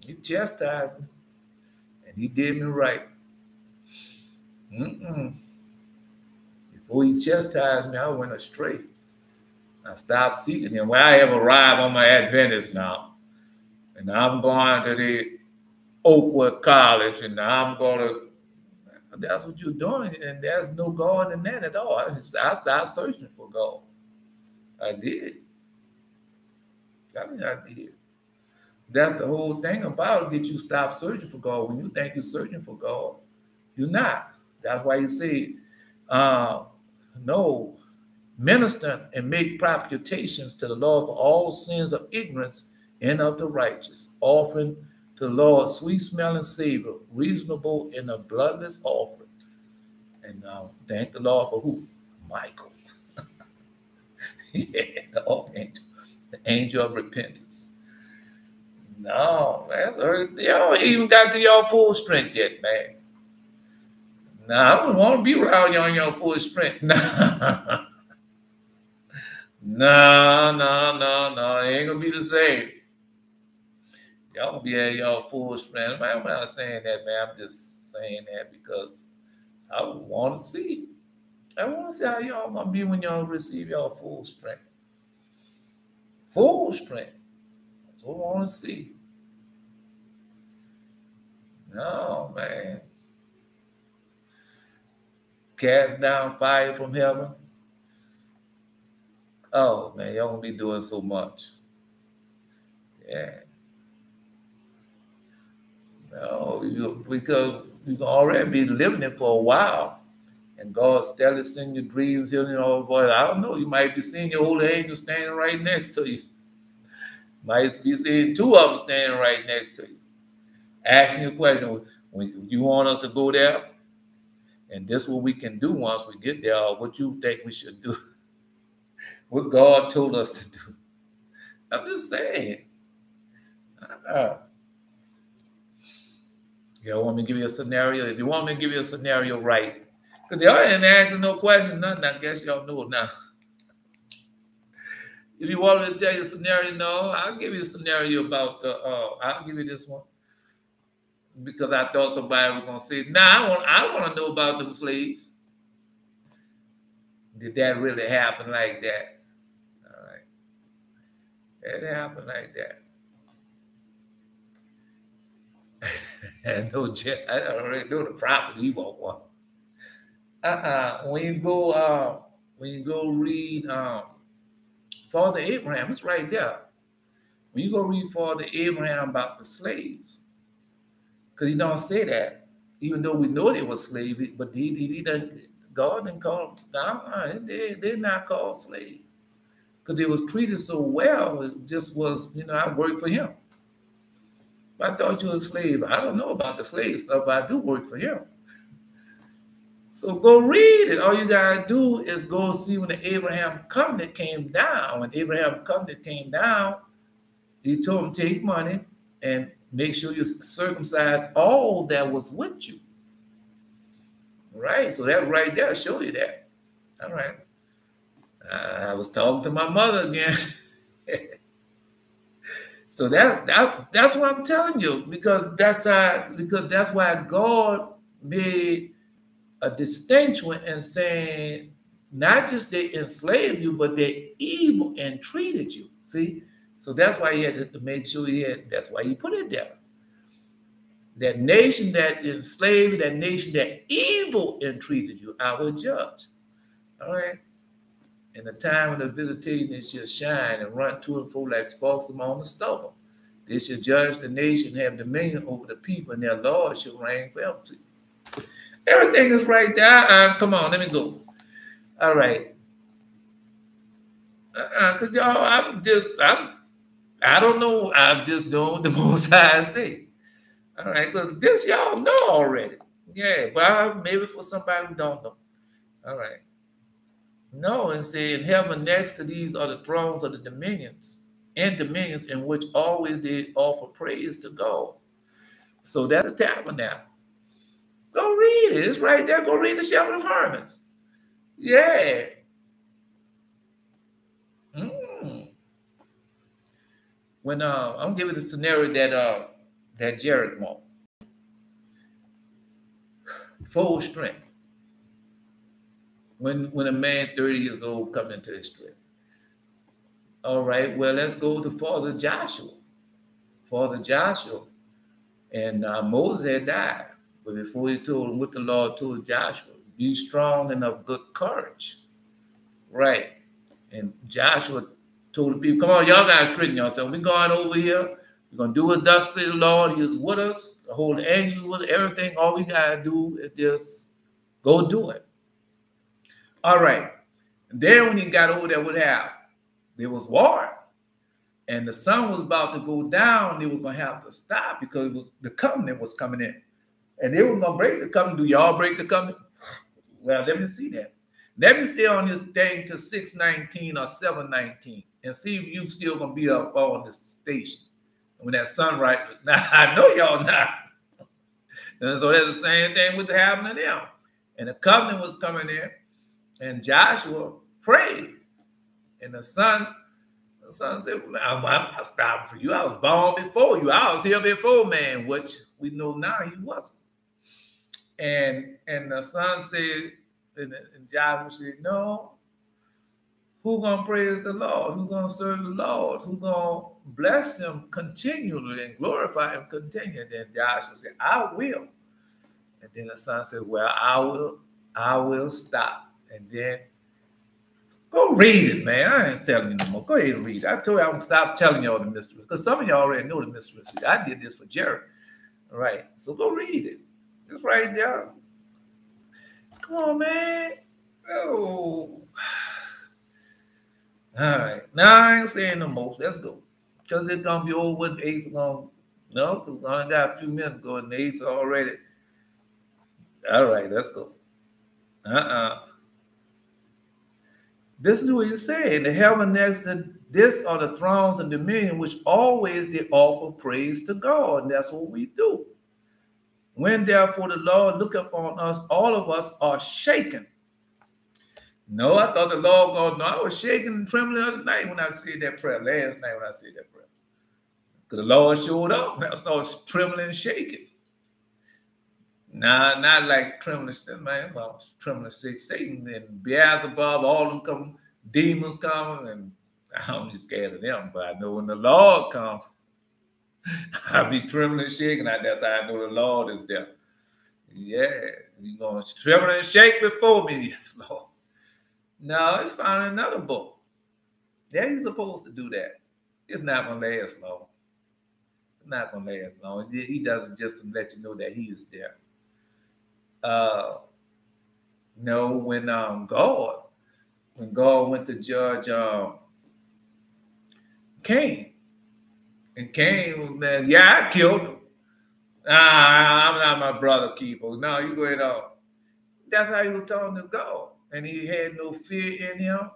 He chastised me, and He did me right. Before He chastised me, I went astray. I stopped seeking Him. Well, I have arrived on my Adventist now, and I'm going to the Oakwood College, and I'm going to. That's what you're doing, and there's no God in that at all. I stopped searching for God. I did. I mean, I did. That's the whole thing about it. Get you stop searching for God. When you think you're searching for God, you're not. That's why you say, no, minister and make propitiations to the Lord for all sins of ignorance and of the righteous, offering to the Lord sweet smelling savor, reasonable in a bloodless offering. And thank the Lord for who? Michael. Yeah, the archangel, the angel of repentance. No, man, y'all ain't even got to your full strength yet, man. Nah, I don't want to be around y'all in your full strength. Nah. No. It ain't gonna be the same. Y'all gonna be at y'all full strength. I'm not saying that, man. I'm just saying that because I want to see. I want to see how y'all gonna be when y'all receive y'all full strength. Full strength. That's what I want to see. No, man. Cast down fire from heaven. Oh, man, y'all gonna be doing so much. Yeah. No, because you can already be living it for a while. And God steadily send your dreams, healing all voice. I don't know. You might be seeing your holy angel standing right next to you. Might be seeing two of them standing right next to you. Asking you a question. When you want us to go there? And this is what we can do once we get there. Or what you think we should do? What God told us to do. I'm just saying. You want me to give you a scenario? If you want me to give you a scenario, right? Because y'all ain't asking no questions, nothing. I guess y'all know it now. If you want me to tell you a scenario, no, I'll give you a scenario about the. I'll give you this one because I thought somebody was gonna say, "Nah, I want to know about them slaves." Did that really happen like that? All right, it happened like that. And no, I already know the prophet. He won't one. When you go read Father Abraham, it's right there. When you go read Father Abraham about the slaves, because he don't say that, even though we know they were slaves, but he doesn't. God didn't call them down. They're not called slaves because they was treated so well. It just was, I worked for him. I thought you were a slave. I don't know about the slave stuff, but I do work for him. So go read it. All you gotta do is go see when the Abraham covenant came down. When Abraham covenant came down, he told him, take money and make sure you circumcise all that was with you. Right? So that right there show you that. All right. I was talking to my mother again. So that's what I'm telling you, because that's why God made a distinction in saying not just they enslaved you, but they evil and treated you. See, so that's why he had to make sure that's why he put it there. That nation that enslaved, that nation that evil and treated you, I will judge. All right. In the time of the visitation, it shall shine and run to and fro like sparks among the stubble. They shall judge the nation, have dominion over the people, and their Lord shall reign forever. Everything is right there. Come on, let me go. All right. Because y'all, I don't know. I'm just doing the most I say. All right, because this y'all know already. Yeah, but maybe for somebody who don't know. All right. No, and say in heaven next to these are the thrones of the dominions in which always they offer praise to God. So that's a tabernacle. Go read it. It's right there. Go read the Shepherd of Hermits. Yeah. When I'm giving the scenario that Jared won. Full strength. When a man 30 years old comes into his strength. All right, well, let's go to Father Joshua. Father Joshua. And Moses had died. But before he told him what the Lord told Joshua, be strong and of good courage. Right. And Joshua told the people, come on, y'all guys straighten yourself. We're going over here. We're going to do what thus says the Lord. He is with us. The whole angels with us, everything. All we got to do is just go do it. All right. And then when he got over there, what happened? There was war. And the sun was about to go down. They were going to have to stop because it was, the covenant was coming in. And they were going to break the covenant. Do y'all break the covenant? Well, let me see that. Let me stay on this thing to 6:19 or 7:19 and see if you still going to be up on the station when that sunrise. Now, I know y'all not. And so that's the same thing with happening to them. And the covenant was coming in, and Joshua prayed. And the son said, I'm stopping for you. I was born before you. I was here before man, which we know now he wasn't. And the son said, and Joshua said, no, who's going to praise the Lord? Who's going to serve the Lord? Who's going to bless him continually and glorify him continually? And then Joshua said, I will. And then the son said, well, I will stop. And then go read it, man. I ain't telling you no more. Go ahead and read it. I told you I would stop telling y'all the mystery because some of y'all already know the mystery. I did this for Jerry. All right. So go read it. It's right there. Come on, man. Oh. All right. Now I ain't saying no more. Let's go. Because it's going to be over with. The Ace going to, no, because I only got a few minutes going. The Ace already. All right. Let's go. This is what you say. The heaven next to this are the thrones and dominion, which always they offer praise to God. And that's what we do. When therefore the Lord look upon us, all of us are shaken. No, I thought the Lord God, no, I was shaking and trembling the other night when I said that prayer, last night when I said that prayer. Because the Lord showed up, and I started trembling and shaking. Nah, not like trembling, man, I was trembling, Satan and Beelzebub, all of them come, demons come, and I'm just scared of them, but I know when the Lord comes, I'll be trembling and shaking. That's how I know the Lord is there. Yeah, you're going to tremble and shake before me. Yes, Lord. No, it's found in another book. Yeah, he's supposed to do that. It's not going to last long. It's not going to last long. He does it just to let you know that he is there. No, when God went to judge Cain, and Cain was mad. Yeah, I killed him. I'm not my brother keeper. No, you go ahead on. That's how he was talking to God. And he had no fear in him.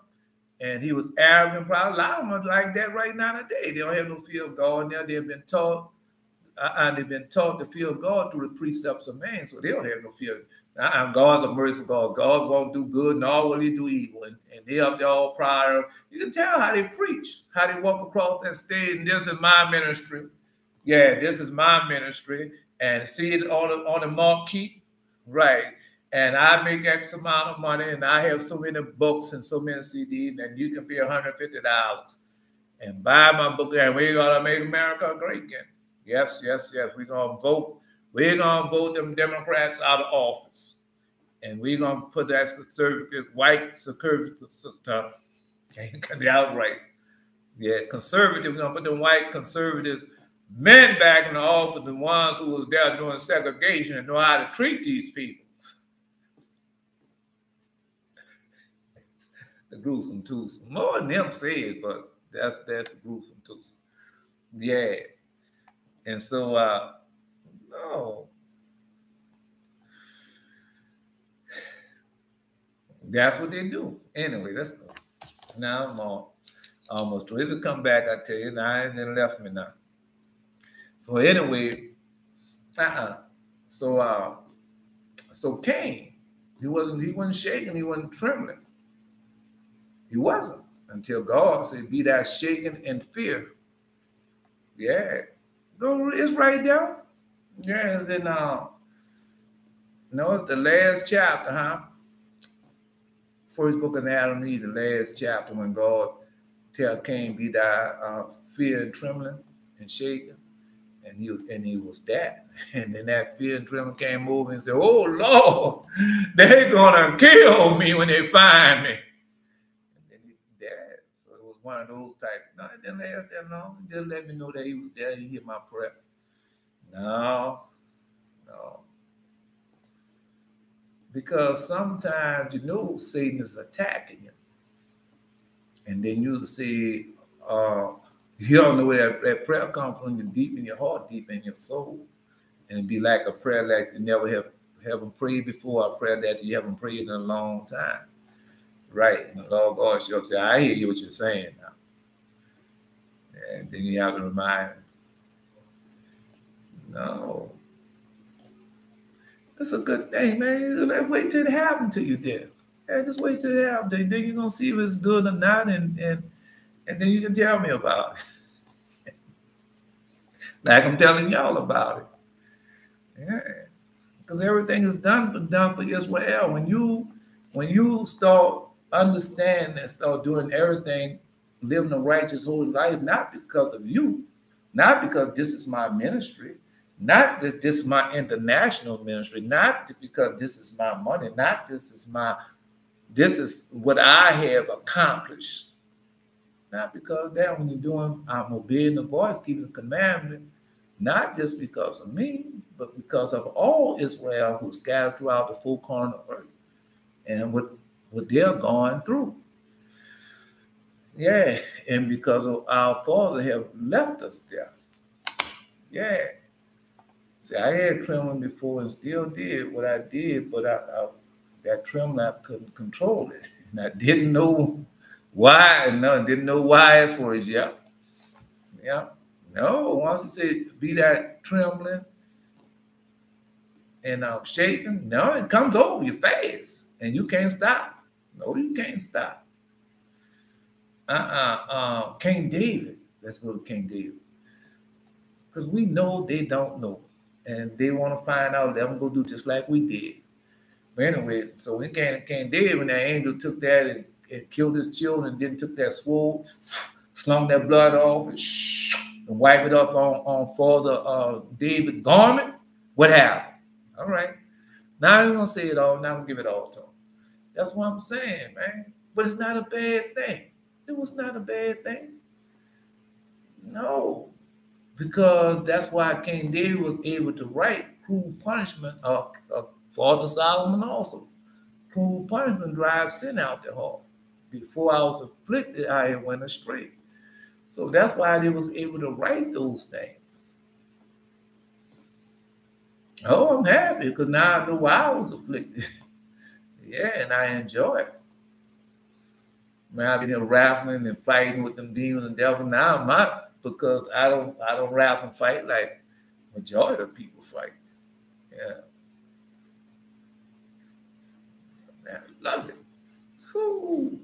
And he was arrogant. Probably a lot of them are like that right now today. They don't have no fear of God. Now they've been taught, to fear God through the precepts of man. So they don't have no fear. God's a merciful God. God won't do good, nor will he do evil. And they up there all prior. You can tell how they preach, how they walk across that stage. And this is my ministry. Yeah, this is my ministry. And see it on the marquee. Right. And I make X amount of money. And I have so many books and so many CDs. And you can pay $150 and buy my book. And we're going to make America great again. Yes, yes, yes. We're going to vote. We're going to vote them Democrats out of office. And we're going to put that conservative, white conservative, outright. Yeah, conservative. We're going to put the white conservatives, men back in the office, the ones who was there doing segregation and know how to treat these people. The gruesome twosome. More than them said, but that's the gruesome twosome. Yeah. And so, no. That's what they do. Anyway, let's go. Now I'm almost ready to come back, I tell you. Now I ain't left me now. So anyway, So Cain, he wasn't shaking, he wasn't trembling. He wasn't until God said, "Be thou shaken in fear." Yeah, it's right there. Yeah, and then no, it's the last chapter, huh? First book of Adam and Eve, the last chapter, when God tell Cain, "Be thou fear and trembling and shaken," and he was that. And then that fear and trembling came over and said, "Oh Lord, they're gonna kill me when they find me." And then he died. So it was one of those type. No, it didn't last that long. It just let me know that he was there. He hear my prayer. No, no. Because sometimes, Satan is attacking you. And then you see, you don't know where that prayer comes from, you deep in your heart, deep in your soul. And it'd be like a prayer like you never haven't prayed before, a prayer that you haven't prayed in a long time. Right. And the Lord God shall say, I hear you what you're saying now. And then you have to remind, no. That's a good thing, man. Let's wait till it happens to you then. Yeah, just wait till it happens. Then you're gonna see if it's good or not, and then you can tell me about it. Like I'm telling y'all about it. Yeah. Because everything is done for Israel. When you start understanding and start doing everything, living a righteous, holy life, not because of you, not because this is my ministry, not this is my international ministry, not because this is my money, not this is what I have accomplished. Not because that when you're doing, I'm obeying the voice, keeping the commandment, not just because of me, but because of all Israel who scattered throughout the full corner of earth and what they're going through. Yeah, and because of our Father have left us there. Yeah. See, I had trembling before and still did what I did, but that trembling, I couldn't control it. And I didn't know why. No, didn't know why at first. Yeah. Yeah. No, once you say be that trembling and shaking, no, it comes over you fast and you can't stop. No, you can't stop. King David. Let's go to King David. Because we know they don't know. And they want to find out, let them go do just like we did. But anyway, so when King David, when that angel took that and killed his children, then took that sword, slung that blood off, and wiped it off on Father David's garment, what happened? All right. Now I'm going to say it all. Now I'm going to give it all to him. That's what I'm saying, man. But it's not a bad thing. It was not a bad thing. No. Because that's why King David was able to write cruel punishment of Father Solomon also. Cruel punishment drives sin out the heart. Before I was afflicted, I went astray. So that's why they was able to write those things. Oh, I'm happy because now I know why I was afflicted. Yeah, and I enjoy it. Man, I've been here wrestling and fighting with them demons and devil. Now I'm not, because I don't wrestle and fight like majority of people fight. Yeah. Man, I love it. Whew.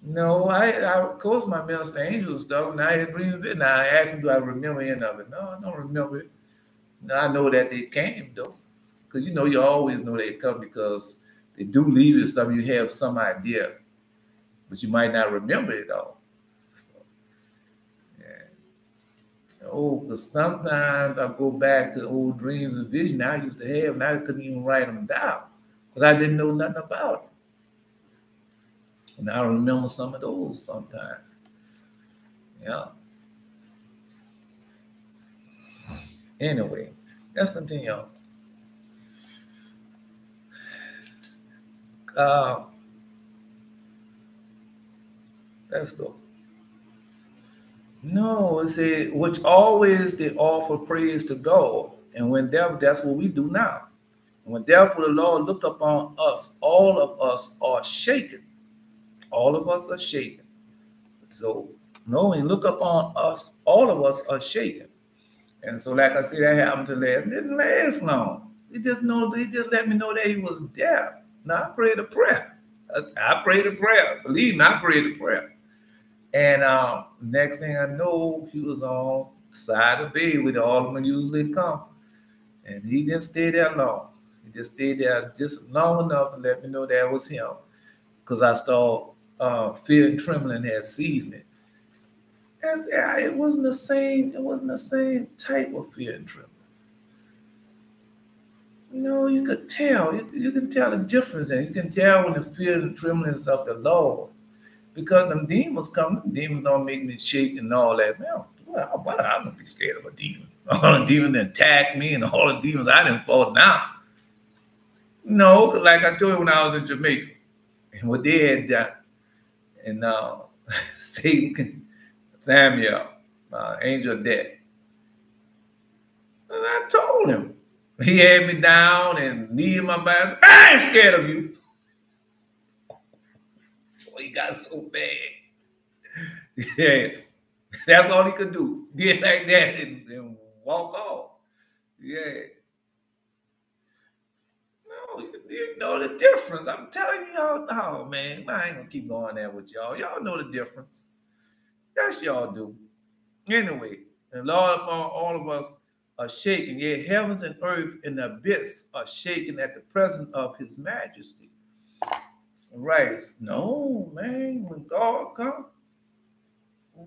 No, I of course my minister angel stuff, and I had dreams of it. Now I asked him, do I remember any of it? No, I don't remember it. Now I know that they came though. Because you always know they come because they do leave you something, you have some idea, but you might not remember it all. So, yeah. Oh, because sometimes I go back to old dreams and visions I used to have, and I couldn't even write them down because I didn't know nothing about it. And I remember some of those sometimes. Yeah. Anyway, let's continue on. Let's go. No, it said, which always they offer praise to God. And when that's what we do now. And when therefore the Lord looked upon us, all of us are shaken. All of us are shaken. So, no, when you look upon us, all of us are shaken. And so, like I said, that happened to last. It didn't last long. He just let me know that he was there. Now I prayed a prayer. I prayed a prayer. Believe me, I prayed a prayer. And next thing I know, he was on the side of the bed where the alderman usually come. And he didn't stay there long. He just stayed there just long enough to let me know that was him. Because I saw fear and trembling had seized me. And it wasn't the same type of fear and trembling. You could tell. You can tell the difference. And you can tell when the fear and trembling is of the Lord. Because them demons come, demons don't make me shake and all that. Man, why I'm gonna be scared of a demon? All the demons that attack me and all the demons I didn't fall down. No, like I told you when I was in Jamaica, and what they had done, and Satan, Samuel, angel of death. And I told him, he had me down and knee in my back. I ain't scared of you. Boy, he got so bad. Yeah, that's all he could do. Did like that and walk off. Yeah. No, you know the difference. I'm telling y'all, oh man, I ain't gonna keep going there with y'all. Y'all know the difference. Yes, y'all do. Anyway, the Lord upon all of us are shaking. Yea, heavens and earth and the abyss are shaking at the presence of his majesty. Right. No, man, when God comes,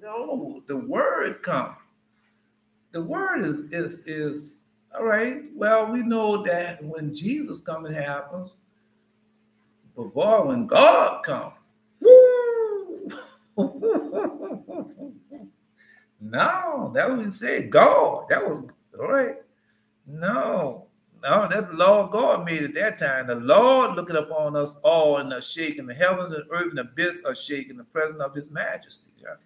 no, the word comes. The word is all right. Well, we know that when Jesus comes, it happens. But boy, when God comes, woo! No, that was said God. That was all right. No, that's the Lord God made at that time. The Lord looking upon us all and are shaking. The heavens and earth and the abyss are shaking the presence of his majesty. Yeah?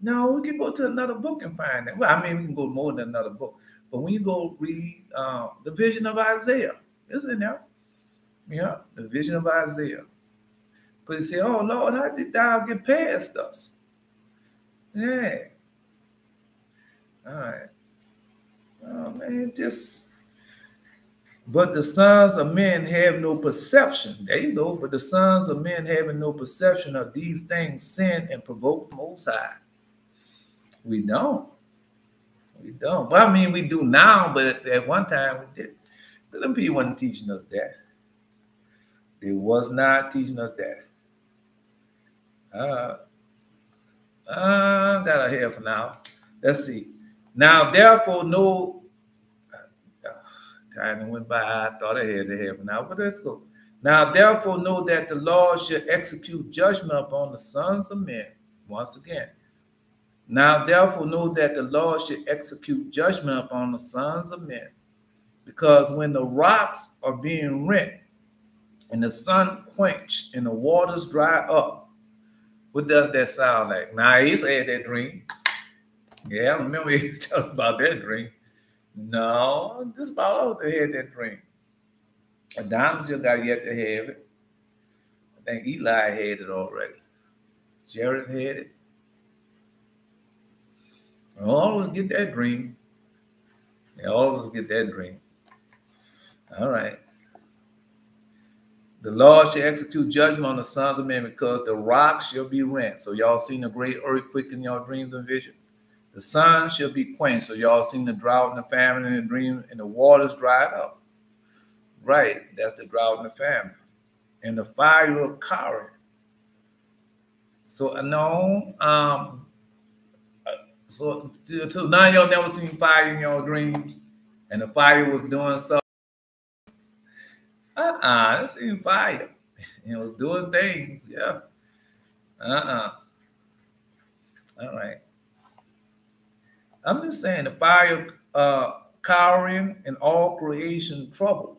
No, we can go to another book and find that. Well, I mean, we can go more than another book. But when you go read the vision of Isaiah, it's in there. Yeah, the vision of Isaiah. But he said, oh, Lord, how did thou get past us? Yeah. All right. Oh, man, just... But the sons of men have no perception. There you go. But the sons of men having no perception of these things sin and provoke the Most High. We don't. We don't. But I mean, we do now, but at one time we did. But them people wasn't teaching us that. They was not teaching us that. Got a hair for now. Let's see. Now, therefore, no... Time went by, I thought I had the hair for now, but let's go. Now, therefore, know that the Lord shall execute judgment upon the sons of men. Once again. Now, therefore, know that the Lord shall execute judgment upon the sons of men. Because when the rocks are being rent, and the sun quenched, and the waters dry up, what does that sound like? Now, I used to have that dream. Yeah, I remember you talking about that dream. No, just about all they had that dream. Adam just got yet to have it. I think Eli had it already. Jared had it. All of us get that dream. Yeah, all of us get that dream. All right. The Lord shall execute judgment on the sons of men because the rocks shall be rent. So y'all seen a great earthquake in your dreams and vision. The sun shall be quenched. So y'all seen the drought and the famine in the dream, and the waters dried up. Right, that's the drought and the famine. And the fire of Karen. So no, so now y'all never seen fire in your dreams, and the fire was doing so. I seen fire. It was doing things, yeah. All right. I'm just saying the fire cowering and all creation trouble.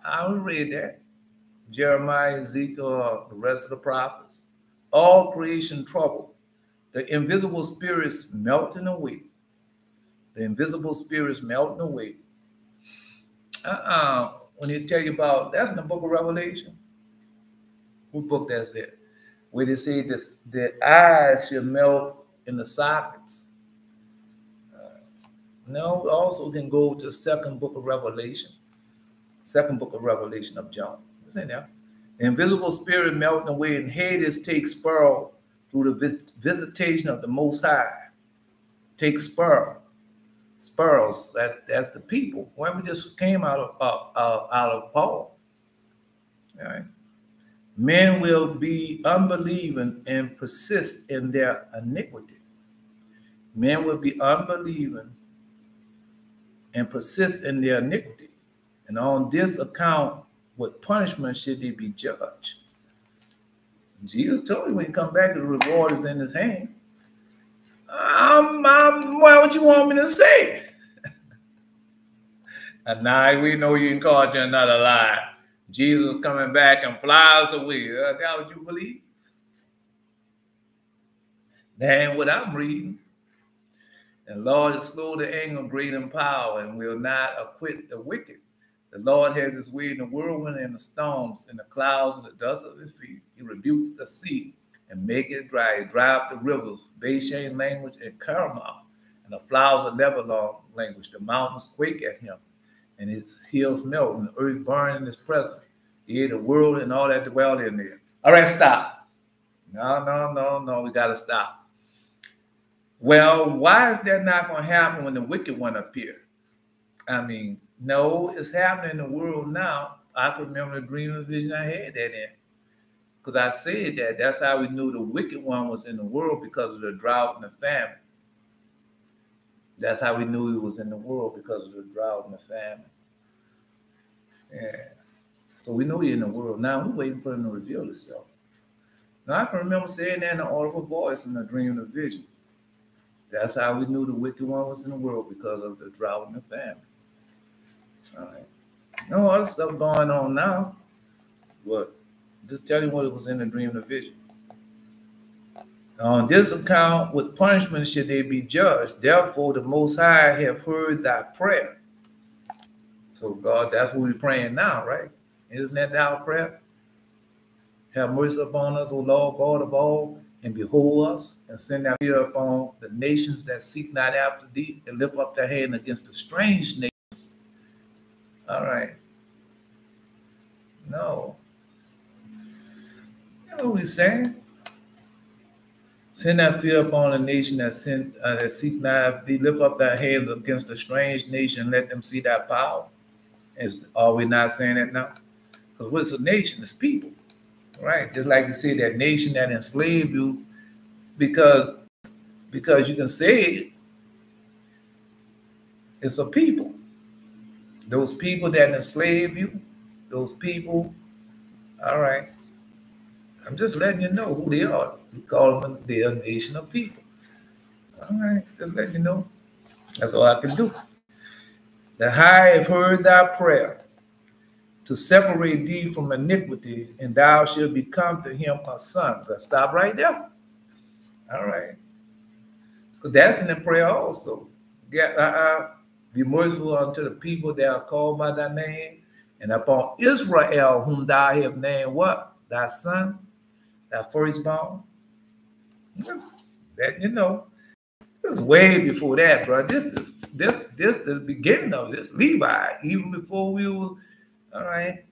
I read that. Jeremiah, Ezekiel, the rest of the prophets. All creation trouble. The invisible spirits melting away. The invisible spirits melting away. When they tell you about, that's in the book of Revelation. What book that's it? Where they say this, the eyes shall melt in the sockets. No, we also can go to the second book of Revelation. Second book of Revelation of John. It's in there. The invisible spirit melting away, and Hades takes spoil through the visitation of the Most High. Take spoil. Spurls, that's the people. When we just came out of Paul. All right. Men will be unbelieving and persist in their iniquity. Men will be unbelieving and persist in their iniquity. And on this account, what punishment should they be judged? Jesus told you when you come back, the reward is in his hand. Well, what you want me to say? And now we know you can call you another lie. Jesus coming back and flies away. That what you believe? That ain't what I'm reading. And Lord is slow to anger, great in power, and will not acquit the wicked. The Lord has his way in the whirlwind and the storms, and the clouds and the dust of his feet. He rebukes the sea and make it dry. He dry up the rivers, Bashan language and Carmel, and the flowers of Lebanon language. The mountains quake at him, and his hills melt, and the earth burn in his presence. Yea, the world and all that dwell in there. All right, stop. No, we got to stop. Well, why is that not going to happen when the wicked one appear? I mean, no, it's happening in the world now. I can remember the dream and vision I had that in. Because I said that. That's how we knew the wicked one was in the world, because of the drought and the famine. That's how we knew he was in the world, because of the drought and the famine. Yeah. So we know he's in the world. Now we're waiting for him to reveal himself. Now I can remember saying that in an audible voice in the dream and the vision. That's how we knew the wicked one was in the world, because of the drought and the famine. All right. No other stuff going on now, but just tell you what it was in the dream and the vision. On this account, with punishment should they be judged. Therefore, the Most High have heard thy prayer. So, God, that's what we're praying now, right? Isn't that our prayer? Have mercy upon us, O Lord God of all, and behold us, and send thy fear upon the nations that seek not after thee, and lift up their hand against the strange nations. All right. No. You know what we're saying? Send that fear upon a nation that seek not after thee, lift up thy hands against a strange nation, let them see thy power. Are we not saying that now? Because what's a nation? It's people. Right? Just like you say, that nation that enslaved you, because you can say it's a people. Those people that enslave you, those people, all right. I'm just letting you know who they are. We call them, they're a nation of people. All right, just letting you know. That's all I can do. The High have heard thy prayer, to separate thee from iniquity, and thou shalt become to him a son. Let's stop right there. All right. Because that's in the prayer also. Be merciful unto the people that are called by thy name, and upon Israel, whom thou have named what? Thy son, thy firstborn. Just letting you know. This is way before that, bro. This is the beginning of this. Levi, even before we were, all right,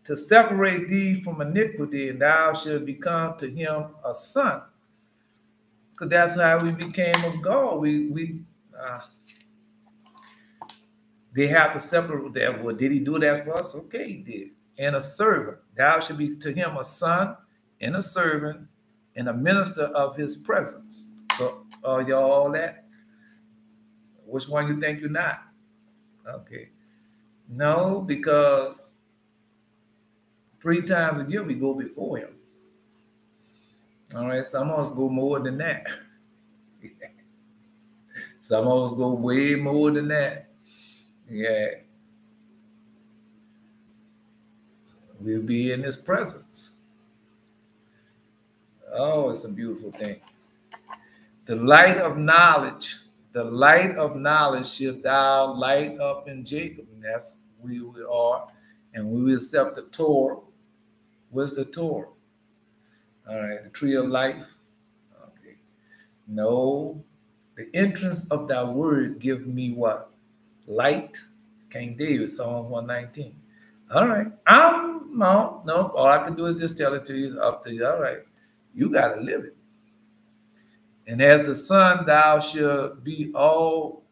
to separate thee from iniquity, and thou shalt become to him a son. Because that's how we became of God. They have to separate that. Well, did he do that for us? Okay, he did. And a servant. Thou shalt be to him a son, and a servant, and a minister of his presence. So are y'all all that? Which one you think you're not? Okay. No, because 3 times a year we go before him. All right, some of us go more than that. Some of us go way more than that. Yeah. We'll be in his presence. Oh, it's a beautiful thing. The light of knowledge shall thou light up in Jacob. And that's who we are. And we will accept the Torah. What's the Torah? All right, the tree of life. Okay. No, the entrance of thy word give me what? Light. King David, Psalm 119. All right. No, all I can do is just tell it to you. It's up to you. All right. You got to live it. And as the son, thou shalt be all,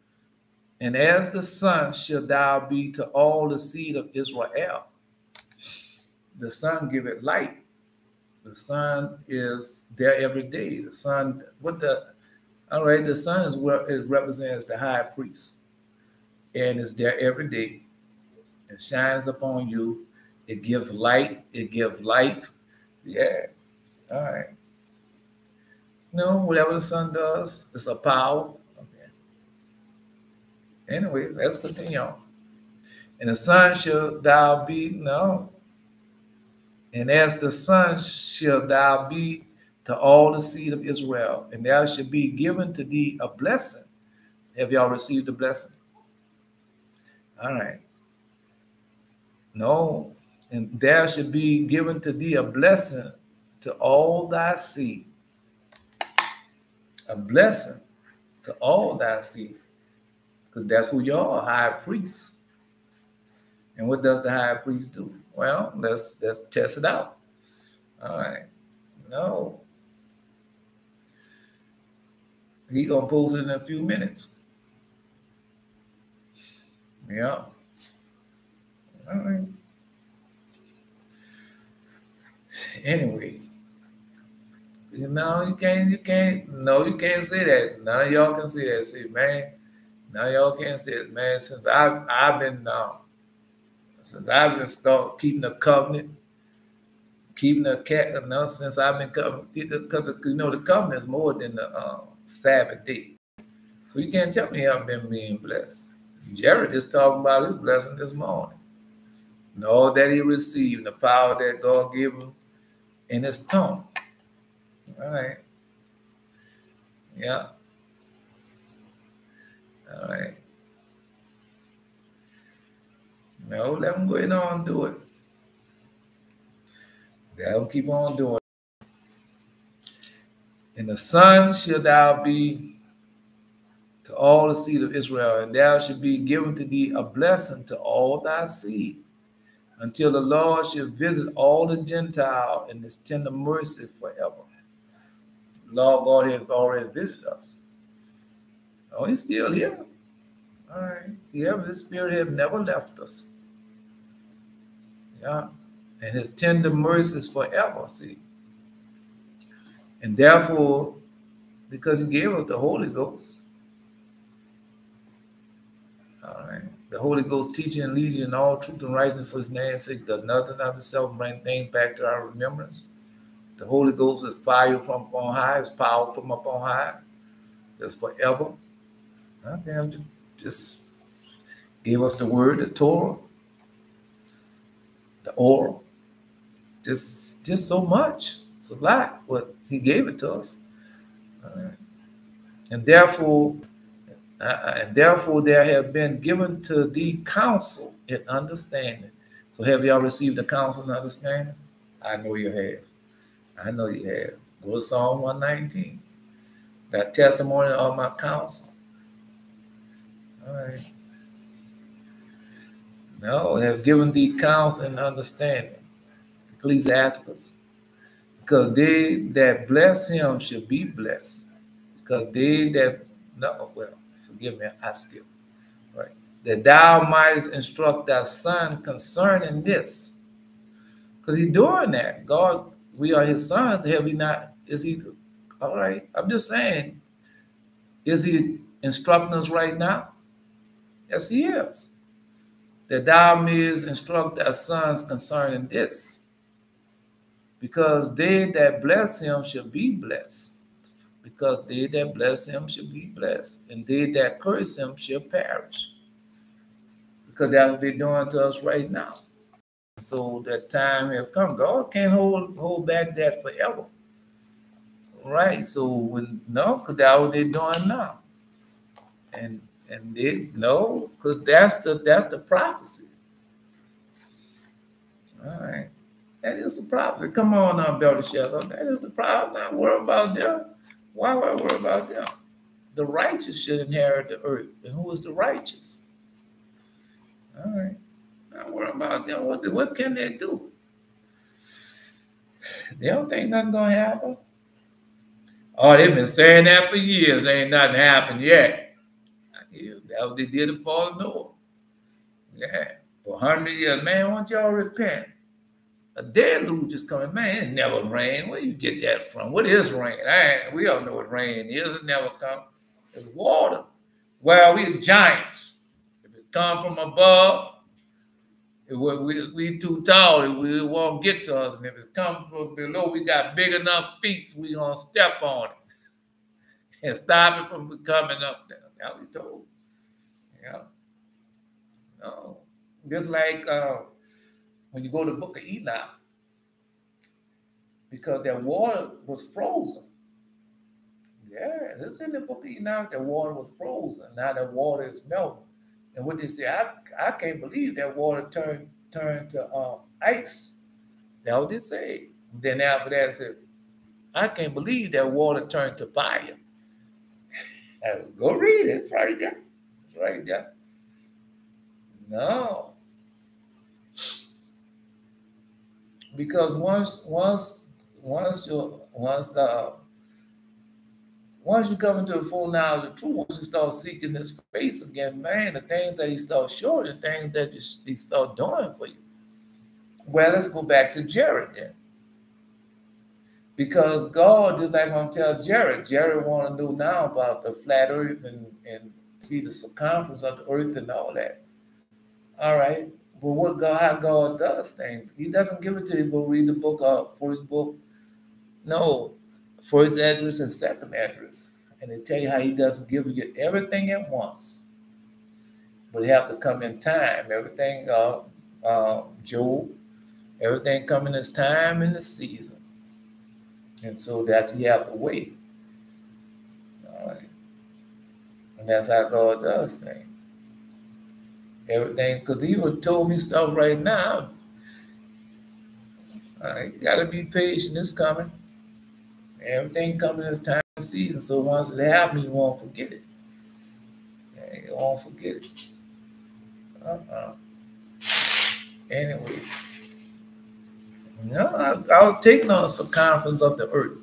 and as the son shalt thou be to all the seed of Israel. The sun give it light. The sun is there every day. The sun, the sun is where it represents the high priest. And it's there every day. It shines upon you. It gives light. It gives life. Yeah. All right. No, whatever the Son does, it's a power. Okay. Anyway, let's continue on. And the Son shall thou be, no. And as the Son shall thou be to all the seed of Israel, and there shall be given to thee a blessing. Have y'all received the blessing? All right. No. And there shall be given to thee a blessing to all thy seed. A blessing to all thy seed. Because that's who you are, high priest. And what does the high priest do? Well, let's test it out. All right. No. He's going to post it in a few minutes. Yeah. All right. Anyway. No, you can't. No, you can't say that. None of y'all can say that. See, man, none of y'all can't say it, man. Since I've been start keeping the covenant, keeping the cat. No, since I've been covenant, because the covenant is more than the Sabbath day. So you can't tell me I've been being blessed. Jared is talking about his blessing this morning. And all that he received, the power that God gave him in his tongue. All right. Yeah. All right. No, let him go ahead on and do it. Let him keep on doing it. And the Son shall thou be to all the seed of Israel, and thou shall be given to thee a blessing to all thy seed, until the Lord shall visit all the Gentiles in his tender mercy forever. Lord God has already visited us. Oh, he's still here. All right. Yeah, the Spirit has never left us. Yeah. And his tender mercies forever, see. And therefore, because he gave us the Holy Ghost, all right, the Holy Ghost teaching and leading in all truth and righteousness for his name's sake, does nothing of itself, bring things back to our remembrance. The Holy Ghost is fire from on high, is power from up on high. It's forever. Okay, just gave us the word, the Torah, the oral. Just so much. It's a lot, but he gave it to us. And therefore there have been given to thee counsel and understanding. So have y'all received the counsel and understanding? I know you have. I know you have. Go to Psalm 119. That testimony of my counsel. All right. No, have given thee counsel and understanding. Ecclesiasticus. Because they that bless him shall be blessed. Because they that, no, well, forgive me, I skipped. Right. That thou mightest instruct thy son concerning this. Because he's doing that. God, we are his sons. Have he not? Is he? All right. I'm just saying, is he instructing us right now? Yes, he is. That thou mayest instruct thy sons concerning this. Because they that bless him shall be blessed. Because they that bless him shall be blessed. And they that curse him shall perish. Because that's what they're doing to us right now. So that time has come. God can't hold back that forever. Right? So because that's what they're doing now. And they no, because that's the prophecy. All right. That is the prophecy. Come on now, Belteshazzar. That is the prophecy. Not worry about them. Why would I worry about them? The righteous should inherit the earth. And who is the righteous? All right. Not worry about them. What can they do? They don't think nothing's going to happen. Oh, they've been saying that for years. Ain't nothing happened yet. That's what they did in fall Noah. Yeah. For 100 years. Man, why don't y'all repent? A deluge is coming. Man, it never rain. Where you get that from? What is rain? We all know what rain is. It never comes. It's water. Well, we're giants. If it comes from above, We too tall, and we won't get to us. And if it's coming from below, we got big enough feet, we gonna step on it and stop it from coming up there. That we told. Yeah. No. Just like when you go to the book of Enoch, because that water was frozen. Yeah, it's in the book of Enoch, that water was frozen. Now that water is melting. And what they say, I can't believe that water turned to ice. That's what they say. Then after that, I said, I can't believe that water turned to fire. Go read it. It's right there. It's right there. No. Because once you come into the full knowledge of truth, once you start seeking His face again, man, the things that He starts showing, the things that He start doing for you. Well, let's go back to Jared then. Because God, just like I'm tell Jared want to know now about the flat earth and see the circumference of the earth and all that. All right. But how God does things, He doesn't give it to you. Go read the book, first book. No, first address and second address. And they tell you how He doesn't give you everything at once. But you have to come in time. Everything, Job, everything come in its time and the season. And so that's you have to wait. All right. And that's how God does things. Everything, because He would told me stuff right now. You gotta be patient, it's coming. Everything coming in its time and season. So once it happens, you won't forget it. Yeah, you won't forget it. Anyway. I was taking on the circumference of the earth.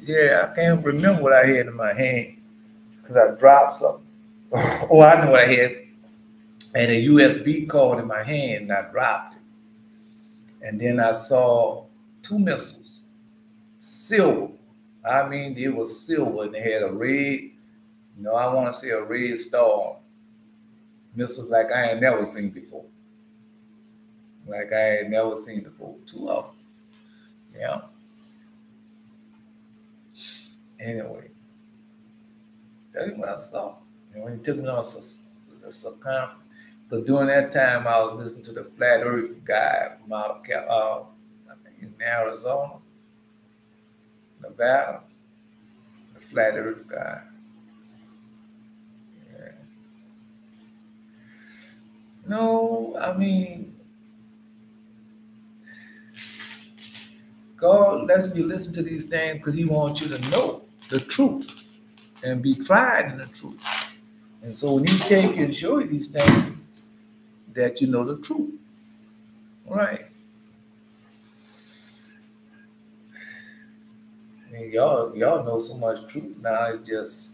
Yeah, I can't remember what I had in my hand because I dropped something. Oh, I know what I had. I had a USB cord in my hand and I dropped it. And then I saw 2 missiles, silver. I mean, they were silver and they had a red, I want to say a red star. Missiles like I ain't never seen before. Like I ain't never seen before. 2 of them. Yeah. Anyway, that's what I saw. And when He took me on the circumference, because during that time I was listening to the flat earth guy from out of I think in Arizona, Nevada, the flat earth guy. Yeah. No, I mean, God lets you listen to these things because He wants you to know the truth and be tried in the truth. And so when He take you and show you these things, that you know the truth. Right. I mean, y'all know so much truth now, it's just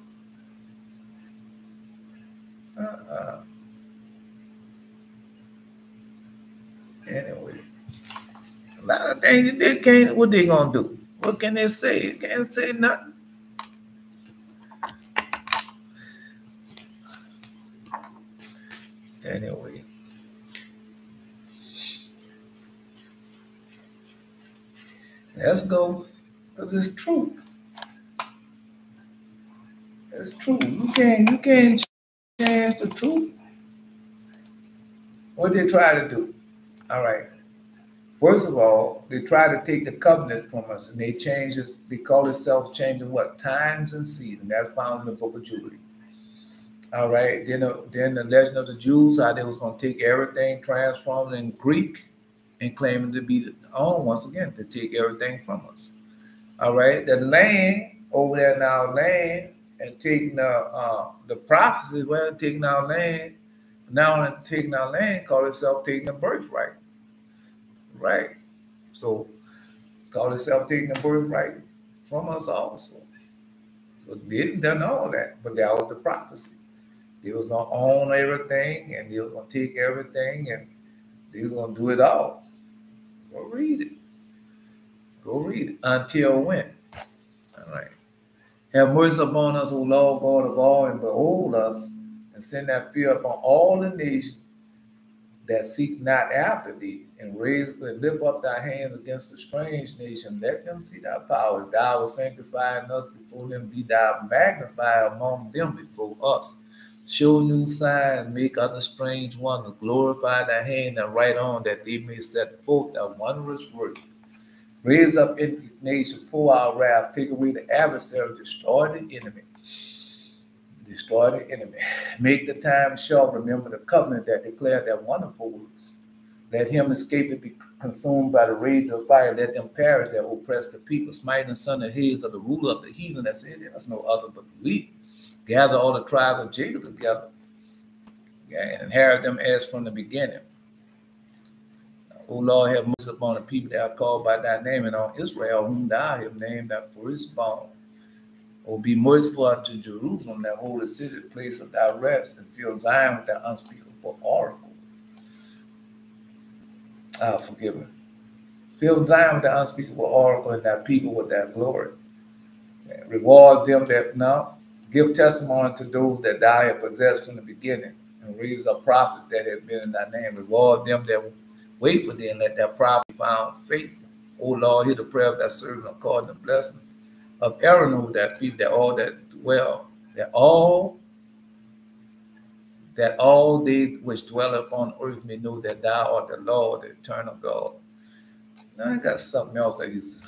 anyway. A lot of things they can't, what they gonna do? What can they say? They can't say nothing. Anyway. Let's go. Because it's truth. It's true. You can't change the truth. What they try to do? All right. First of all, they try to take the covenant from us, and they change this. They call themselves changing what? Times and seasons. That's found in the book of Jubilee. All right. Then the legend of the Jews, how they was going to take everything, transform it in Greek, and claim it to be the own once again, to take everything from us. All right. The land over there now, land, and taking the prophecy, well, taking our land, now taking our land, call itself taking the birthright. Right. So call itself taking the birthright from us also. So they didn't done all that, but that was the prophecy. They was gonna own everything and they was gonna take everything and they was gonna do it all. Go read it. Go read it. Until when? All right. Have mercy upon us, O Lord God of all, and behold us, and send that fear upon all the nations, that seek not after thee, and lift up thy hands against a strange nation. Let them see thy powers. Thou hast sanctified us before them. Be thou magnified among them before us. Show new signs, make other strange wonders. Glorify thy hand and right on, that they may set forth thy wondrous work. Raise up indignation, pour out wrath, take away the adversary, destroy the enemy. Destroy the enemy. Make the time short. Remember the covenant that declared that wonderful words. Let him escape and be consumed by the rage of fire. Let them perish that oppress the people. Smite the son of his of the ruler of the heathen. That's it. There's no other but we. Gather all the tribes of Jacob together. Yeah, and inherit them as from the beginning. O Lord, have mercy upon the people that are called by thy name, and on Israel, whom thou hast named thy firstborn. O be merciful unto Jerusalem, that holy city, place of thy rest, and fill Zion with thy unspeakable oracle. Forgive me. Fill Zion with thy unspeakable oracle, and thy people with thy glory. And reward them that now give testimony to those that thou hast possessed from the beginning, and raise up prophets that have been in thy name. Reward them that wait for thee, and let their prophet be found faithful. O Lord, hear the prayer of thy servant according to blessing of Aaron over that people, that all that dwell, that all they which dwell upon earth may know that thou art the Lord, the eternal God. Now I got something else I used to,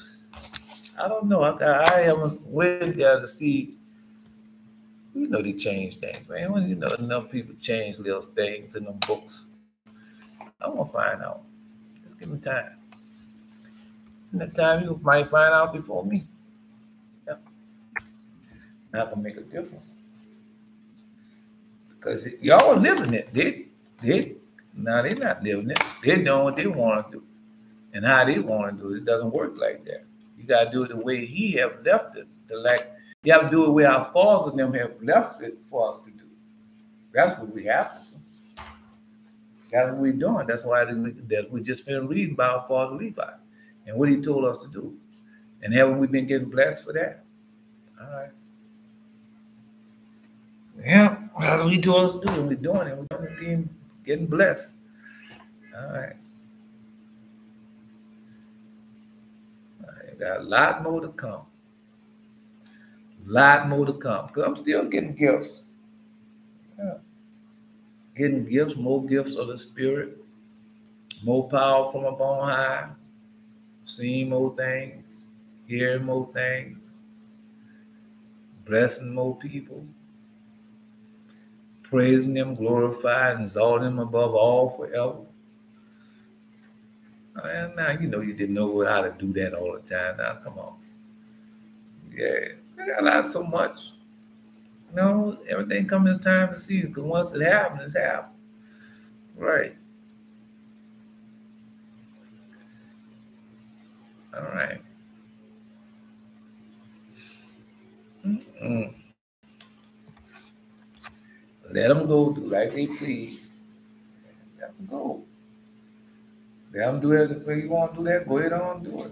I don't know. I haven't went there to see. You know they change things, man. When you know enough people change little things in them books. I'm gonna find out. Just give me time. In that time you might find out before me. Yeah. That can make a difference. Because y'all living it. Now they're not living it. They're doing what they want to do. And how they want to do it. It doesn't work like that. You got to do it the way he have left it. You have to do it where our fathers and them have left it for us to do. That's what we have to do. That's what we're doing. That's why we just finished reading about our father Levi and what he told us to do. And haven't we been getting blessed for that? All right. Yeah, that's what he told us to do, and we're doing it. We're getting blessed. All right. Got a lot more to come. Because I'm still getting gifts. Yeah. Getting gifts, more gifts of the Spirit, more power from up on high, seeing more things, hearing more things, blessing more people, praising them, glorifying, exalting them above all forever. And now you know you didn't know how to do that all the time. Now come on. Yeah, I got a lot so much. You know, everything comes in time to see, because once it happens, it's happened. Right. All right. Let them go do like they please. Let them go. Let them do it if you want to do that. Go ahead on and do it.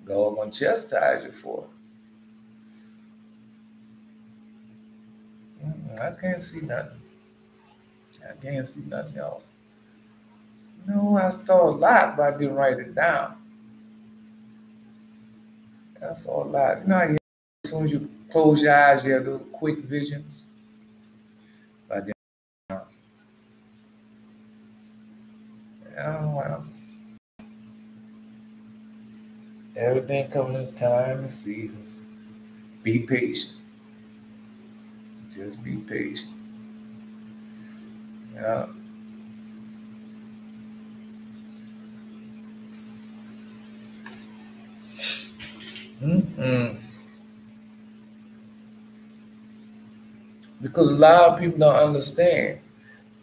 God gonna chastise you for it. I can't see nothing. I can't see nothing else. No, I saw a lot, but I didn't write it down. I saw a lot. You know how as soon as you close your eyes, you have little quick visions. But I didn't. Oh, well. Everything comes in its time and seasons. Be patient. Just be patient. Yeah. Because a lot of people don't understand.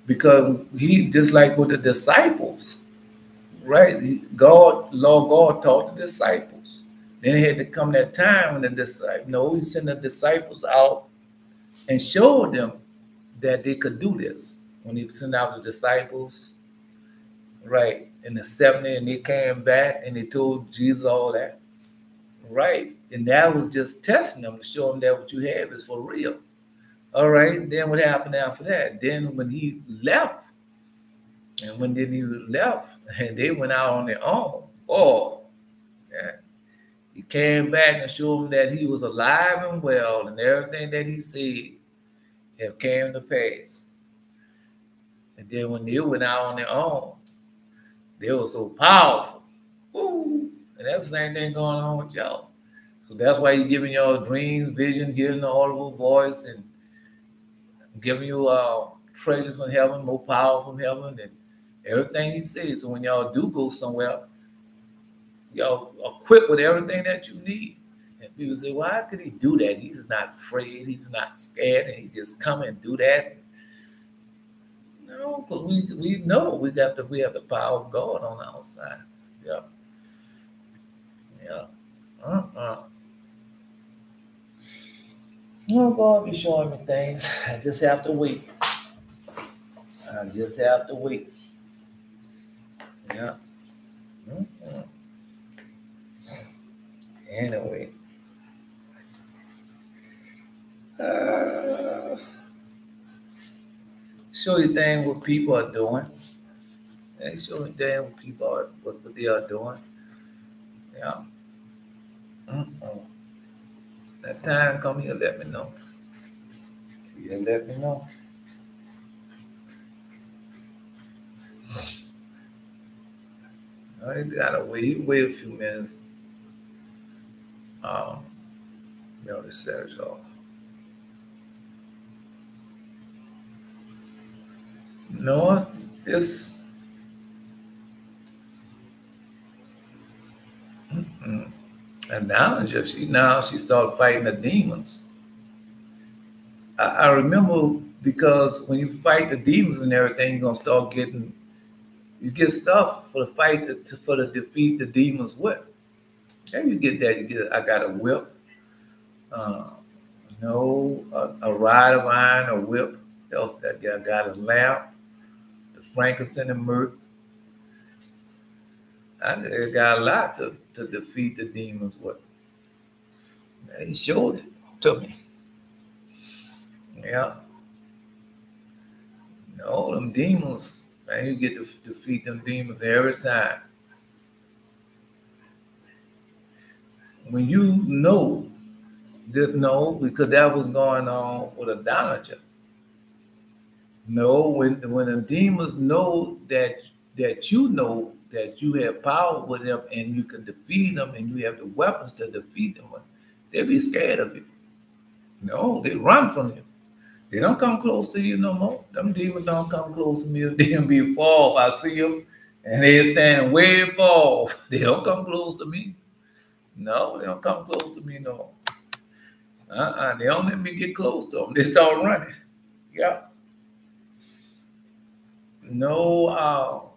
Because he, just like with the disciples, right? Lord God taught the disciples. Then it had to come that time when he sent the disciples out and showed them that they could do this. When he sent out the disciples, right, in the 70, and they came back and they told Jesus all that, right? And that was just testing them to show them that what you have is for real. All right. Then what happened after that? Then when he left, and when then he left, and they went out on their own. Oh, yeah. He came back and showed them that he was alive and well, and everything that he said have came to pass. And then when they went out on their own, they were so powerful. Woo! And that's the same thing going on with y'all. So that's why you're giving y'all dreams, vision, hearing the audible voice, and giving you treasures from heaven, more power from heaven, and everything he says. So when y'all do go somewhere, y'all equipped with everything that you need. And people say, why could he do that? He's not afraid. He's not scared. And he just come and do that. No, but we know we have the power of God on our side. Yeah. Yeah. Oh, God be showing me things. I just have to wait. I just have to wait. Yeah. Anyway. Show you things what people are doing. They show you things what people are what they are doing. Yeah. That time come, you let me know. You let me know. I gotta wait a few minutes. To set us off. No, this. And now she started fighting the demons. I remember, because when you fight the demons and everything, you're gonna start getting, you get stuff for the fight for the defeat the demons with. Then you get that. I got a whip. A rod of iron, a whip. Else that I got a lamp, the frankincense and myrrh. I got a lot to defeat the demons with. He showed it to me. Yeah. No, them demons, man, you get to defeat them demons every time. When you know that, no, because that was going on with Adonijah. No, when the demons know that you know that you have power with them and you can defeat them and you have the weapons to defeat them, they be scared of you. No, they run from you. They don't come close to you no more. Them demons don't come close to me. They'll be far. I see them and they're standing way far. They don't come close to me. No, they don't come close to me no more. They don't let me get close to them. They start running. Yeah. No,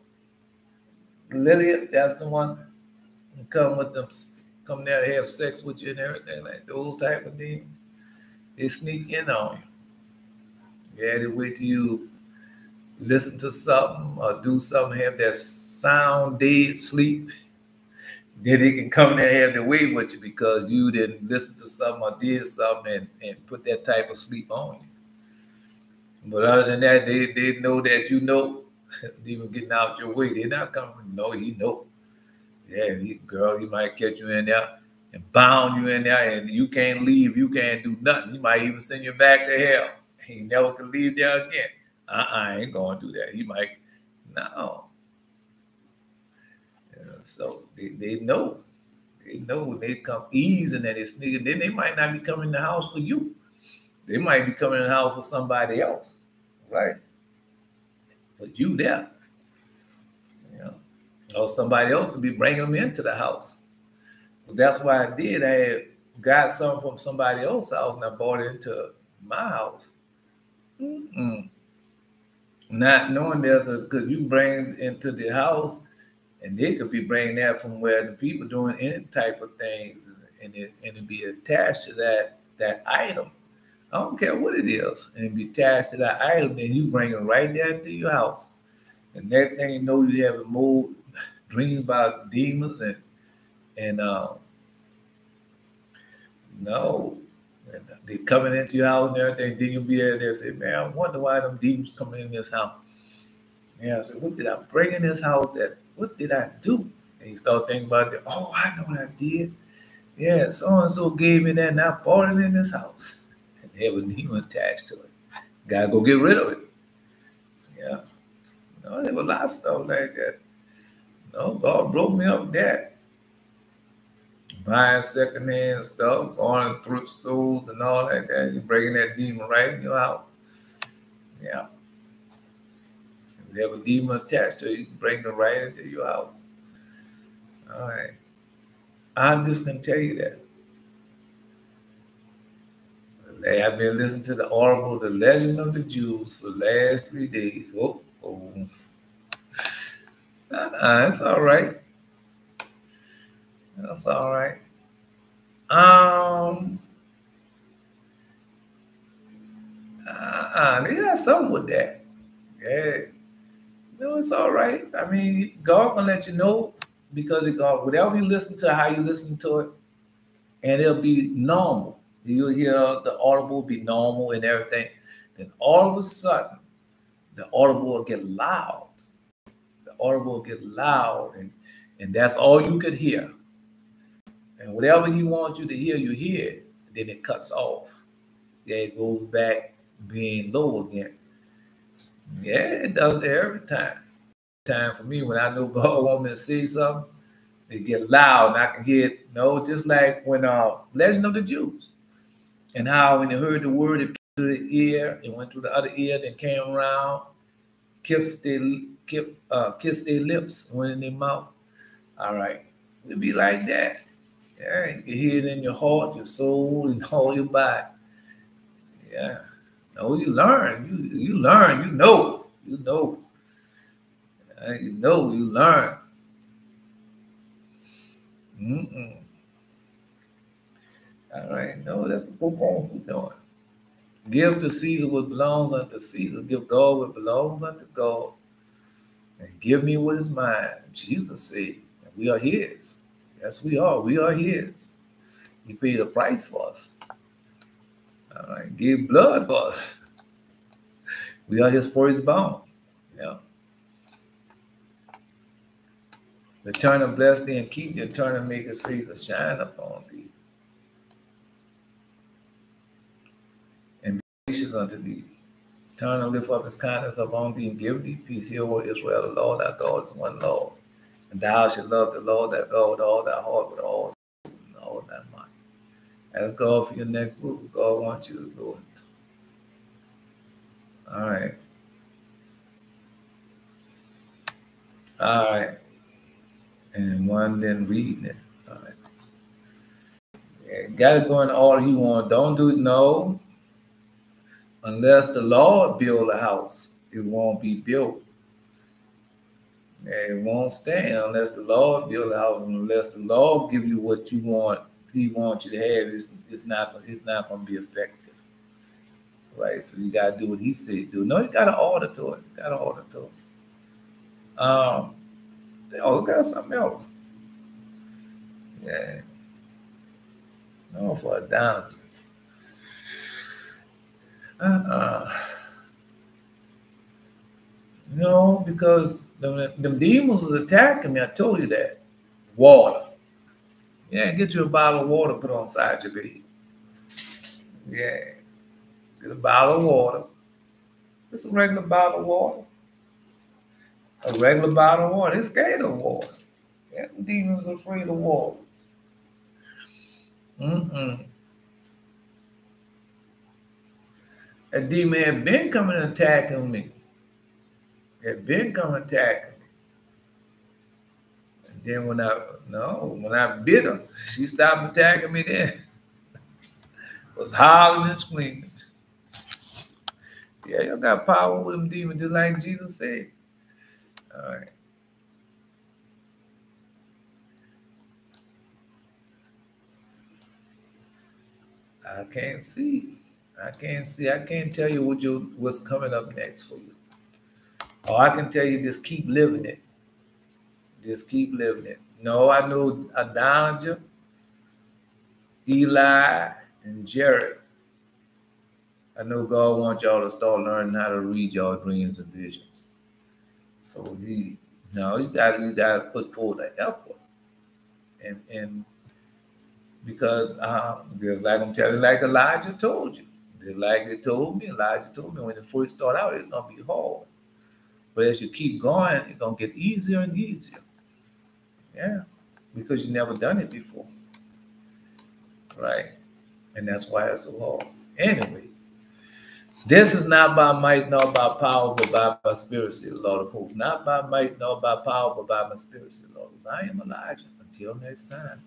Lily, that's the one who come with them, come there to have sex with you and everything, like those type of things. They sneak in on you. Yeah, they wait till you listen to something or do something, have that sound dead sleep. Then they can come there and have their way with you because you didn't listen to something or did something and put that type of sleep on you. But other than that, they know that you know, even getting out your way. They're not coming. No, he know. Yeah, girl, he might catch you in there and bound you in there, and you can't leave. You can't do nothing. He might even send you back to hell. He never can leave there again. I ain't gonna do that. He might. No. Yeah, so they know. They know they come easy and they sneak. Then they might not be coming in the house for you. They might be coming in the house for somebody else, right? But you there, you know, or somebody else could be bringing them into the house. So that's why I did. I had got some from somebody else's house and I brought it into my house. Not knowing because you bring into the house and they could be bringing that from where the people doing any type of things and it be attached to that item. I don't care what it is, and it be attached to that item, then you bring it right there into your house. The next thing you know, you have more dreams about demons and no, And they coming into your house and everything. Then you'll be there and say, man, I wonder why them demons coming in this house. Yeah, so what did I bring in this house? What did I do? And you start thinking about it. Oh, I know what I did. Yeah, so-and-so gave me that and I bought it in this house. And they have a demon attached to it. Gotta go get rid of it. Yeah. No, there was a lot of stuff like that. No, God broke me up that. Buying secondhand stuff, going to thrift stores and all like that. You're bringing that demon right in your house. Yeah. If you have a demon attached to it, you can bring them right into your house. All right. I'm just going to tell you that. I've been listening to the Audible, The Legend of the Jews, for the last 3 days. Oh. That's all right. That's all right. They got something with that. Yeah. No, it's all right. I mean, God can let you know because God, whatever you listen to, how you listen to it, and it'll be normal. You'll hear the audible be normal and everything. Then all of a sudden, the audible will get loud. The audible will get loud, and that's all you could hear. And whatever he wants you to hear, you hear. Then it cuts off. Yeah, it goes back being low again. Yeah, it does that every time. Time for me when I know God wants me to say something, it get loud and I can hear it. No, just like when Legend of the Jews, and how when they heard the word, it came to the ear, it went to the other ear, then came around, kissed their lips, went in their mouth. All right, it'd be like that. Yeah, you can hear it in your heart, your soul, and all your body. Yeah. No, you learn. You learn. You know. You know. You learn. All right. No, that's what we're doing. Give to Caesar what belongs unto Caesar. Give God what belongs unto God. And give me what is mine. Jesus said, and we are his. Yes, we are. We are his. He paid a price for us. All right. Give blood for us. We are his firstborn. Yeah. The Eternal bless thee and keep the Eternal make his face to shine upon thee. And be gracious unto thee. Eternal lift up his kindness upon thee and give thee peace. Hear, O Israel, the Lord thy God is one Lord. And thou shalt love the Lord thy God with all thy heart, with all thy mind. Ask God for your next move. God wants you to go into. All right. All right. And one then reading it. All right. Yeah, got to go in all he wants. Don't do it, no. Unless the Lord build a house, it won't be built. Yeah, it won't stand unless the Lord build a house. Unless the Lord give you what you want, he wants you to have. It's not going to be effective. Right? So you got to do what he said do. No, you got to order to it. You got to order to it. They all got something else. Yeah. No, for a down. No, because them demons was attacking me. I told you that. Water. Yeah, get you a bottle of water, put on side your bed. Yeah. Get a bottle of water. Just a regular bottle of water. A regular bottle of water. They're scared of water. Yeah, the demons are afraid of water. A demon had been coming and attacking me. Had been coming attacking me. And then when I bit her, she stopped attacking me then. Was hollering and screaming. Yeah, y'all got power with them demons, just like Jesus said. All right. I can't see. I can't tell you what's coming up next for you. Or I can tell you just keep living it. Just keep living it. No, I know Adonijah, Eli, And Jared, I know God wants y'all to start learning how to read y'all dreams and visions. So you got to put forth the effort, and because just like I'm telling you, like Elijah told you, just like Elijah told me when it first started out, it's gonna be hard, but as you keep going, it's gonna get easier and easier. Yeah, because you never done it before, right? And that's why it's so hard. Anyway, this is not by might nor by power, but by my spirit, said the Lord of hosts. Not by might nor by power, but by my spirit, said the Lord of hosts. I am Elijah. Until next time.